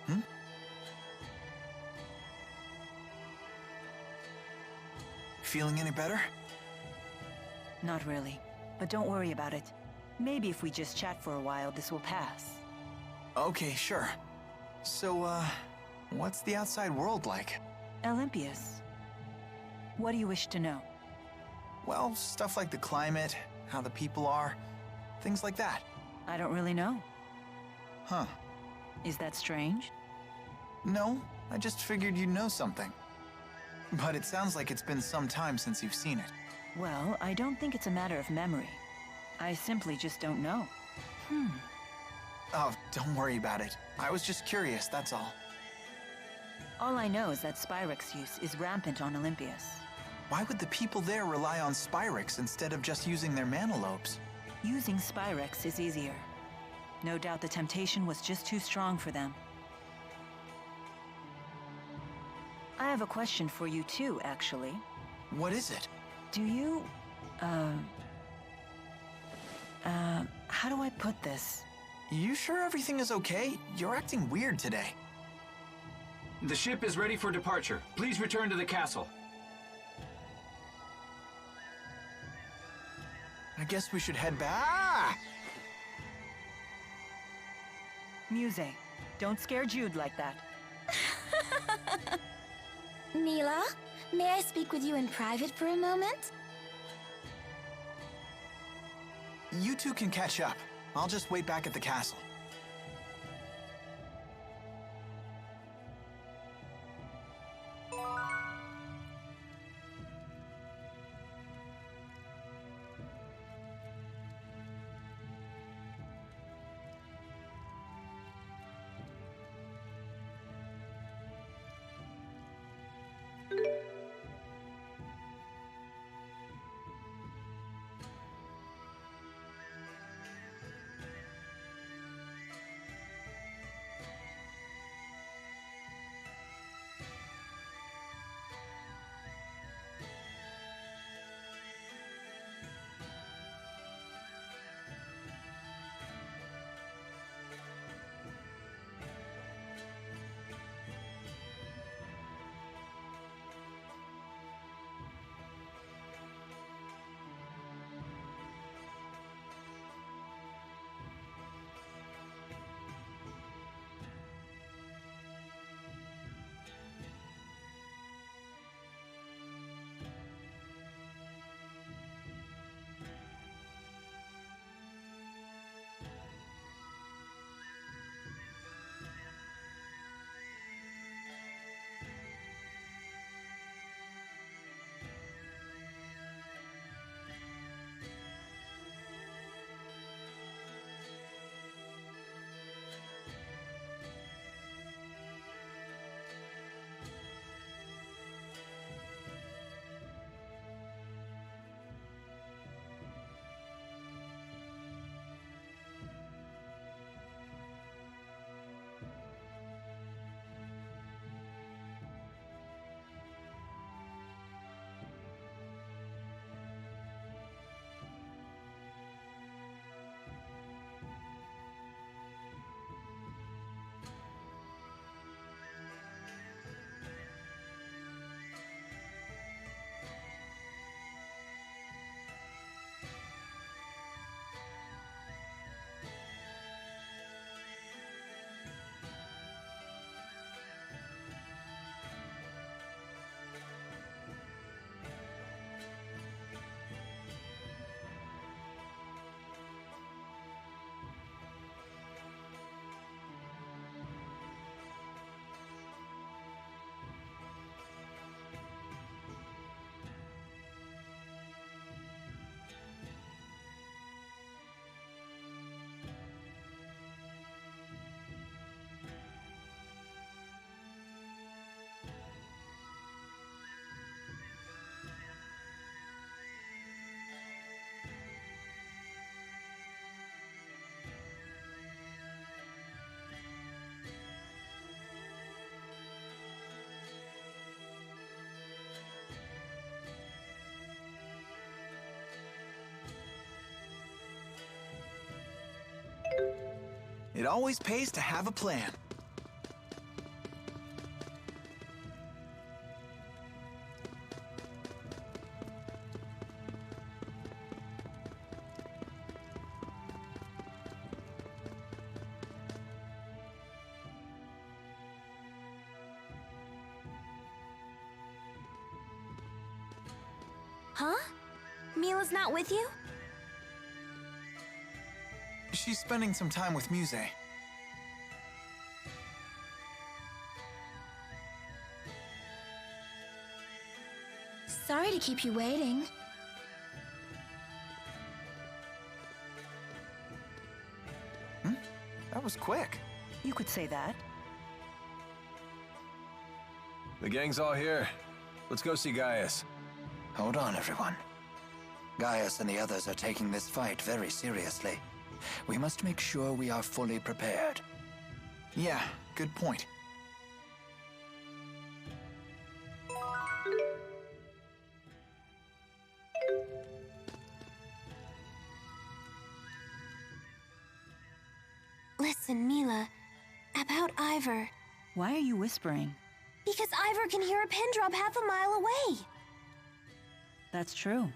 S12: Hmm? Feeling any better?
S4: Not really, but don't worry about it. Maybe if we just chat for a while, this will pass.
S12: Okay, sure. So, what's the outside world like?
S4: Olympias. What do you wish to know?
S12: Well, stuff like the climate, how the people are, things like that.
S4: I don't really know.
S12: Huh.
S4: Is that strange?
S12: No, I just figured you'd know something. But it sounds like it's been some time since you've seen it.
S4: Well, I don't think it's a matter of memory. I simply just don't know.
S12: Oh, don't worry about it. I was just curious, that's all.
S4: All I know is that Spyrex use is rampant on Olympias.
S12: Why would the people there rely on Spyrex instead of just using their mana lobes?
S4: Using Spyrex is easier. No doubt the temptation was just too strong for them. I have a question for you too, actually.
S12: What is it?
S4: Do you, how do I put this?
S12: You sure everything is okay? You're acting weird today.
S17: The ship is ready for departure. Please return to the castle.
S12: I guess we should head back. Ah!
S4: Muse, don't scare Jude like that.
S16: Mila, may I speak with you in private for a moment?
S12: You two can catch up. I'll just wait back at the castle. It always pays to have a plan.
S1: Huh? Mila's not with you?
S12: She's spending some time with Muse.
S16: Sorry to keep you waiting.
S12: That was quick.
S4: You could say that.
S8: The gang's all here. Let's go see Gaius.
S15: Hold on, everyone. Gaius and the others are taking this fight very seriously. We must make sure we are fully prepared.
S12: Yeah, good point.
S1: Listen, Mila, about Ivor.
S4: Why are you whispering?
S1: Because Ivor can hear a pin drop half a mile away.
S4: That's true.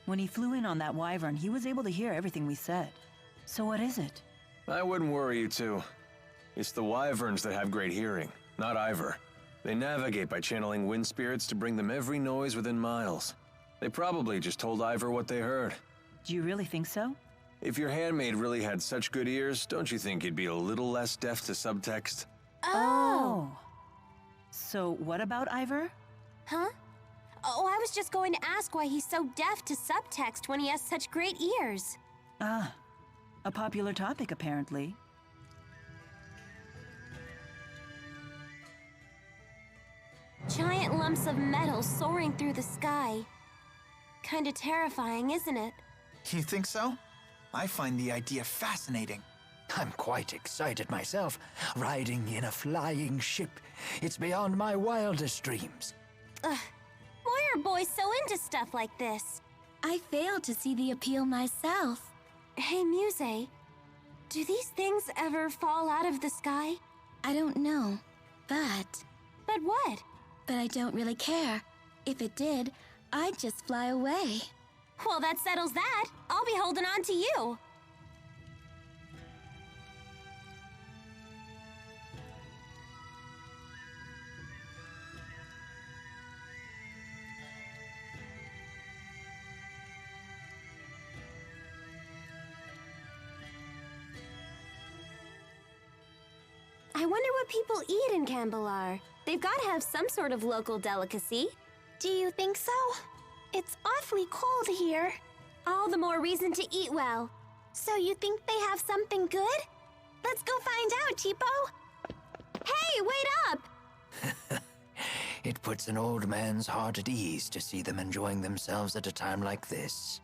S4: When he flew in on that wyvern, he was able to hear everything we said. So what is it?
S8: I wouldn't worry, you two. It's the wyverns that have great hearing, not Ivor. They navigate by channeling wind spirits to bring them every noise within miles. They probably just told Ivor what they heard.
S4: Do you really think so?
S8: If your handmaid really had such good ears, don't you think he'd be a little less deaf to subtext?
S4: Oh. So what about Ivor?
S1: Huh? Oh, I was just going to ask why he's so deaf to subtext when he has such great ears.
S4: Ah, a popular topic apparently.
S1: Giant lumps of metal soaring through the sky. Kinda terrifying, isn't it?
S12: You think so? I find the idea fascinating.
S15: I'm quite excited myself, riding in a flying ship. It's beyond my wildest dreams.
S1: Ugh, why are boys so into stuff like this?
S16: I failed to see the appeal myself.
S1: Hey, Muse, do these things ever fall out of the sky?
S16: I don't know, but...
S1: But what?
S16: But I don't really care. If it did, I'd just fly away.
S1: Well, that settles that. I'll be holding on to you. I wonder what people eat in Cambalar. They've got to have some sort of local delicacy.
S16: Do you think so? It's awfully cold here.
S1: All the more reason to eat well.
S16: So you think they have something good? Let's go find out, Tipo.
S1: Hey, wait up!
S15: It puts an old man's heart at ease to see them enjoying themselves at a time like this.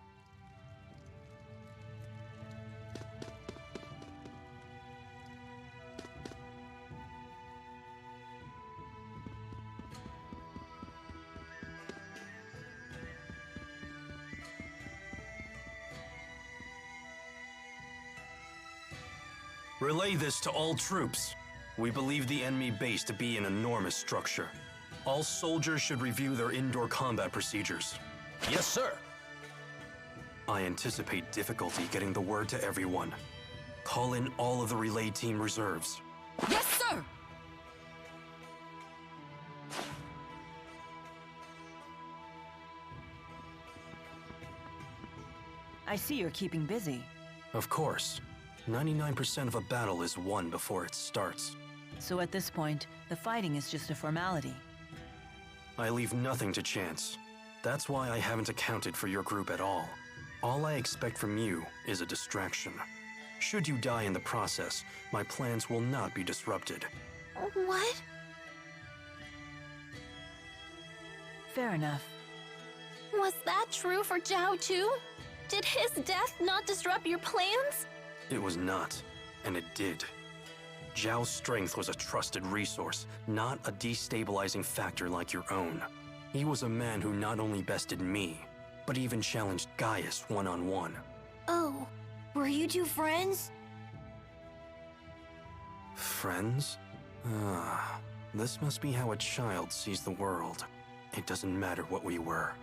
S2: Relay this to all troops. We believe the enemy base to be an enormous structure. All soldiers should review their indoor combat procedures.
S3: Yes, sir.
S2: I anticipate difficulty getting the word to everyone. Call in all of the relay team reserves.
S13: Yes, sir!
S4: I see you're keeping busy.
S2: Of course. 99% of a battle is won before it starts.
S4: So at this point, the fighting is just a formality.
S2: I leave nothing to chance. That's why I haven't accounted for your group at all. All I expect from you is a distraction. Should you die in the process, my plans will not be disrupted.
S16: What?
S4: Fair enough.
S16: Was that true for Zhao too? Did his death not disrupt your plans?
S2: It was not, and it did. Zhao's strength was a trusted resource, not a destabilizing factor like your own. He was a man who not only bested me, but even challenged Gaius one-on-one.
S1: Oh, were you two friends?
S2: Friends? Ah, this must be how a child sees the world. It doesn't matter what we were.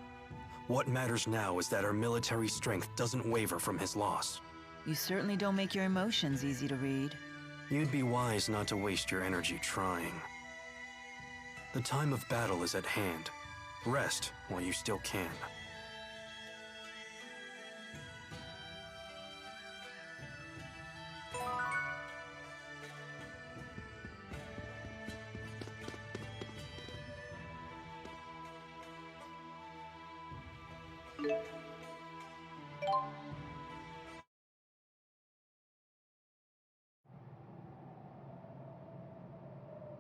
S2: What matters now is that our military strength doesn't waver from his loss.
S4: You certainly don't make your emotions easy to read.
S2: You'd be wise not to waste your energy trying. The time of battle is at hand. Rest while you still can.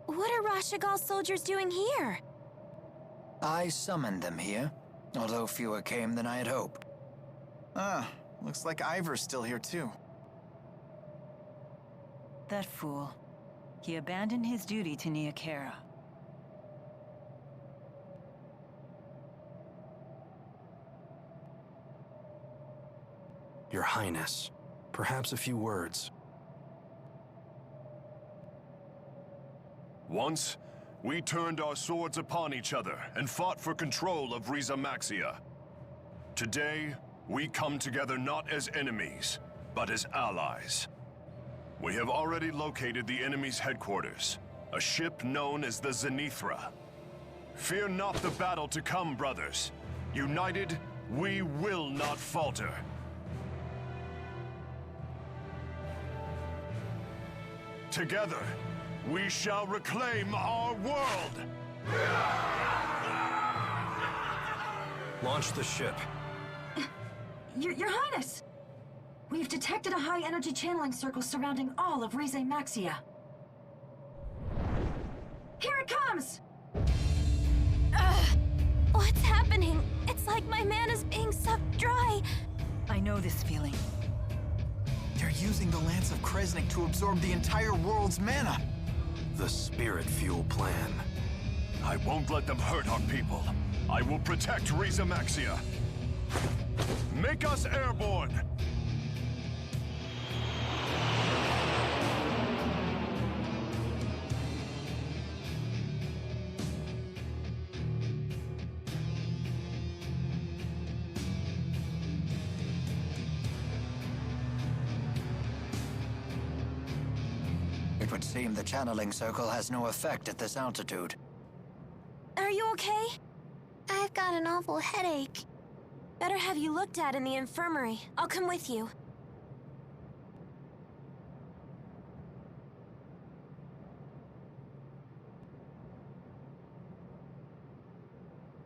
S1: What are Rashagal's soldiers doing here?
S15: I summoned them here, although fewer came than I had hoped.
S12: Ah, looks like Ivor's still here too.
S4: That fool. He abandoned his duty to Neokera.
S2: Your Highness, perhaps a few words.
S7: Once, we turned our swords upon each other and fought for control of Riza Maxia. Today, we come together not as enemies, but as allies. We have already located the enemy's headquarters, a ship known as the Zenithra. Fear not the battle to come, brothers. United, we will not falter. Together, we shall reclaim our world!
S2: Launch the ship.
S13: Your Highness! We've detected a high-energy channeling circle surrounding all of Rize Maxia. Here it comes!
S1: What's happening? It's like my mana is being sucked dry.
S4: I know this feeling.
S12: They're using the Lance of Kresnik to absorb the entire world's mana.
S2: The spirit fuel plan.
S7: I won't let them hurt our people. I will protect Rize Maxia. Make us airborne!
S15: It would seem the channeling circle has no effect at this altitude.
S1: Are you okay? I've got an awful headache. Better have you looked at in the infirmary. I'll come with you.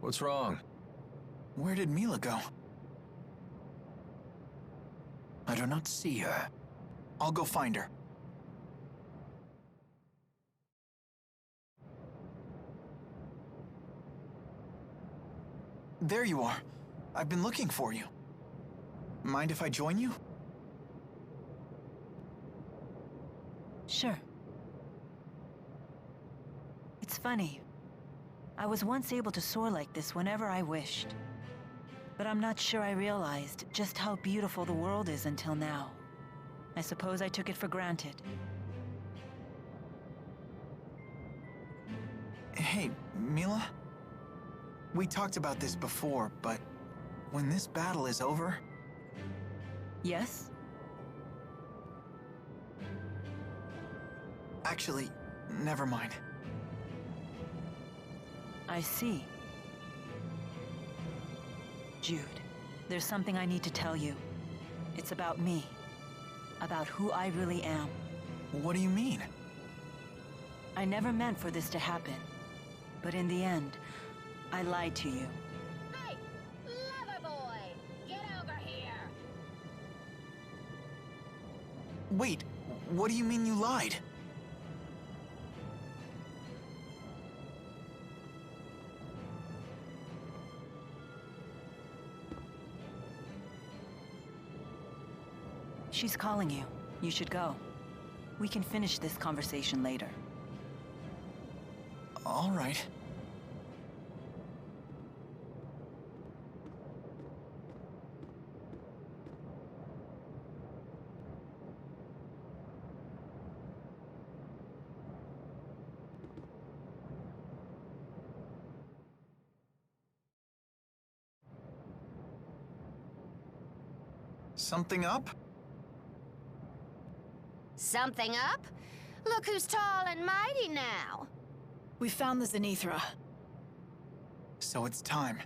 S8: What's wrong?
S12: Where did Mila go?
S15: I do not see her.
S12: I'll go find her. There you are. I've been looking for you. Mind if I join you?
S4: Sure. It's funny. I was once able to soar like this whenever I wished. But I'm not sure I realized just how beautiful the world is until now. I suppose I took it for granted.
S12: Hey, Mila? We talked about this before, but when this battle is over...
S4: Yes?
S12: Actually, never mind.
S4: I see. Jude, there's something I need to tell you. It's about me. About who I really am.
S12: What do you mean?
S4: I never meant for this to happen. But in the end, I lied to you.
S17: Hey! Loverboy! Get over here!
S12: Wait, what do you mean you lied?
S4: She's calling you. You should go. We can finish this conversation later.
S12: All right. Something up?
S17: Something up? Look who's tall and mighty now.
S6: We found the Zenithra.
S12: So it's time.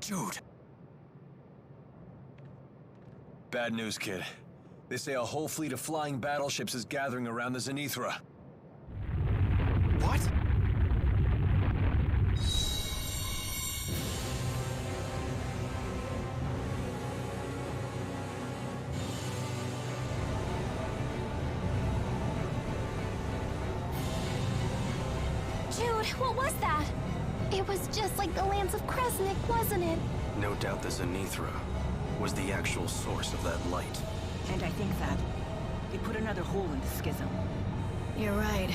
S15: Jude.
S8: Bad news, kid. They say a whole fleet of flying battleships is gathering around the Zenithra.
S12: What?
S1: Jude, what was that? It was just like the Lance of Kresnik, wasn't it?
S2: No doubt the Zenithra was the actual source of that light.
S4: And I think that they put another hole in the schism.
S6: You're right.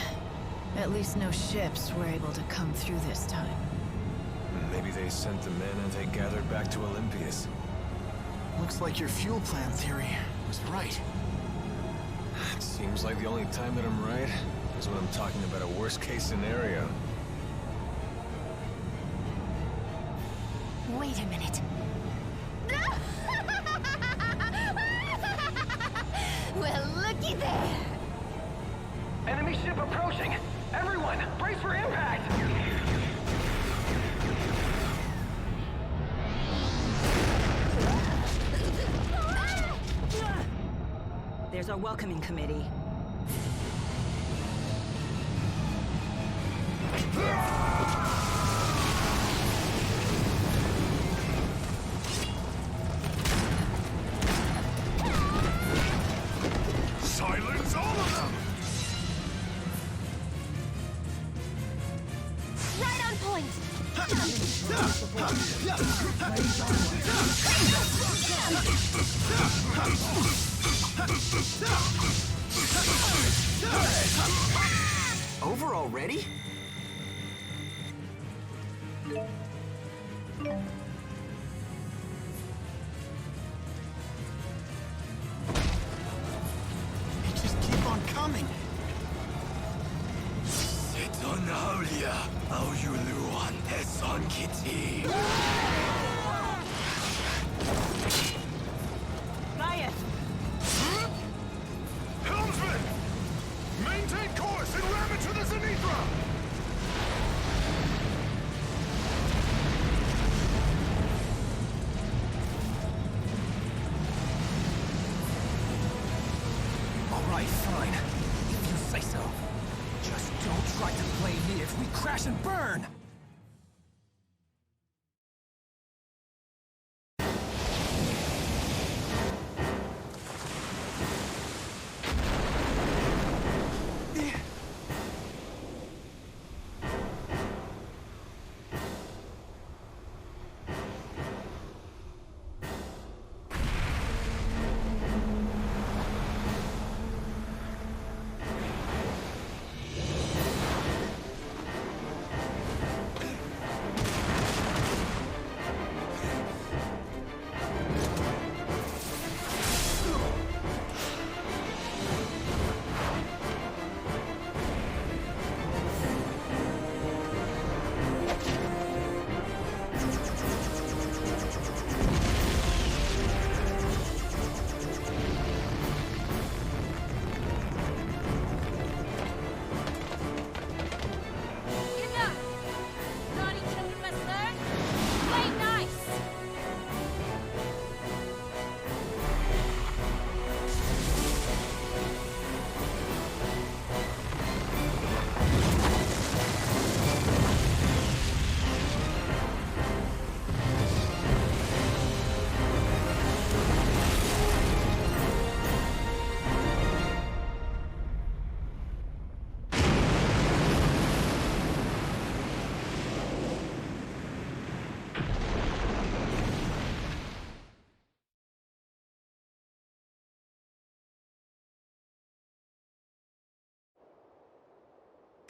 S6: At least no ships were able to come through this time.
S8: Maybe they sent the men and they gathered back to Olympias.
S12: Looks like your fuel plan theory was right.
S8: It seems like the only time that I'm right is when I'm talking about a worst-case scenario.
S1: Wait a minute. Well, looky there.
S3: Enemy ship approaching! Everyone, brace for impact!
S4: There's our welcoming committee.
S5: Silence all of them!
S1: Right on point.
S3: Over already?
S12: They just keep on coming.
S3: Xillia, Auyuluan Peson Kitty.
S4: Gaius!
S5: Helmsman! Maintain course and ram it to the Zenithra!
S3: All right, fine. If you say so. Just don't try to play me if we crash and burn!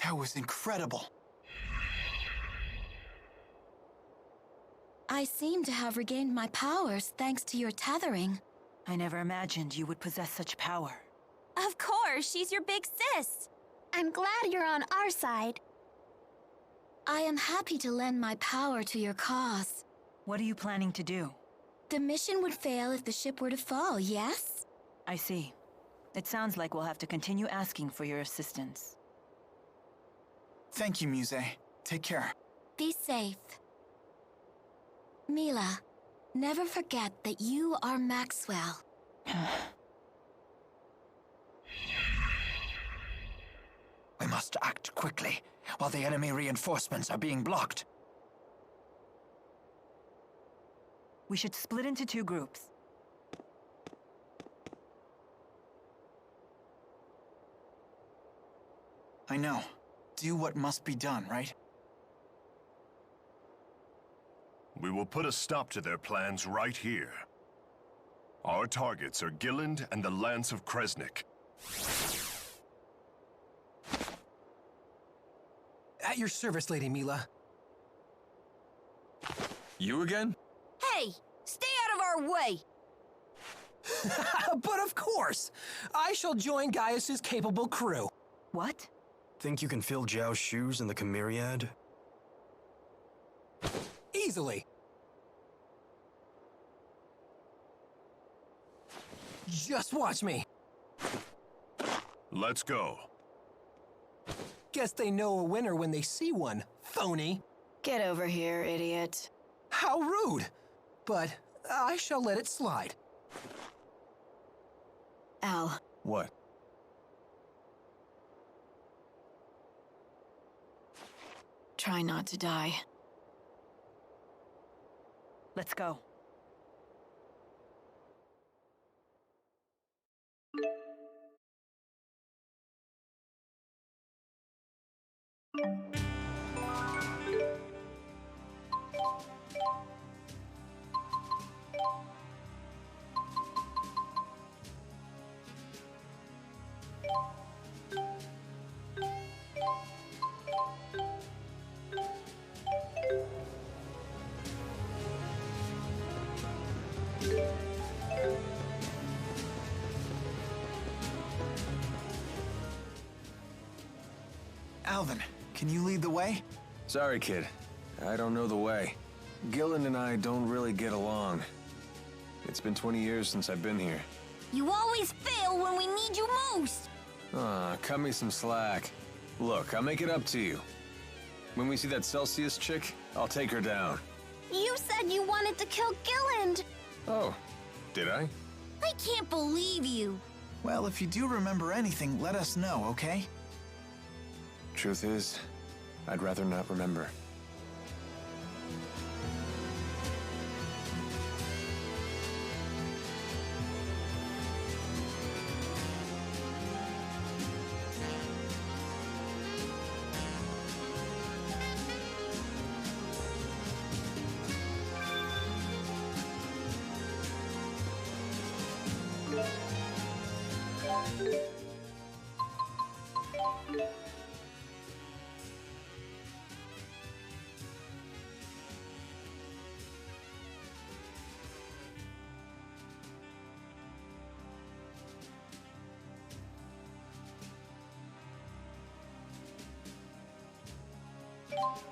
S12: That was incredible.
S16: I seem to have regained my powers thanks to your tethering.
S4: I never imagined you would possess such power.
S1: Of course, she's your big sis. I'm glad you're on our side.
S16: I am happy to lend my power to your cause.
S4: What are you planning to do?
S16: The mission would fail if the ship were to fall, yes?
S4: I see. It sounds like we'll have to continue asking for your assistance.
S12: Thank you, Muse. Take care.
S16: Be safe. Mila, never forget that you are Maxwell.
S15: We must act quickly, while the enemy reinforcements are being blocked.
S4: We should split into 2 groups.
S12: I know. Do what must be done, right?
S7: We will put a stop to their plans right here. Our targets are Gilland and the Lance of Kresnik.
S3: At your service, Lady Mila.
S8: You again?
S1: Hey, stay out of our way!
S3: But of course! I shall join Gaius's capable crew.
S4: What?
S2: Think you can fill Zhao's shoes in the Chimeriad?
S3: Easily. Just watch me.
S9: Let's go.
S3: Guess they know a winner when they see one, phony.
S6: Get over here, idiot.
S3: How rude! But I shall let it slide.
S6: Al.
S8: What?
S6: Try not to die.
S4: Let's go.
S12: Alvin, can you lead the way?
S8: Sorry, kid. I don't know the way. Gillen and I don't really get along. It's been 20 years since I've been here.
S1: You always fail when we need you most!
S8: Aw, cut me some slack. Look, I'll make it up to you. When we see that Celsius chick, I'll take her down.
S1: You said you wanted to kill Gilland!
S8: Oh, did I?
S1: I can't believe you!
S12: Well, if you do remember anything, let us know, okay?
S8: Truth is, I'd rather not remember.
S14: You